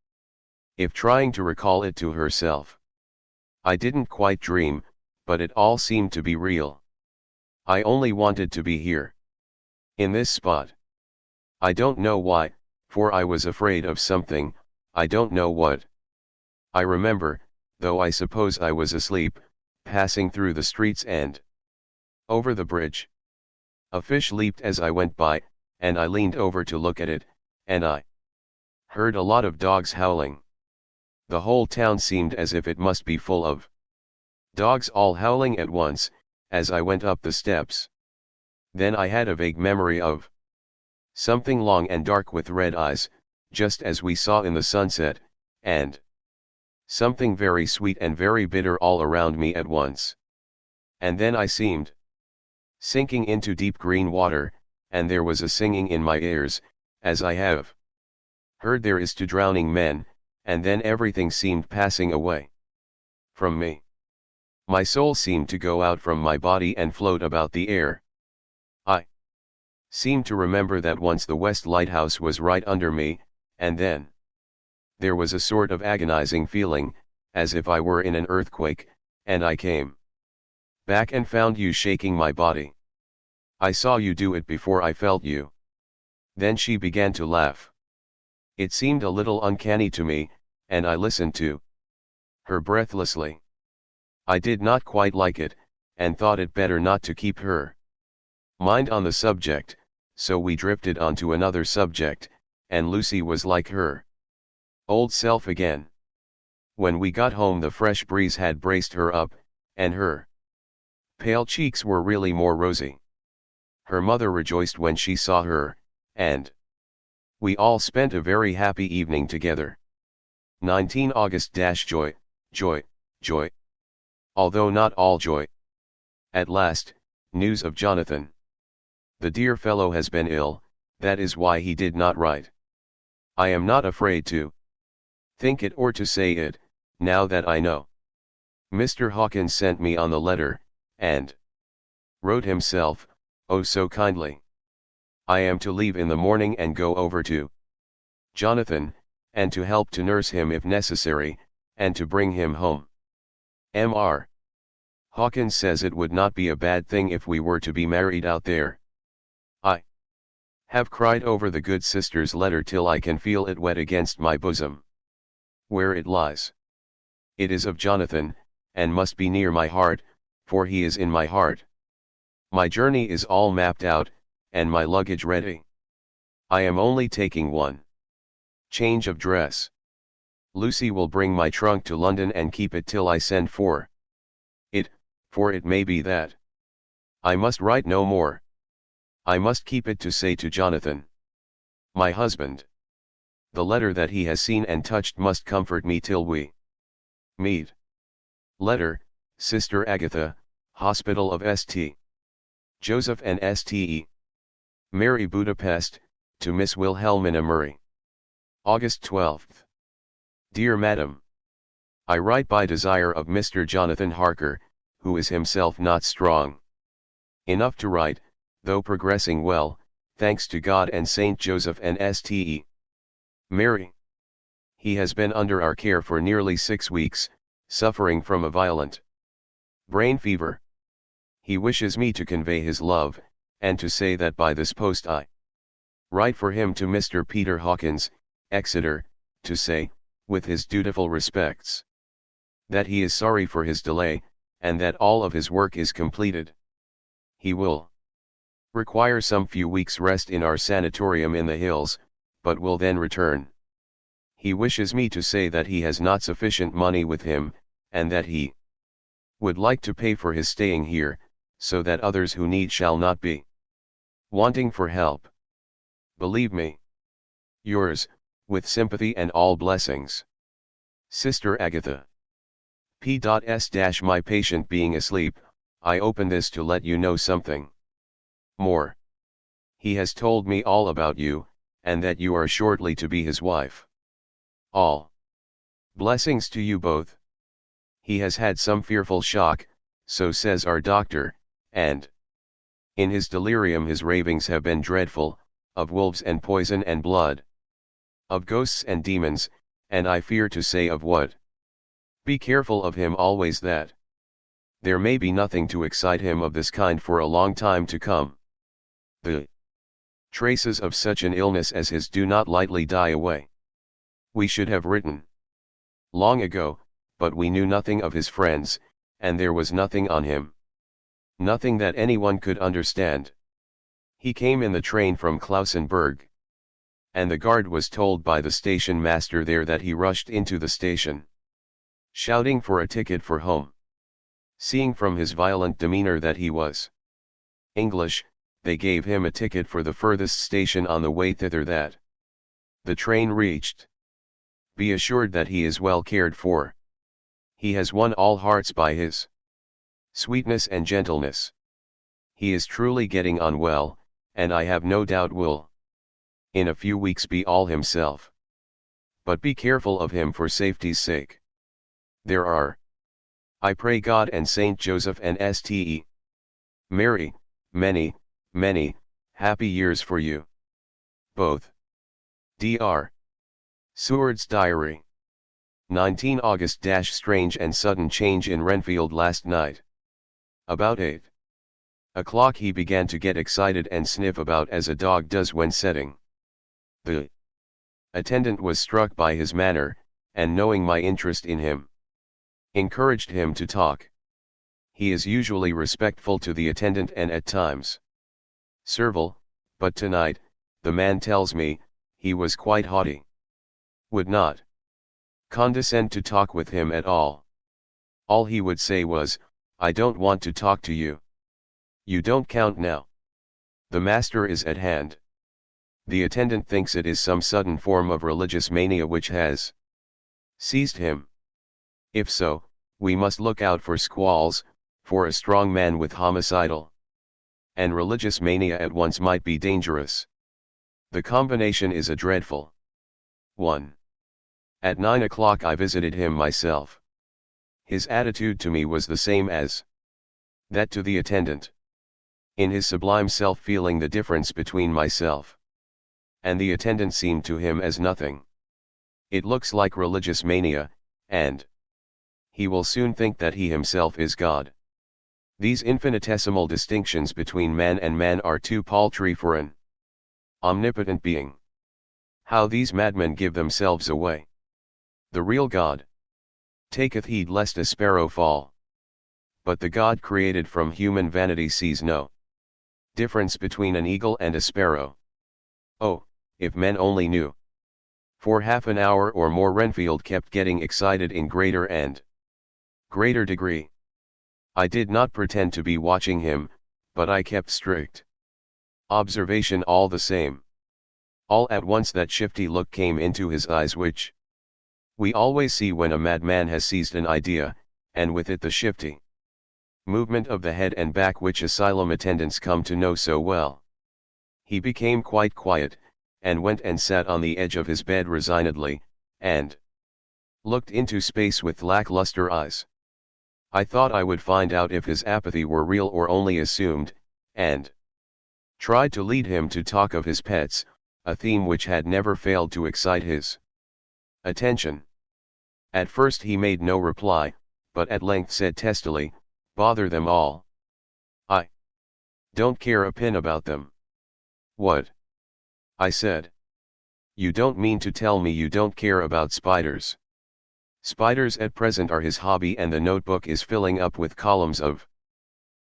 if trying to recall it to herself. I didn't quite dream, but it all seemed to be real. I only wanted to be here, in this spot. I don't know why, for I was afraid of something, I don't know what. I remember, though I suppose I was asleep, passing through the streets and over the bridge. A fish leaped as I went by, and I leaned over to look at it, and I heard a lot of dogs howling. The whole town seemed as if it must be full of dogs all howling at once, as I went up the steps. Then I had a vague memory of something long and dark with red eyes, just as we saw in the sunset, and something very sweet and very bitter all around me at once. And then I seemed sinking into deep green water, and there was a singing in my ears, as I have heard there is to drowning men, and then everything seemed passing away from me. My soul seemed to go out from my body and float about the air. I seemed to remember that once the West Lighthouse was right under me, and then there was a sort of agonizing feeling, as if I were in an earthquake, and I came back and found you shaking my body. I saw you do it before I felt you. Then she began to laugh. It seemed a little uncanny to me, and I listened to her breathlessly. I did not quite like it, and thought it better not to keep her mind on the subject, so we drifted on to another subject, and Lucy was like her old self again. When we got home the fresh breeze had braced her up, and her pale cheeks were really more rosy. Her mother rejoiced when she saw her, and we all spent a very happy evening together. 19 August. Joy, joy, joy. Although not all joy. At last, news of Jonathan. The dear fellow has been ill, that is why he did not write. I am not afraid to think it or to say it, now that I know. Mr. Hawkins sent me on the letter, and wrote himself, oh so kindly. I am to leave in the morning and go over to Jonathan, and to help to nurse him if necessary, and to bring him home. Mr. Hawkins says it would not be a bad thing if we were to be married out there. I have cried over the good sister's letter till I can feel it wet against my bosom. Where it lies. It is of Jonathan, and must be near my heart, for he is in my heart. My journey is all mapped out, and my luggage ready. I am only taking one change of dress. Lucy will bring my trunk to London and keep it till I send for it, for it may be that I must write no more. I must keep it to say to Jonathan, my husband. The letter that he has seen and touched must comfort me till we meet. Letter, Sister Agatha, Hospital of St. Joseph and St. Mary, Budapest, to Miss Wilhelmina Murray. August 12. Dear Madam, I write by desire of Mr. Jonathan Harker, who is himself not strong enough to write, though progressing well, thanks to God and Saint Joseph and St. Mary. He has been under our care for nearly 6 weeks, suffering from a violent brain fever. He wishes me to convey his love, and to say that by this post I write for him to Mr. Peter Hawkins, Exeter, to say, with his dutiful respects, that he is sorry for his delay, and that all of his work is completed. He will require some few weeks' rest in our sanatorium in the hills, but will then return. He wishes me to say that he has not sufficient money with him, and that he would like to pay for his staying here, so that others who need shall not be wanting for help. Believe me, yours, with sympathy and all blessings, Sister Agatha. P.S. My patient being asleep, I open this to let you know something more. He has told me all about you, and that you are shortly to be his wife. All blessings to you both. He has had some fearful shock, so says our doctor, and in his delirium his ravings have been dreadful, of wolves and poison and blood, of ghosts and demons, and I fear to say of what. Be careful of him always, that there may be nothing to excite him of this kind for a long time to come. The traces of such an illness as his do not lightly die away. We should have written long ago, but we knew nothing of his friends, and there was nothing on him. Nothing that anyone could understand. He came in the train from Klausenburg, and the guard was told by the station master there that he rushed into the station, shouting for a ticket for home. Seeing from his violent demeanor that he was English, they gave him a ticket for the furthest station on the way thither that the train reached. Be assured that he is well cared for. He has won all hearts by his sweetness and gentleness. He is truly getting on well, and I have no doubt will in a few weeks be all himself. But be careful of him for safety's sake. There are, I pray God and Saint Joseph and St. Mary, many, many, happy years for you both. Dr. Seward's Diary. 19 August. Strange and sudden change in Renfield last night. About 8 o'clock he began to get excited and sniff about as a dog does when setting. The attendant was struck by his manner, and knowing my interest in him, encouraged him to talk. He is usually respectful to the attendant and at times servile, but tonight, the man tells me, he was quite haughty. Would not condescend to talk with him at all. All he would say was, I don't want to talk to you. You don't count now. The master is at hand. The attendant thinks it is some sudden form of religious mania which has seized him. If so, we must look out for squalls, for a strong man with homicidal and religious mania at once might be dangerous. The combination is a dreadful one. At 9 o'clock I visited him myself. His attitude to me was the same as that to the attendant. In his sublime self feeling the difference between myself and the attendant seemed to him as nothing. It looks like religious mania, and he will soon think that he himself is God. These infinitesimal distinctions between man and man are too paltry for an omnipotent being. How these madmen give themselves away! The real God taketh heed lest a sparrow fall. But the God created from human vanity sees no difference between an eagle and a sparrow. Oh, if men only knew! For half an hour or more Renfield kept getting excited in greater and greater degree. I did not pretend to be watching him, but I kept strict observation all the same. All at once that shifty look came into his eyes which we always see when a madman has seized an idea, and with it the shifty movement of the head and back which asylum attendants come to know so well. He became quite quiet, and went and sat on the edge of his bed resignedly, and looked into space with lackluster eyes. I thought I would find out if his apathy were real or only assumed, and tried to lead him to talk of his pets, a theme which had never failed to excite his attention. At first he made no reply, but at length said testily, "Bother them all. I don't care a pin about them." "What?" I said. "You don't mean to tell me you don't care about spiders?" Spiders at present are his hobby, and the notebook is filling up with columns of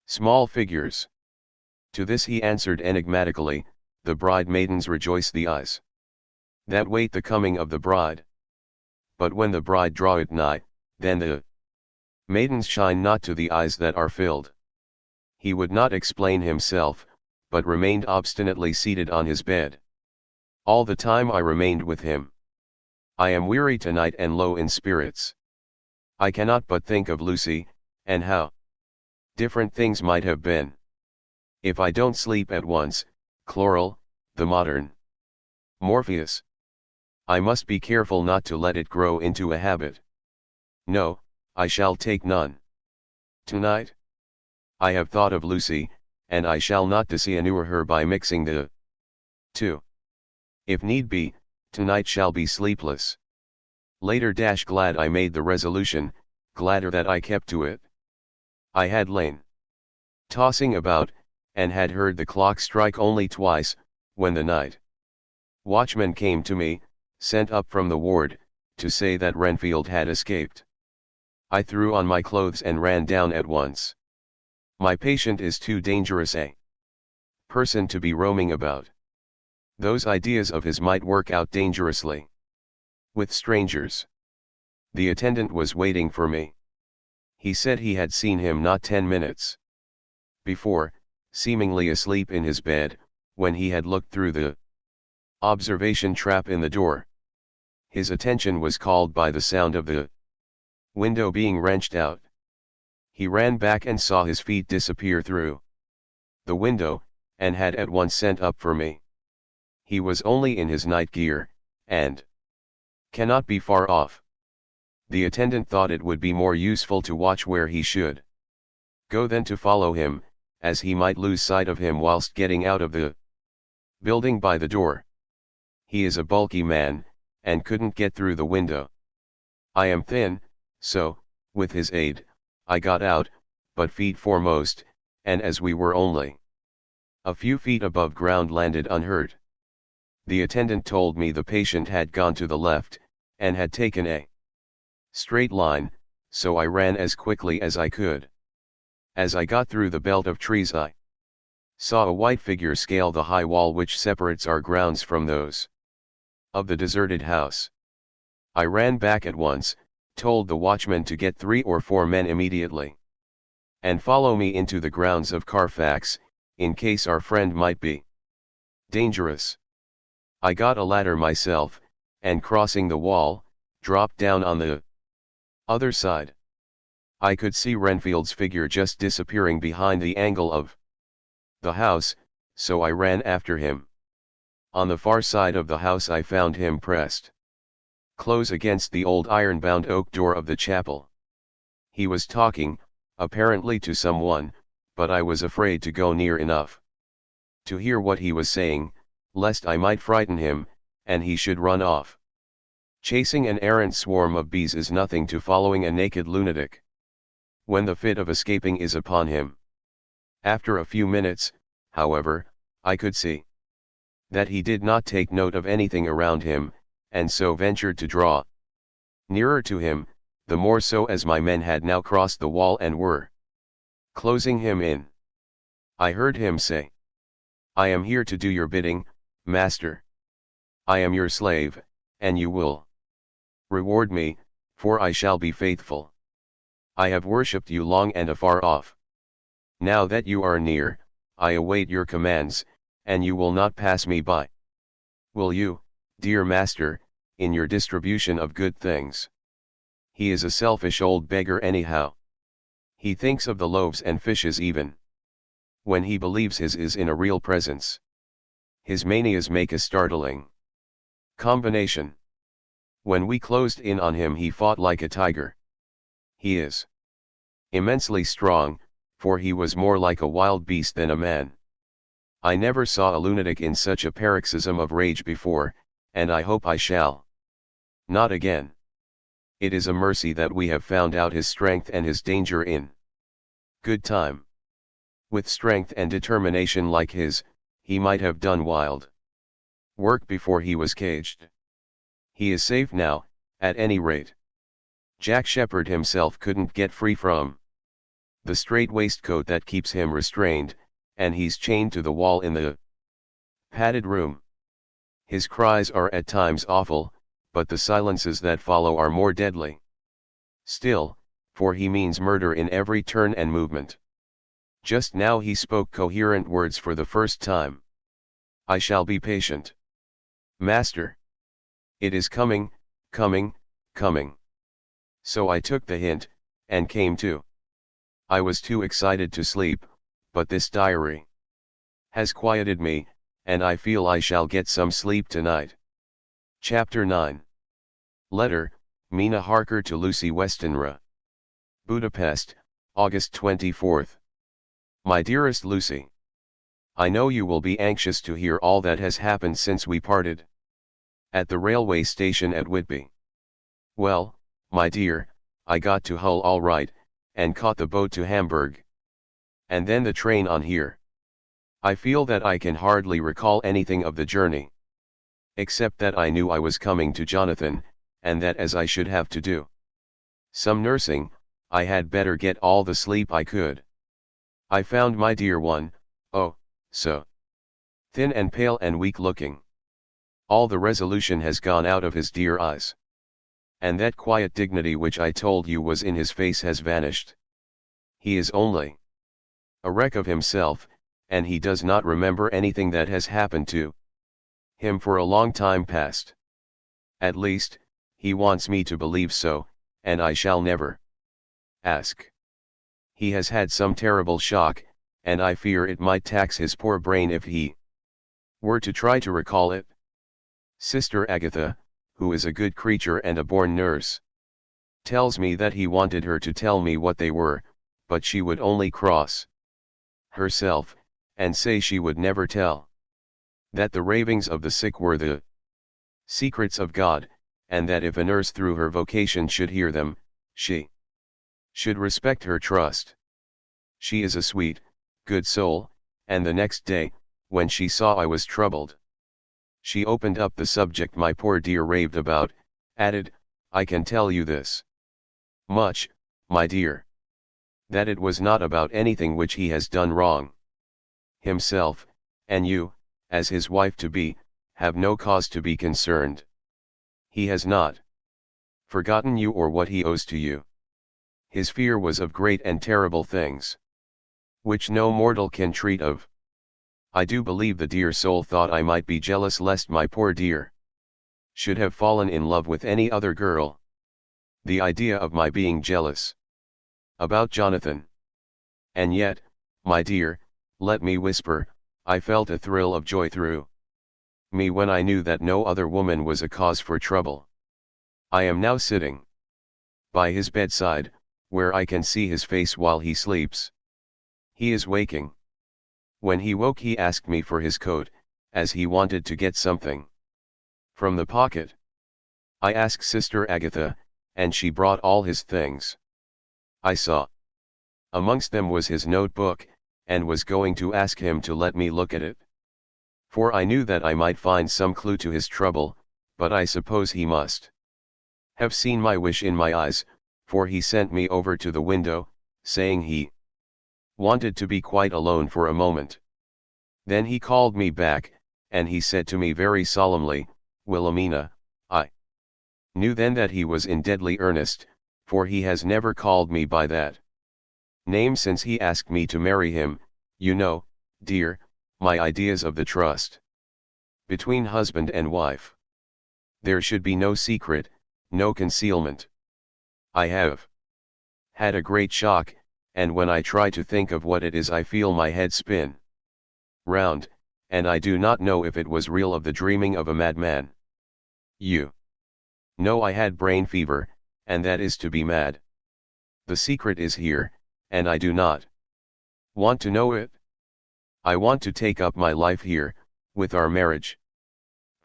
small figures. To this he answered enigmatically, "The bride maidens rejoice the eyes that wait the coming of the bride. But when the bride draweth nigh, then the maidens shine not to the eyes that are filled." He would not explain himself, but remained obstinately seated on his bed. All the time I remained with him. I am weary tonight and low in spirits. I cannot but think of Lucy, and how different things might have been. If I don't sleep at once, chloral, the modern Morpheus, I must be careful not to let it grow into a habit. No, I shall take none. Tonight, I have thought of Lucy, and I shall not disinnure her by mixing the two. If need be, tonight shall be sleepless. Later glad I made the resolution, gladder that I kept to it. I had lain tossing about, and had heard the clock strike only twice, when the night watchman came to me, sent up from the ward, to say that Renfield had escaped. I threw on my clothes and ran down at once. My patient is too dangerous a person to be roaming about. Those ideas of his might work out dangerously with strangers. The attendant was waiting for me. He said he had seen him not 10 minutes before, seemingly asleep in his bed, when he had looked through the observation trap in the door. His attention was called by the sound of the window being wrenched out. He ran back and saw his feet disappear through the window, and had at once sent up for me. He was only in his night gear, and cannot be far off. The attendant thought it would be more useful to watch where he should go than to follow him, as he might lose sight of him whilst getting out of the building by the door. He is a bulky man, and couldn't get through the window. I am thin, so, with his aid, I got out, but feet foremost, and as we were only a few feet above ground landed unhurt. The attendant told me the patient had gone to the left, and had taken a straight line, so I ran as quickly as I could. As I got through the belt of trees I saw a white figure scale the high wall which separates our grounds from those of the deserted house. I ran back at once, told the watchman to get 3 or 4 men immediately and follow me into the grounds of Carfax, in case our friend might be dangerous. I got a ladder myself, and crossing the wall, dropped down on the other side. I could see Renfield's figure just disappearing behind the angle of the house, so I ran after him. On the far side of the house I found him pressed close against the old iron-bound oak door of the chapel. He was talking, apparently to someone, but I was afraid to go near enough to hear what he was saying, lest I might frighten him, and he should run off. Chasing an errant swarm of bees is nothing to following a naked lunatic, when the fit of escaping is upon him. After a few minutes, however, I could see that he did not take note of anything around him, and so ventured to draw nearer to him, the more so as my men had now crossed the wall and were closing him in. I heard him say, "I am here to do your bidding, master. I am your slave, and you will reward me, for I shall be faithful. I have worshipped you long and afar off. Now that you are near, I await your commands, and you will not pass me by. Will you, dear master, in your distribution of good things?" He is a selfish old beggar anyhow. He thinks of the loaves and fishes even when he believes his is in a real presence. His manias make a startling combination. When we closed in on him he fought like a tiger. He is immensely strong, for he was more like a wild beast than a man. I never saw a lunatic in such a paroxysm of rage before, and I hope I shall not again. It is a mercy that we have found out his strength and his danger in good time. With strength and determination like his, he might have done wild work before he was caged. He is safe now, at any rate. Jack Sheppard himself couldn't get free from the strait waistcoat that keeps him restrained, and he's chained to the wall in the padded room. His cries are at times awful, but the silences that follow are more deadly still, for he means murder in every turn and movement. Just now he spoke coherent words for the first time. "I shall be patient, master. It is coming, coming, coming." So I took the hint, and came to. I was too excited to sleep, but this diary has quieted me, and I feel I shall get some sleep tonight. Chapter 9. Letter, Mina Harker to Lucy Westenra. Budapest, August 24th. My dearest Lucy, I know you will be anxious to hear all that has happened since we parted at the railway station at Whitby. Well, my dear, I got to Hull all right, and caught the boat to Hamburg. And then the train on here. I feel that I can hardly recall anything of the journey, except that I knew I was coming to Jonathan, and that as I should have to do some nursing, I had better get all the sleep I could. I found my dear one, oh, so thin and pale and weak looking. All the resolution has gone out of his dear eyes. And that quiet dignity which I told you was in his face has vanished. He is only a wreck of himself, and he does not remember anything that has happened to him for a long time past. At least, he wants me to believe so, and I shall never ask. He has had some terrible shock, and I fear it might tax his poor brain if he were to try to recall it. Sister Agatha, who is a good creature and a born nurse, tells me that he wanted her to tell me what they were, but she would only cross herself, and say she would never tell. That the ravings of the sick were the secrets of God, and that if a nurse through her vocation should hear them, she should respect her trust. She is a sweet, good soul, and the next day, when she saw I was troubled, she opened up the subject my poor dear raved about, added, "I can tell you this much, my dear, that it was not about anything which he has done wrong himself, and you, as his wife-to-be, have no cause to be concerned. He has not forgotten you or what he owes to you. His fear was of great and terrible things, which no mortal can treat of. I do believe the dear soul thought I might be jealous lest my poor dear should have fallen in love with any other girl. The idea of my being jealous about Jonathan. And yet, my dear, let me whisper, I felt a thrill of joy through me when I knew that no other woman was a cause for trouble. I am now sitting by his bedside, where I can see his face while he sleeps. He is waking. When he woke he asked me for his coat, as he wanted to get something from the pocket. I asked Sister Agatha, and she brought all his things. I saw. Amongst them was his notebook, and was going to ask him to let me look at it. For I knew that I might find some clue to his trouble, but I suppose he must have seen my wish in my eyes, for he sent me over to the window, saying he wanted to be quite alone for a moment. Then he called me back, and he said to me very solemnly, "Wilhelmina." I knew then that he was in deadly earnest, for he has never called me by that name since he asked me to marry him. You know, dear, my ideas of the trust between husband and wife. There should be no secret, no concealment. I have had a great shock, and when I try to think of what it is I feel my head spin round, and I do not know if it was real of the dreaming of a madman. You know I had brain fever, and that is to be mad. The secret is here, and I do not want to know it. I want to take up my life here, with our marriage.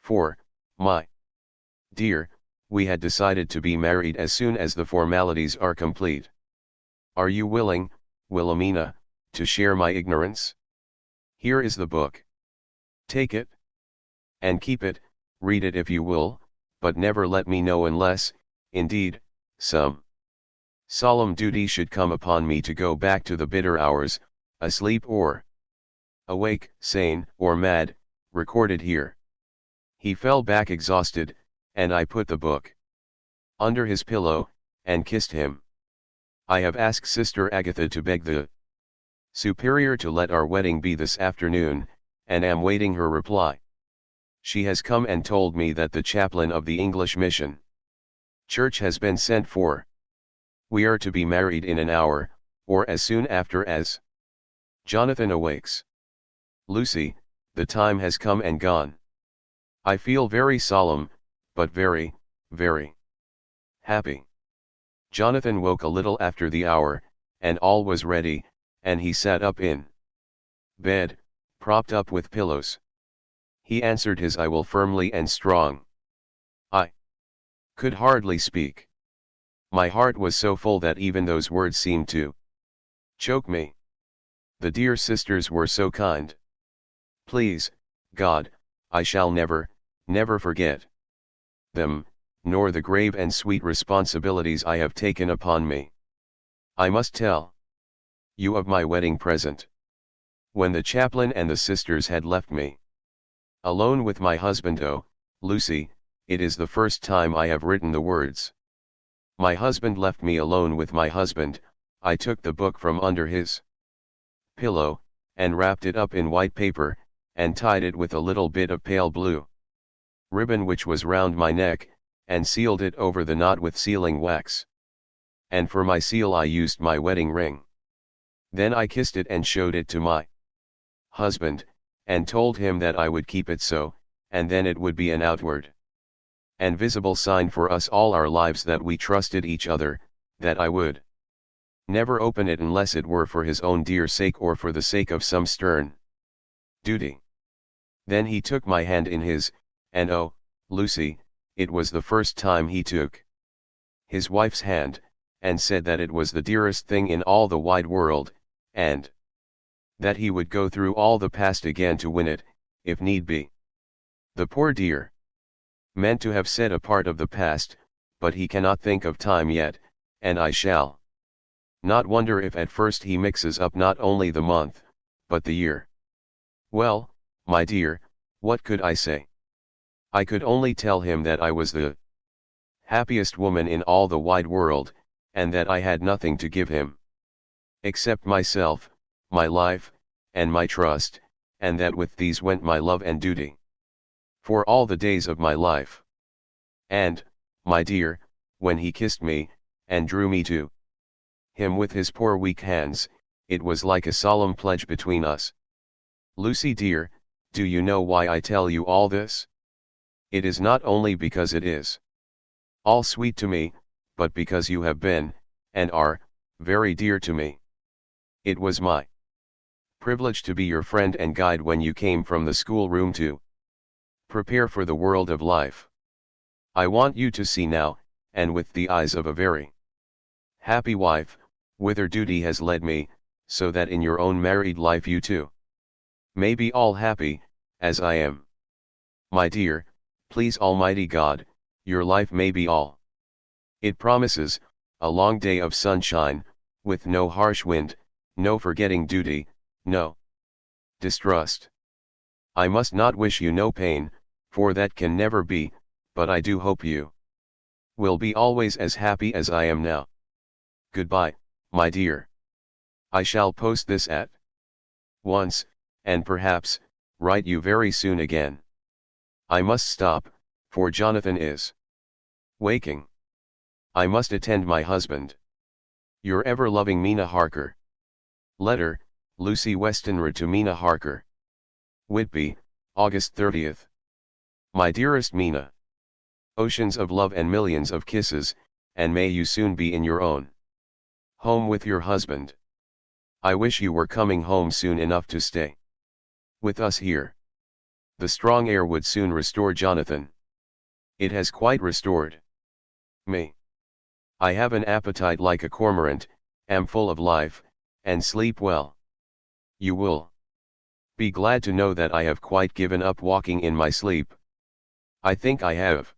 For, my dear, we had decided to be married as soon as the formalities are complete. Are you willing, Wilhelmina, to share my ignorance? Here is the book. Take it and keep it, read it if you will, but never let me know unless, indeed, some solemn duty should come upon me to go back to the bitter hours, asleep or awake, sane or mad, recorded here. He fell back exhausted, and I put the book under his pillow, and kissed him. I have asked Sister Agatha to beg the Superior to let our wedding be this afternoon, and am waiting her reply. She has come and told me that the chaplain of the English Mission Church has been sent for. We are to be married in an hour, or as soon after as Jonathan awakes. Lucy, the time has come and gone. I feel very solemn, but very, very happy. Jonathan woke a little after the hour, and all was ready, and he sat up in bed, propped up with pillows. He answered his "I will" firmly and strong. I could hardly speak. My heart was so full that even those words seemed to choke me. The dear sisters were so kind. Please, God, I shall never, never forget them, nor the grave and sweet responsibilities I have taken upon me. I must tell you of my wedding present. When the chaplain and the sisters had left me alone with my husband, oh, Lucy, it is the first time I have written the words. My husband left me alone with my husband. I took the book from under his pillow, and wrapped it up in white paper, and tied it with a little bit of pale blue ribbon which was round my neck, and sealed it over the knot with sealing wax. And for my seal I used my wedding ring. Then I kissed it and showed it to my husband, and told him that I would keep it so, and then it would be an outward and visible sign for us all our lives that we trusted each other, that I would never open it unless it were for his own dear sake or for the sake of some stern duty. Then he took my hand in his, and oh, Lucy, it was the first time he took his wife's hand, and said that it was the dearest thing in all the wide world, and that he would go through all the past again to win it, if need be. The poor dear meant to have said a part of the past, but he cannot think of time yet, and I shall not wonder if at first he mixes up not only the month, but the year. Well, my dear, what could I say? I could only tell him that I was the happiest woman in all the wide world, and that I had nothing to give him except myself, my life, and my trust, and that with these went my love and duty for all the days of my life. And, my dear, when he kissed me, and drew me to him with his poor weak hands, it was like a solemn pledge between us. Lucy dear, do you know why I tell you all this? It is not only because it is all sweet to me, but because you have been, and are, very dear to me. It was my privilege to be your friend and guide when you came from the schoolroom to prepare for the world of life. I want you to see now, and with the eyes of a very happy wife, whither duty has led me, so that in your own married life you too may be all happy, as I am. My dear, please Almighty God, your life may be all it promises, a long day of sunshine, with no harsh wind, no forgetting duty, no distrust. I must not wish you no pain, for that can never be, but I do hope you will be always as happy as I am now. Goodbye, my dear. I shall post this at once, and perhaps, write you very soon again. I must stop, for Jonathan is waking. I must attend my husband. Your ever-loving Mina Harker. Letter, Lucy Westenra to Mina Harker. Whitby, August 30th. My dearest Mina. Oceans of love and millions of kisses, and may you soon be in your own home with your husband. I wish you were coming home soon enough to stay with us here. The strong air would soon restore Jonathan. It has quite restored me. I have an appetite like a cormorant, am full of life, and sleep well. You will be glad to know that I have quite given up walking in my sleep. I think I have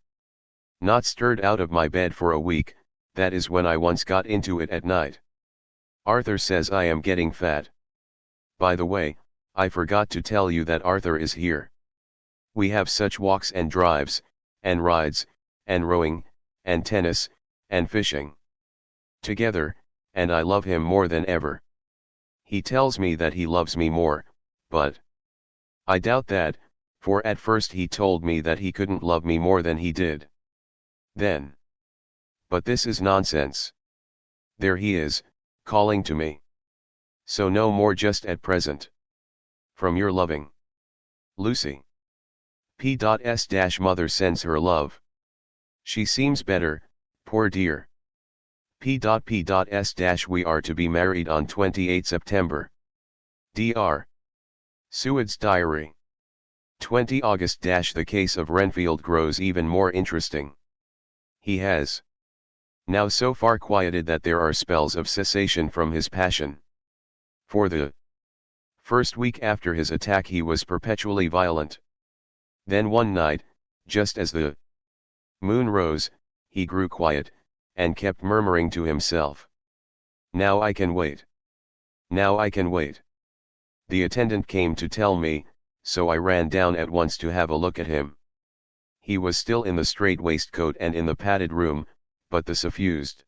not stirred out of my bed for a week, that is when I once got into it at night. Arthur says I am getting fat. By the way, I forgot to tell you that Arthur is here. We have such walks and drives, and rides, and rowing, and tennis, and fishing together, and I love him more than ever. He tells me that he loves me more, but I doubt that, for at first he told me that he couldn't love me more than he did then. But this is nonsense. There he is, calling to me. So no more just at present. From your loving Lucy. P.S. Mother sends her love. She seems better, poor dear. P.P.S. We are to be married on 28 September. Dr. Seward's Diary. 20 August. The case of Renfield grows even more interesting. He has now so far quieted that there are spells of cessation from his passion. For the first week after his attack he was perpetually violent. Then one night, just as the moon rose, he grew quiet, and kept murmuring to himself, "Now I can wait. Now I can wait." The attendant came to tell me, so I ran down at once to have a look at him. He was still in the strait waistcoat and in the padded room, but the suffused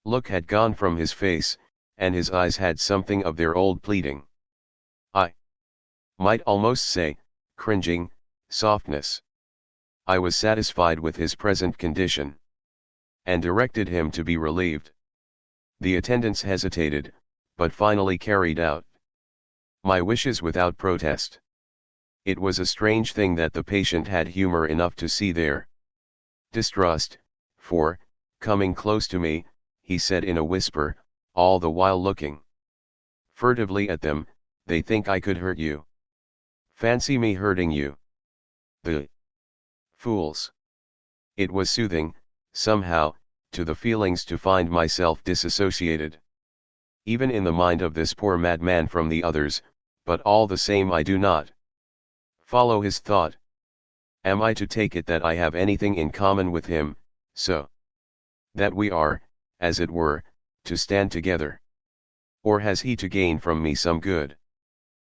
look had gone from his face, and his eyes had something of their old pleading, I might almost say, cringing, softness. I was satisfied with his present condition, and directed him to be relieved. The attendants hesitated, but finally carried out my wishes without protest. It was a strange thing that the patient had humor enough to see their distrust, for, coming close to me, he said in a whisper, all the while looking furtively at them, "They think I could hurt you. Fancy me hurting you. The fools." It was soothing, somehow, to the feelings to find myself disassociated even in the mind of this poor madman from the others, but all the same I do not follow his thought. Am I to take it that I have anything in common with him, so that we are, as it were, to stand together? Or has he to gain from me some good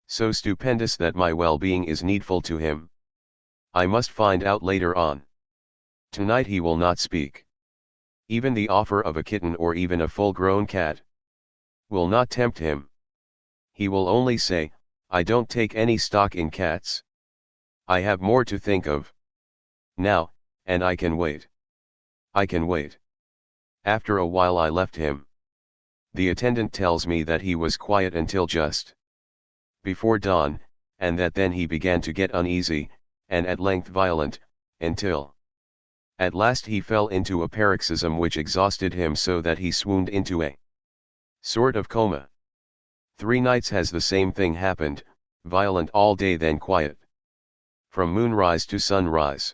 so stupendous that my well-being is needful to him? I must find out later on. Tonight he will not speak. Even the offer of a kitten or even a full-grown cat will not tempt him. He will only say, "I don't take any stock in cats. I have more to think of now, and I can wait. I can wait." After a while I left him. The attendant tells me that he was quiet until just before dawn, and that then he began to get uneasy, and at length violent, until at last he fell into a paroxysm which exhausted him so that he swooned into a sort of coma. 3 nights has the same thing happened, violent all day then quiet. From moonrise to sunrise.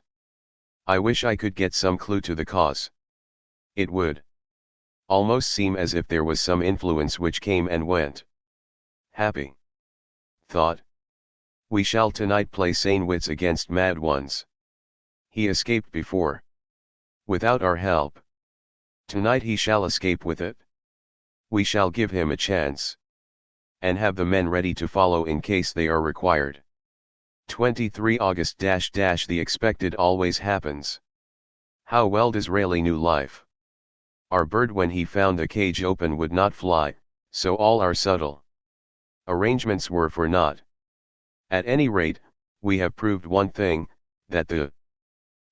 I wish I could get some clue to the cause. It would almost seem as if there was some influence which came and went. Happy thought. We shall tonight play sane wits against mad ones. He escaped before. Without our help. Tonight he shall escape with it. We shall give him a chance. And have the men ready to follow in case they are required. 23 August The expected always happens. How well Disraeli knew life. Our bird when he found the cage open would not fly, so all our subtle arrangements were for naught. At any rate, we have proved one thing, that the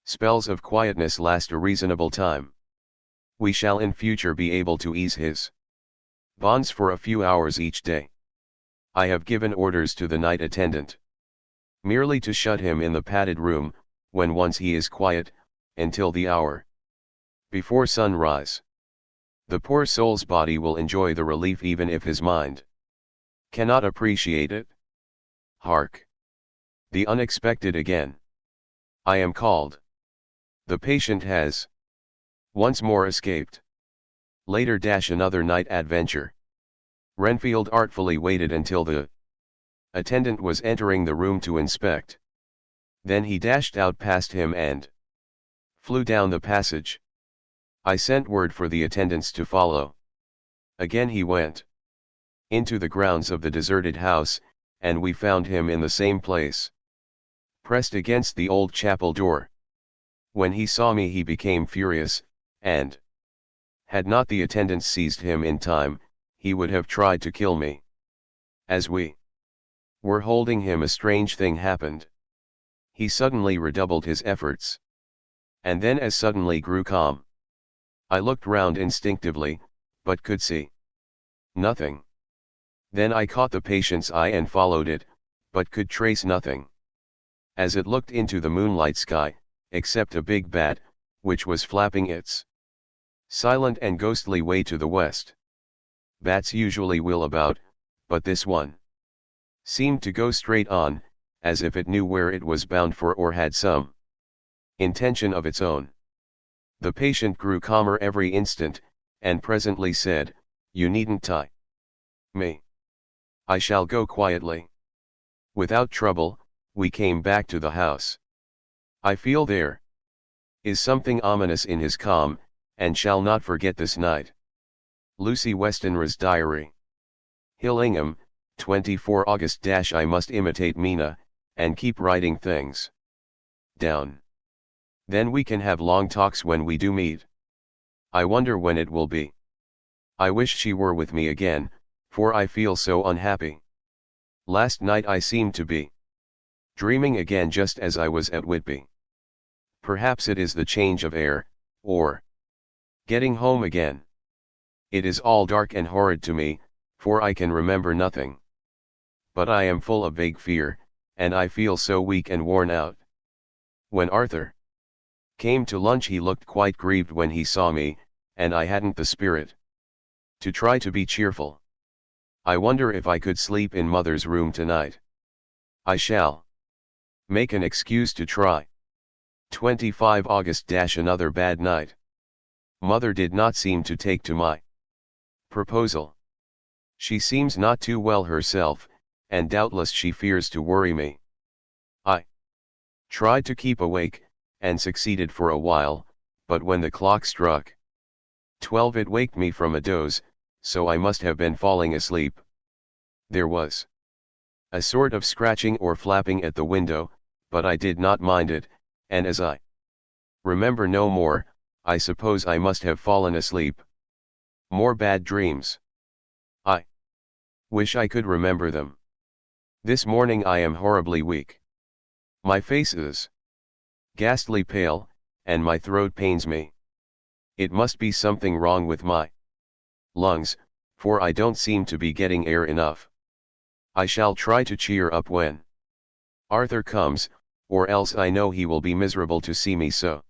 spells of quietness last a reasonable time. We shall in future be able to ease his bonds for a few hours each day. I have given orders to the night attendant. Merely to shut him in the padded room, when once he is quiet, until the hour before sunrise. The poor soul's body will enjoy the relief even if his mind cannot appreciate it. Hark! The unexpected again. I am called. The patient has once more escaped. Later another night adventure. Renfield artfully waited until the attendant was entering the room to inspect. Then he dashed out past him and flew down the passage. I sent word for the attendants to follow. Again he went into the grounds of the deserted house, and we found him in the same place, pressed against the old chapel door. When he saw me he became furious, and had not the attendants seized him in time, he would have tried to kill me. As we were holding him a strange thing happened. He suddenly redoubled his efforts. And then as suddenly grew calm. I looked round instinctively, but could see nothing. Then I caught the patient's eye and followed it, but could trace nothing. As it looked into the moonlight sky, except a big bat, which was flapping its silent and ghostly way to the west. Bats usually wheel about, but this one seemed to go straight on, as if it knew where it was bound for or had some intention of its own. The patient grew calmer every instant, and presently said, "You needn't tie me. I shall go quietly." Without trouble, we came back to the house. I feel there is something ominous in his calm, and shall not forget this night. Lucy Westenra's Diary. Hillingham, 24 August. I must imitate Mina, and keep writing things down. Then we can have long talks when we do meet. I wonder when it will be. I wish she were with me again, for I feel so unhappy. Last night I seemed to be dreaming again just as I was at Whitby. Perhaps it is the change of air, or getting home again. It is all dark and horrid to me, for I can remember nothing. But I am full of vague fear, and I feel so weak and worn out. When Arthur came to lunch he looked quite grieved when he saw me, and I hadn't the spirit to try to be cheerful. I wonder if I could sleep in Mother's room tonight. I shall make an excuse to try. 25 August. Another bad night. Mother did not seem to take to my proposal. She seems not too well herself, and doubtless she fears to worry me. I tried to keep awake, and succeeded for a while, but when the clock struck 12 it waked me from a doze, so I must have been falling asleep. There was a sort of scratching or flapping at the window, but I did not mind it, and as I remember no more, I suppose I must have fallen asleep. More bad dreams. I wish I could remember them. This morning I am horribly weak. My face is ghastly pale, and my throat pains me. It must be something wrong with my lungs, for I don't seem to be getting air enough. I shall try to cheer up when Arthur comes, or else I know he will be miserable to see me so.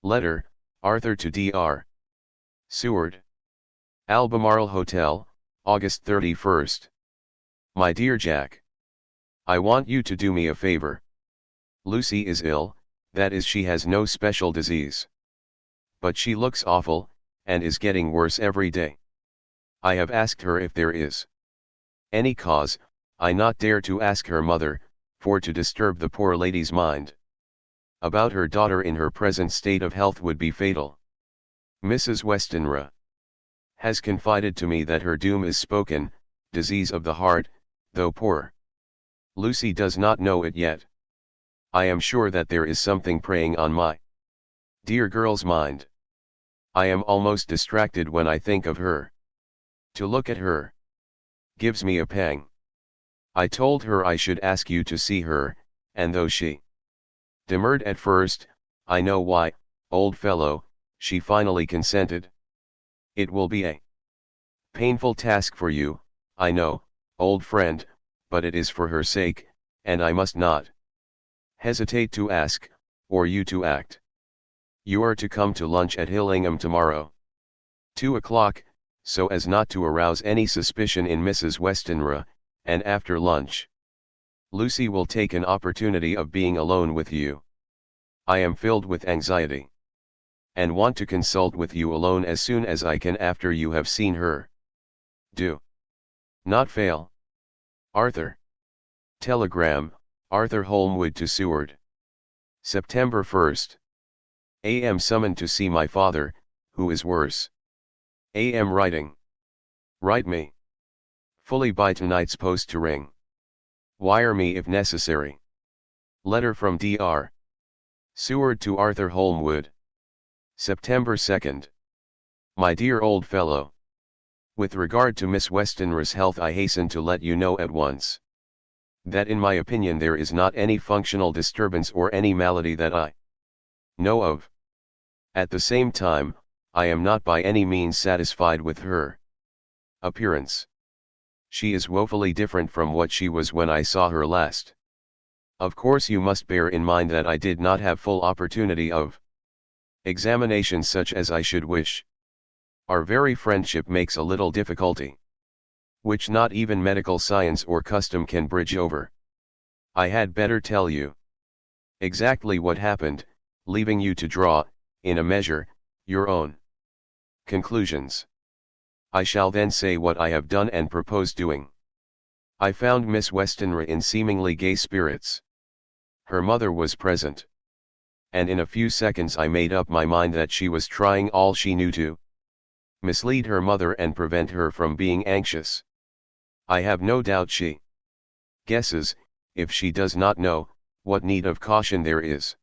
Letter, Arthur to Dr. Seward. Albemarle Hotel, August 31st. My dear Jack. I want you to do me a favor. Lucy is ill, That is, she has no special disease. But she looks awful, and is getting worse every day. I have asked her if there is any cause. I not dare to ask her mother, for to disturb the poor lady's mind about her daughter in her present state of health would be fatal. Mrs. Westenra has confided to me that her doom is spoken, disease of the heart, though poor Lucy does not know it yet. I am sure that there is something preying on my dear girl's mind. I am almost distracted when I think of her. To look at her gives me a pang. I told her I should ask you to see her, and though she demurred at first, I know why, old fellow, she finally consented. It will be a painful task for you, I know, old friend, but it is for her sake, and I must not hesitate to ask, or you to act. You are to come to lunch at Hillingham tomorrow. 2 o'clock, so as not to arouse any suspicion in Mrs. Westenra, and after lunch, Lucy will take an opportunity of being alone with you. I am filled with anxiety, and want to consult with you alone as soon as I can after you have seen her. Do not fail. Arthur. Telegram, Arthur Holmwood to Seward. September 1st. Am summoned to see my father, who is worse. Am writing. Write me fully by tonight's post to ring. Wire me if necessary. Letter from Dr. Seward to Arthur Holmwood. September 2nd. My dear old fellow. With regard to Miss Westenra's health, I hasten to let you know at once that in my opinion there is not any functional disturbance or any malady that I know of. At the same time, I am not by any means satisfied with her appearance. She is woefully different from what she was when I saw her last. Of course you must bear in mind that I did not have full opportunity of examination such as I should wish. Our very friendship makes a little difficulty, which not even medical science or custom can bridge over. I had better tell you exactly what happened, leaving you to draw, in a measure, your own conclusions. I shall then say what I have done and propose doing. I found Miss Westenra in seemingly gay spirits. Her mother was present, and in a few seconds I made up my mind that she was trying all she knew to mislead her mother and prevent her from being anxious. I have no doubt she guesses, if she does not know, what need of caution there is.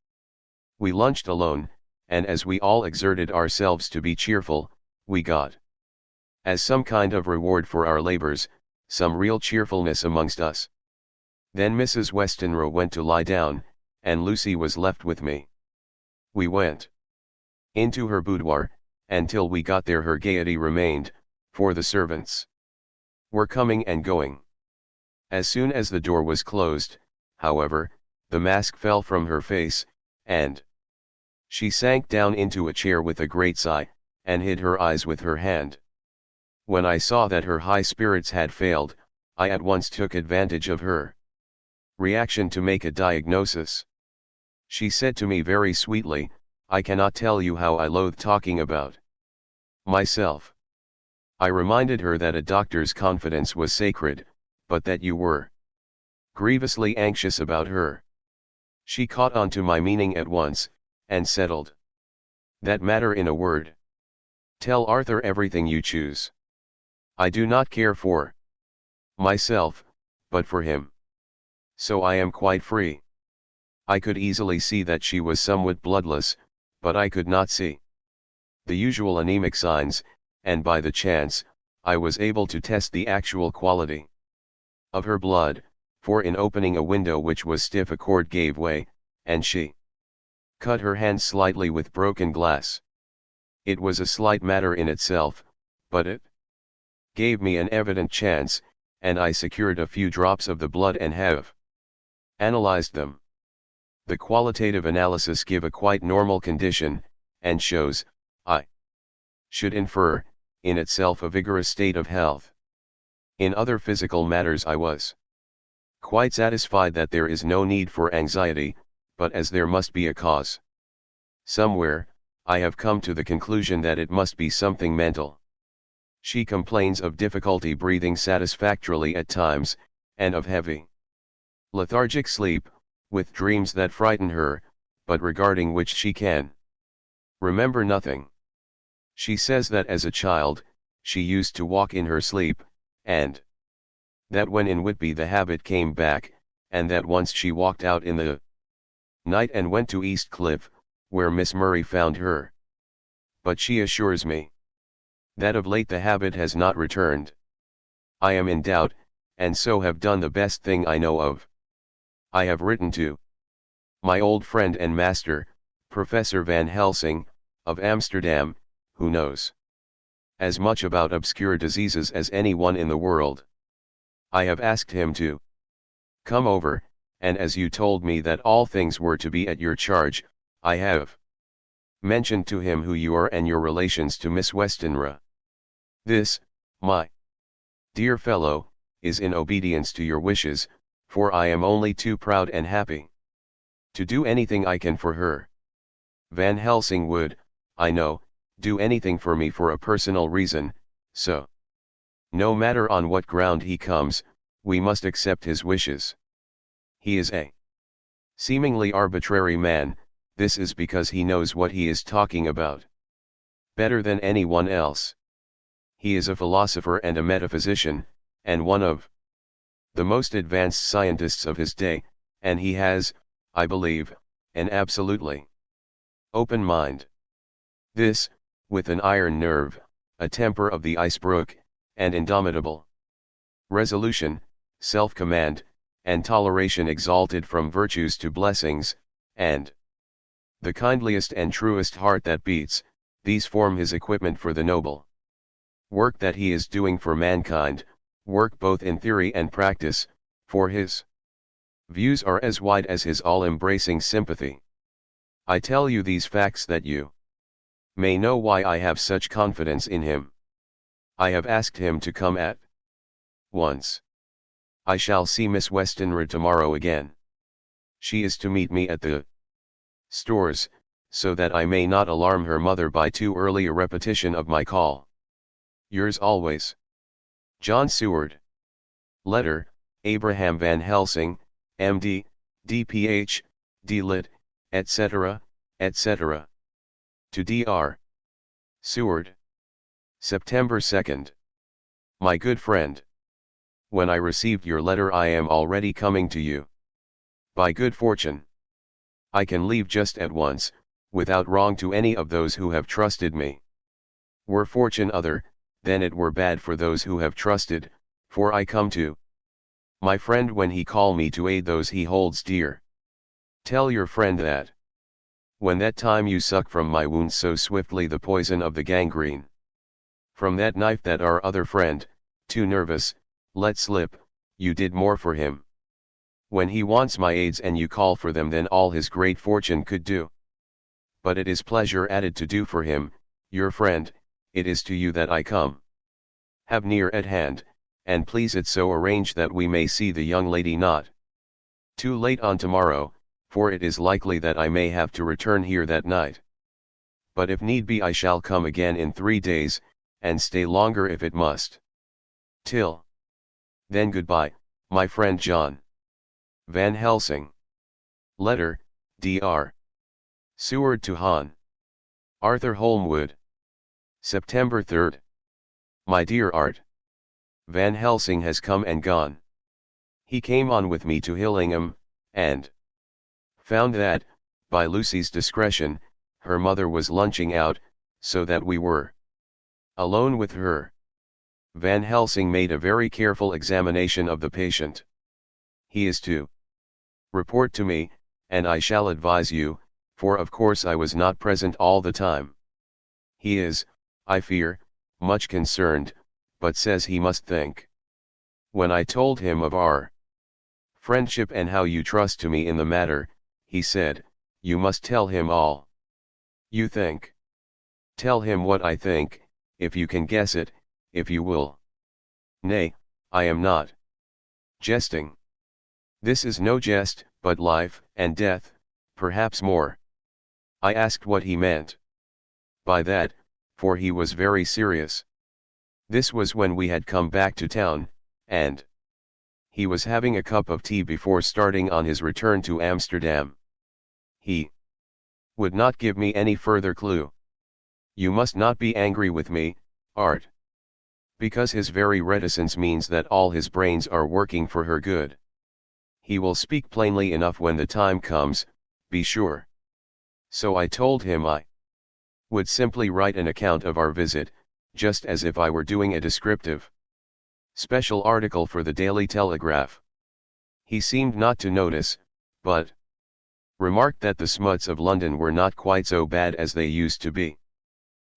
We lunched alone, and as we all exerted ourselves to be cheerful, we got, as some kind of reward for our labors, some real cheerfulness amongst us. Then Mrs. Westenra went to lie down, and Lucy was left with me. We went into her boudoir, and till we got there her gaiety remained, for the servants were coming and going. As soon as the door was closed, however, the mask fell from her face, and she sank down into a chair with a great sigh, and hid her eyes with her hand. When I saw that her high spirits had failed, I at once took advantage of her reaction to make a diagnosis. She said to me very sweetly, "I cannot tell you how I loathe talking about myself." I reminded her that a doctor's confidence was sacred, but that you were grievously anxious about her. She caught on to my meaning at once, and settled that matter in a word. "Tell Arthur everything you choose. I do not care for myself, but for him. So I am quite free." I could easily see that she was somewhat bloodless, but I could not see the usual anemic signs, and by the chance, I was able to test the actual quality of her blood, for in opening a window which was stiff a cord gave way, and she cut her hand slightly with broken glass. It was a slight matter in itself, but it gave me an evident chance, and I secured a few drops of the blood and have analyzed them. The qualitative analysis give a quite normal condition, and shows, I should infer, in itself a vigorous state of health. In other physical matters I was quite satisfied that there is no need for anxiety, but as there must be a cause somewhere, I have come to the conclusion that it must be something mental. She complains of difficulty breathing satisfactorily at times, and of heavy, lethargic sleep, with dreams that frighten her, but regarding which she can remember nothing. She says that as a child, she used to walk in her sleep, and that when in Whitby the habit came back, and that once she walked out in the night and went to East Cliff, where Miss Murray found her. But she assures me that of late the habit has not returned. I am in doubt, and so have done the best thing I know of. I have written to my old friend and master, Professor Van Helsing, of Amsterdam, who knows as much about obscure diseases as anyone in the world. I have asked him to come over, and as you told me that all things were to be at your charge, I have mentioned to him who you are and your relations to Miss Westenra. This, my dear fellow, is in obedience to your wishes, for I am only too proud and happy to do anything I can for her. Van Helsing would, I know, do anything for me for a personal reason, so no matter on what ground he comes, we must accept his wishes. He is a seemingly arbitrary man. This is because he knows what he is talking about better than anyone else. He is a philosopher and a metaphysician, and one of the most advanced scientists of his day, and he has, I believe, an absolutely open mind. This, with an iron nerve, a temper of the icebrook, and indomitable resolution, self-command, and toleration exalted from virtues to blessings, and the kindliest and truest heart that beats, these form his equipment for the noble work that he is doing for mankind, work both in theory and practice, for his views are as wide as his all-embracing sympathy. I tell you these facts that you may know why I have such confidence in him. I have asked him to come at once. I shall see Miss Westenra tomorrow again. She is to meet me at the stores, so that I may not alarm her mother by too early a repetition of my call. Yours always, John Seward. Letter, Abraham Van Helsing, M.D., D.Ph., D.Lit., etc., etc. To D.R. Seward. September 2nd. My good friend. When I received your letter I am already coming to you. By good fortune, I can leave just at once, without wrong to any of those who have trusted me. Were fortune other, then it were bad for those who have trusted, for I come to my friend when he call me to aid those he holds dear. Tell your friend that when that time you suck from my wounds so swiftly the poison of the gangrene, from that knife that our other friend, too nervous, let slip, you did more for him when he wants my aids and you call for them than all his great fortune could do. But it is pleasure added to do for him, your friend, it is to you that I come. Have near at hand, and please it so arrange that we may see the young lady not too late on tomorrow, for it is likely that I may have to return here that night. But if need be I shall come again in 3 days, and stay longer if it must. Till then goodbye, my friend John Van Helsing. Letter, Dr. Seward to Hon. Arthur Holmwood. September 3rd. My dear Art. Van Helsing has come and gone. He came on with me to Hillingham, and found that, by Lucy's discretion, her mother was lunching out, so that we were alone with her. Van Helsing made a very careful examination of the patient. He is to report to me, and I shall advise you, for of course I was not present all the time. He is, I fear, much concerned, but says he must think. When I told him of our friendship and how you trust to me in the matter, he said, you must tell him all you think. Tell him what I think, if you can guess it, if you will. Nay, I am not jesting. This is no jest, but life and death, perhaps more. I asked what he meant by that, for he was very serious. This was when we had come back to town, and he was having a cup of tea before starting on his return to Amsterdam. He would not give me any further clue. You must not be angry with me, Art. Because his very reticence means that all his brains are working for her good. He will speak plainly enough when the time comes, be sure. So I told him I would simply write an account of our visit, just as if I were doing a descriptive special article for the Daily Telegraph. He seemed not to notice, but remarked that the smuts of London were not quite so bad as they used to be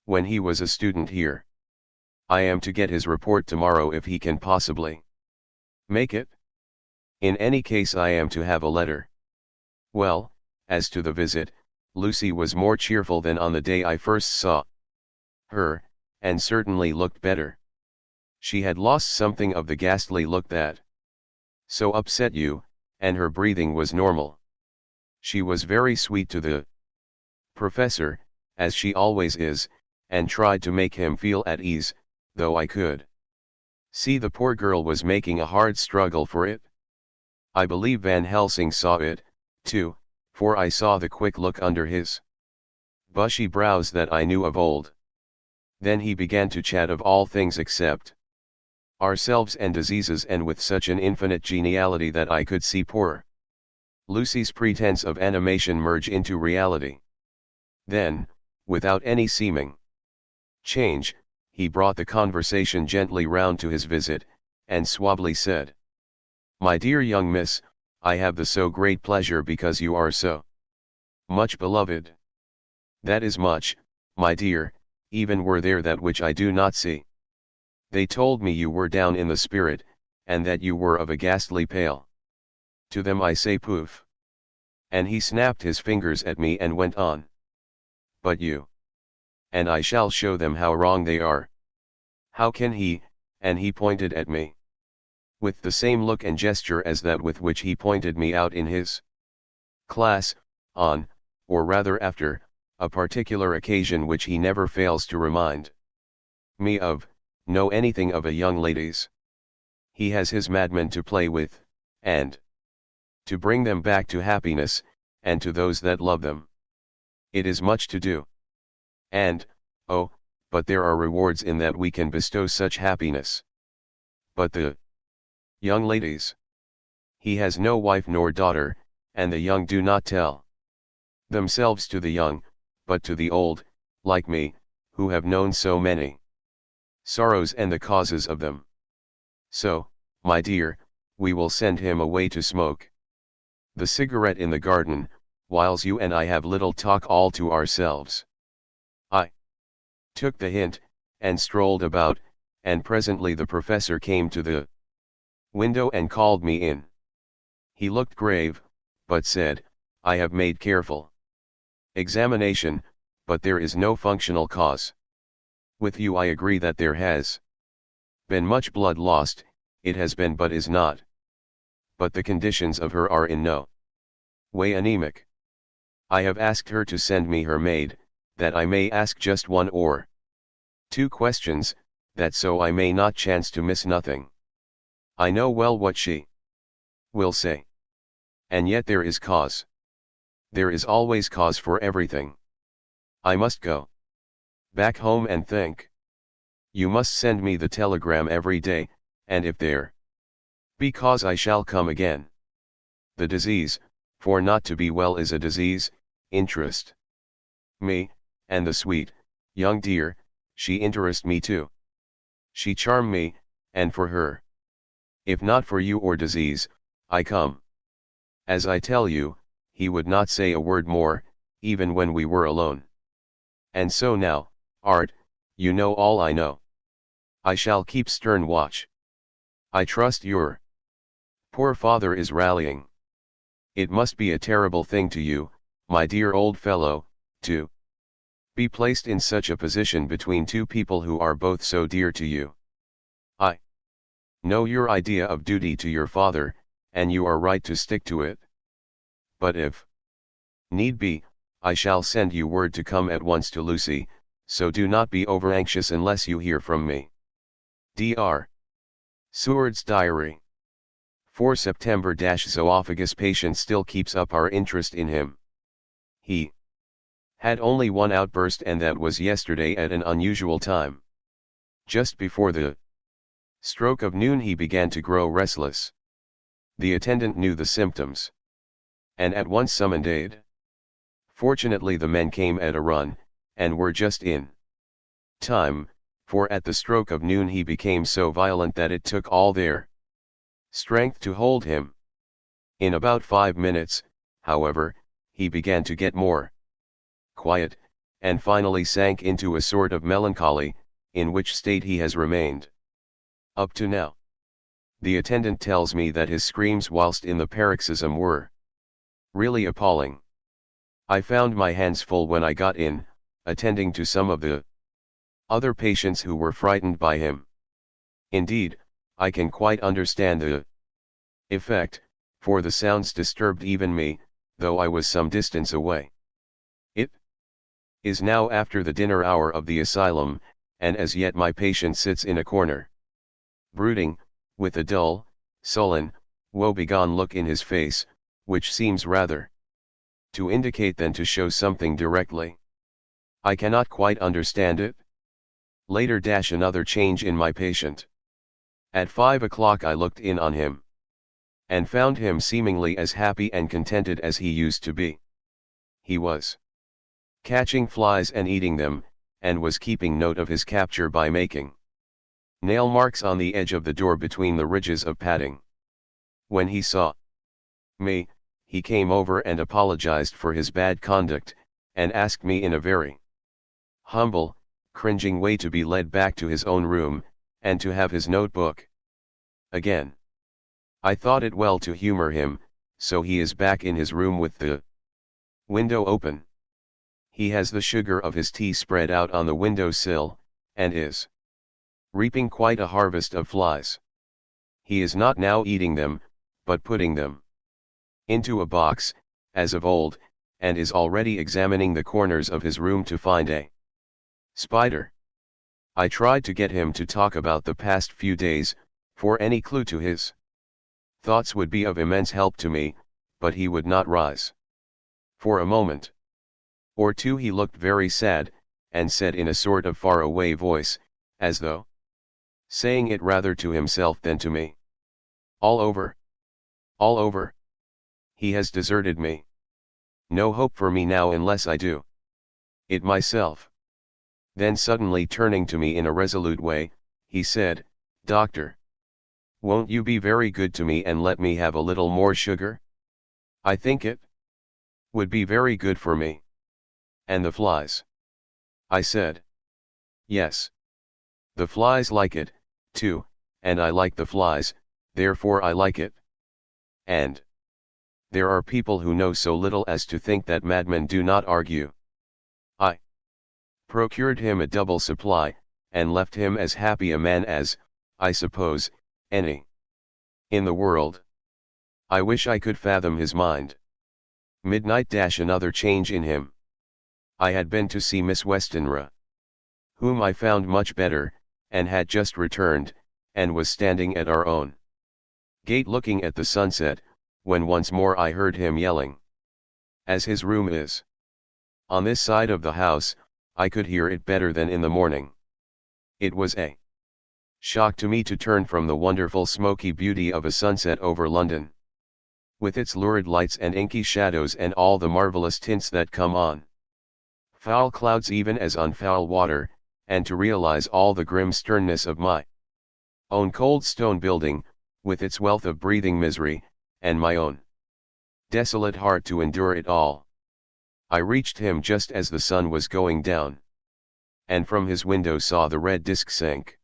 when he was a student here. I am to get his report tomorrow if he can possibly make it. In any case I am to have a letter. Well, as to the visit, Lucy was more cheerful than on the day I first saw her, and certainly looked better. She had lost something of the ghastly look that so upset you, and her breathing was normal. She was very sweet to the professor, as she always is, and tried to make him feel at ease, though I could see the poor girl was making a hard struggle for it. I believe Van Helsing saw it, too, for I saw the quick look under his bushy brows that I knew of old. Then he began to chat of all things except ourselves and diseases, and with such an infinite geniality that I could see poor Lucy's pretense of animation merge into reality. Then, without any seeming change, he brought the conversation gently round to his visit, and suavely said, "My dear young miss, I have the so great pleasure because you are so much beloved. That is much, my dear, even were there that which I do not see. They told me you were down in the spirit, and that you were of a ghastly pale. To them I say poof." And he snapped his fingers at me and went on. "But you. And I shall show them how wrong they are. How can he," and he pointed at me with the same look and gesture as that with which he pointed me out in his class, on, or rather after, a particular occasion which he never fails to remind me of, know anything of a young lady's. He has his madmen to play with, and to bring them back to happiness, and to those that love them. It is much to do. And, oh, but there are rewards in that we can bestow such happiness. But the young ladies. He has no wife nor daughter, and the young do not tell themselves to the young, but to the old, like me, who have known so many sorrows and the causes of them. So, my dear, we will send him away to smoke the cigarette in the garden, whiles you and I have little talk all to ourselves. I took the hint, and strolled about, and presently the professor came to the window and called me in. He looked grave, but said, "I have made careful examination, but there is no functional cause. With you I agree that there has been much blood lost, it has been but is not. But the conditions of her are in no way anemic. I have asked her to send me her maid, that I may ask just one or two questions, that so I may not chance to miss nothing. I know well what she will say. And yet there is cause. There is always cause for everything. I must go back home and think. You must send me the telegram every day, and if there be cause I shall come again. The disease, for not to be well is a disease, interest me, and the sweet, young dear, she interest me too. She charm me, and for her. If not for you or disease, I come. As I tell you, he would not say a word more, even when we were alone. And so now, Art, you know all I know. I shall keep stern watch. I trust your poor father is rallying. It must be a terrible thing to you, my dear old fellow, to be placed in such a position between two people who are both so dear to you. I know your idea of duty to your father, and you are right to stick to it. But if Need be, I shall send you word to come at once to Lucy, so do not be over anxious unless you hear from me. Dr. Seward's Diary. 4 September. Zoophagus patient still keeps up our interest in him. He had only one outburst, and that was yesterday at an unusual time. Just before the stroke of noon he began to grow restless. The attendant knew the symptoms, and at once summoned aid. Fortunately the men came at a run, and were just in time, for at the stroke of noon he became so violent that it took all their strength to hold him. In about 5 minutes, however, he began to get more quiet, and finally sank into a sort of melancholy, in which state he has remained up to now. The attendant tells me that his screams whilst in the paroxysm were really appalling. I found my hands full when I got in, attending to some of the other patients who were frightened by him. Indeed, I can quite understand the effect, for the sounds disturbed even me, though I was some distance away. It is now after the dinner hour of the asylum, and as yet my patient sits in a corner, brooding, with a dull, sullen, woebegone look in his face, which seems rather to indicate than to show something directly. I cannot quite understand it. Later. Another change in my patient. At 5 o'clock I looked in on him, and found him seemingly as happy and contented as he used to be. He was catching flies and eating them, and was keeping note of his capture by making nail marks on the edge of the door between the ridges of padding. When he saw me, he came over and apologized for his bad conduct, and asked me in a very humble, cringing way to be led back to his own room, and to have his notebook again. I thought it well to humor him, so he is back in his room with the window open. He has the sugar of his tea spread out on the window sill, and is reaping quite a harvest of flies. He is not now eating them, but putting them into a box, as of old, and is already examining the corners of his room to find a spider. I tried to get him to talk about the past few days, for any clue to his thoughts would be of immense help to me, but he would not rise. For a moment or two he looked very sad, and said in a sort of far-away voice, as though saying it rather to himself than to me, "All over. All over. He has deserted me. No hope for me now unless I do it myself." Then suddenly turning to me in a resolute way, he said, "Doctor, won't you be very good to me and let me have a little more sugar? I think it would be very good for me." "And the flies?" I said. "Yes. The flies like it, too, and I like the flies, therefore I like it. And there are people who know so little as to think that madmen do not argue." I procured him a double supply, and left him as happy a man as, I suppose, any in the world. I wish I could fathom his mind. Midnight. Another change in him. I had been to see Miss Westenra, whom I found much better, and had just returned, and was standing at our own gate looking at the sunset, when once more I heard him yelling. As his room is on this side of the house, I could hear it better than in the morning. It was a shock to me to turn from the wonderful smoky beauty of a sunset over London, with its lurid lights and inky shadows and all the marvelous tints that come on foul clouds even as on foul water, and to realize all the grim sternness of my own cold stone building, with its wealth of breathing misery, and my own desolate heart to endure it all. I reached him just as the sun was going down, and from his window saw the red disk sink.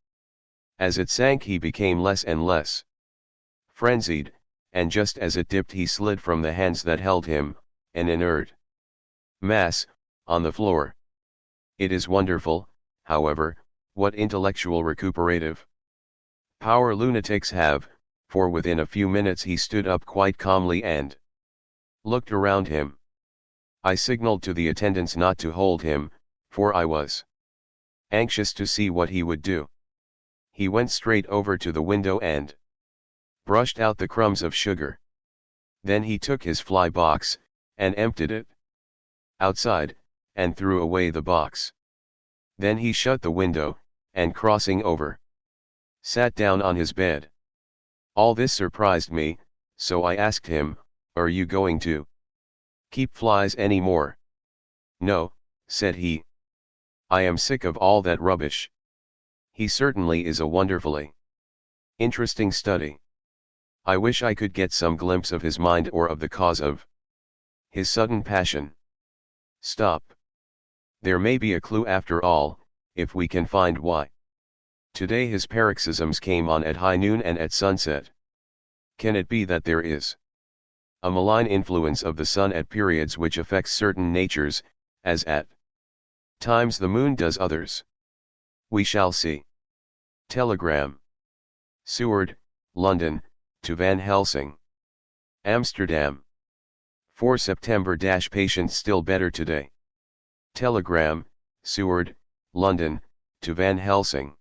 As it sank he became less and less frenzied, and just as it dipped he slid from the hands that held him, an inert mass, on the floor. It is wonderful, however, what intellectual recuperative power lunatics have, for within a few minutes he stood up quite calmly and looked around him. I signaled to the attendants not to hold him, for I was anxious to see what he would do. He went straight over to the window and brushed out the crumbs of sugar. Then he took his fly box, and emptied it outside, and threw away the box. Then he shut the window, and crossing over, sat down on his bed. All this surprised me, so I asked him, "Are you going to keep flies any more?" "No," said he. "I am sick of all that rubbish." He certainly is a wonderfully interesting study. I wish I could get some glimpse of his mind or of the cause of his sudden passion. Stop. There may be a clue after all, if we can find why today his paroxysms came on at high noon and at sunset. Can it be that there is a malign influence of the sun at periods which affects certain natures, as at times the moon does others? We shall see. Telegram. Seward, London, to Van Helsing. Amsterdam. 4 September. Patient still better today. Telegram, Seward, London, to Van Helsing.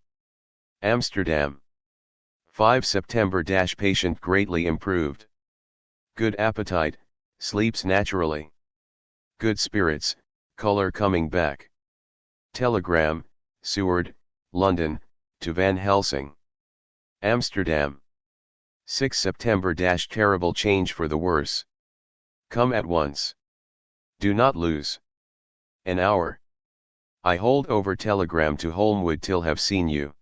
Amsterdam. 5 September. Patient greatly improved. Good appetite, sleeps naturally. Good spirits, color coming back. Telegram, Seward, London, to Van Helsing. Amsterdam. 6 September. Terrible change for the worse. Come at once. Do not lose an hour. I hold over telegram to Holmwood till have seen you.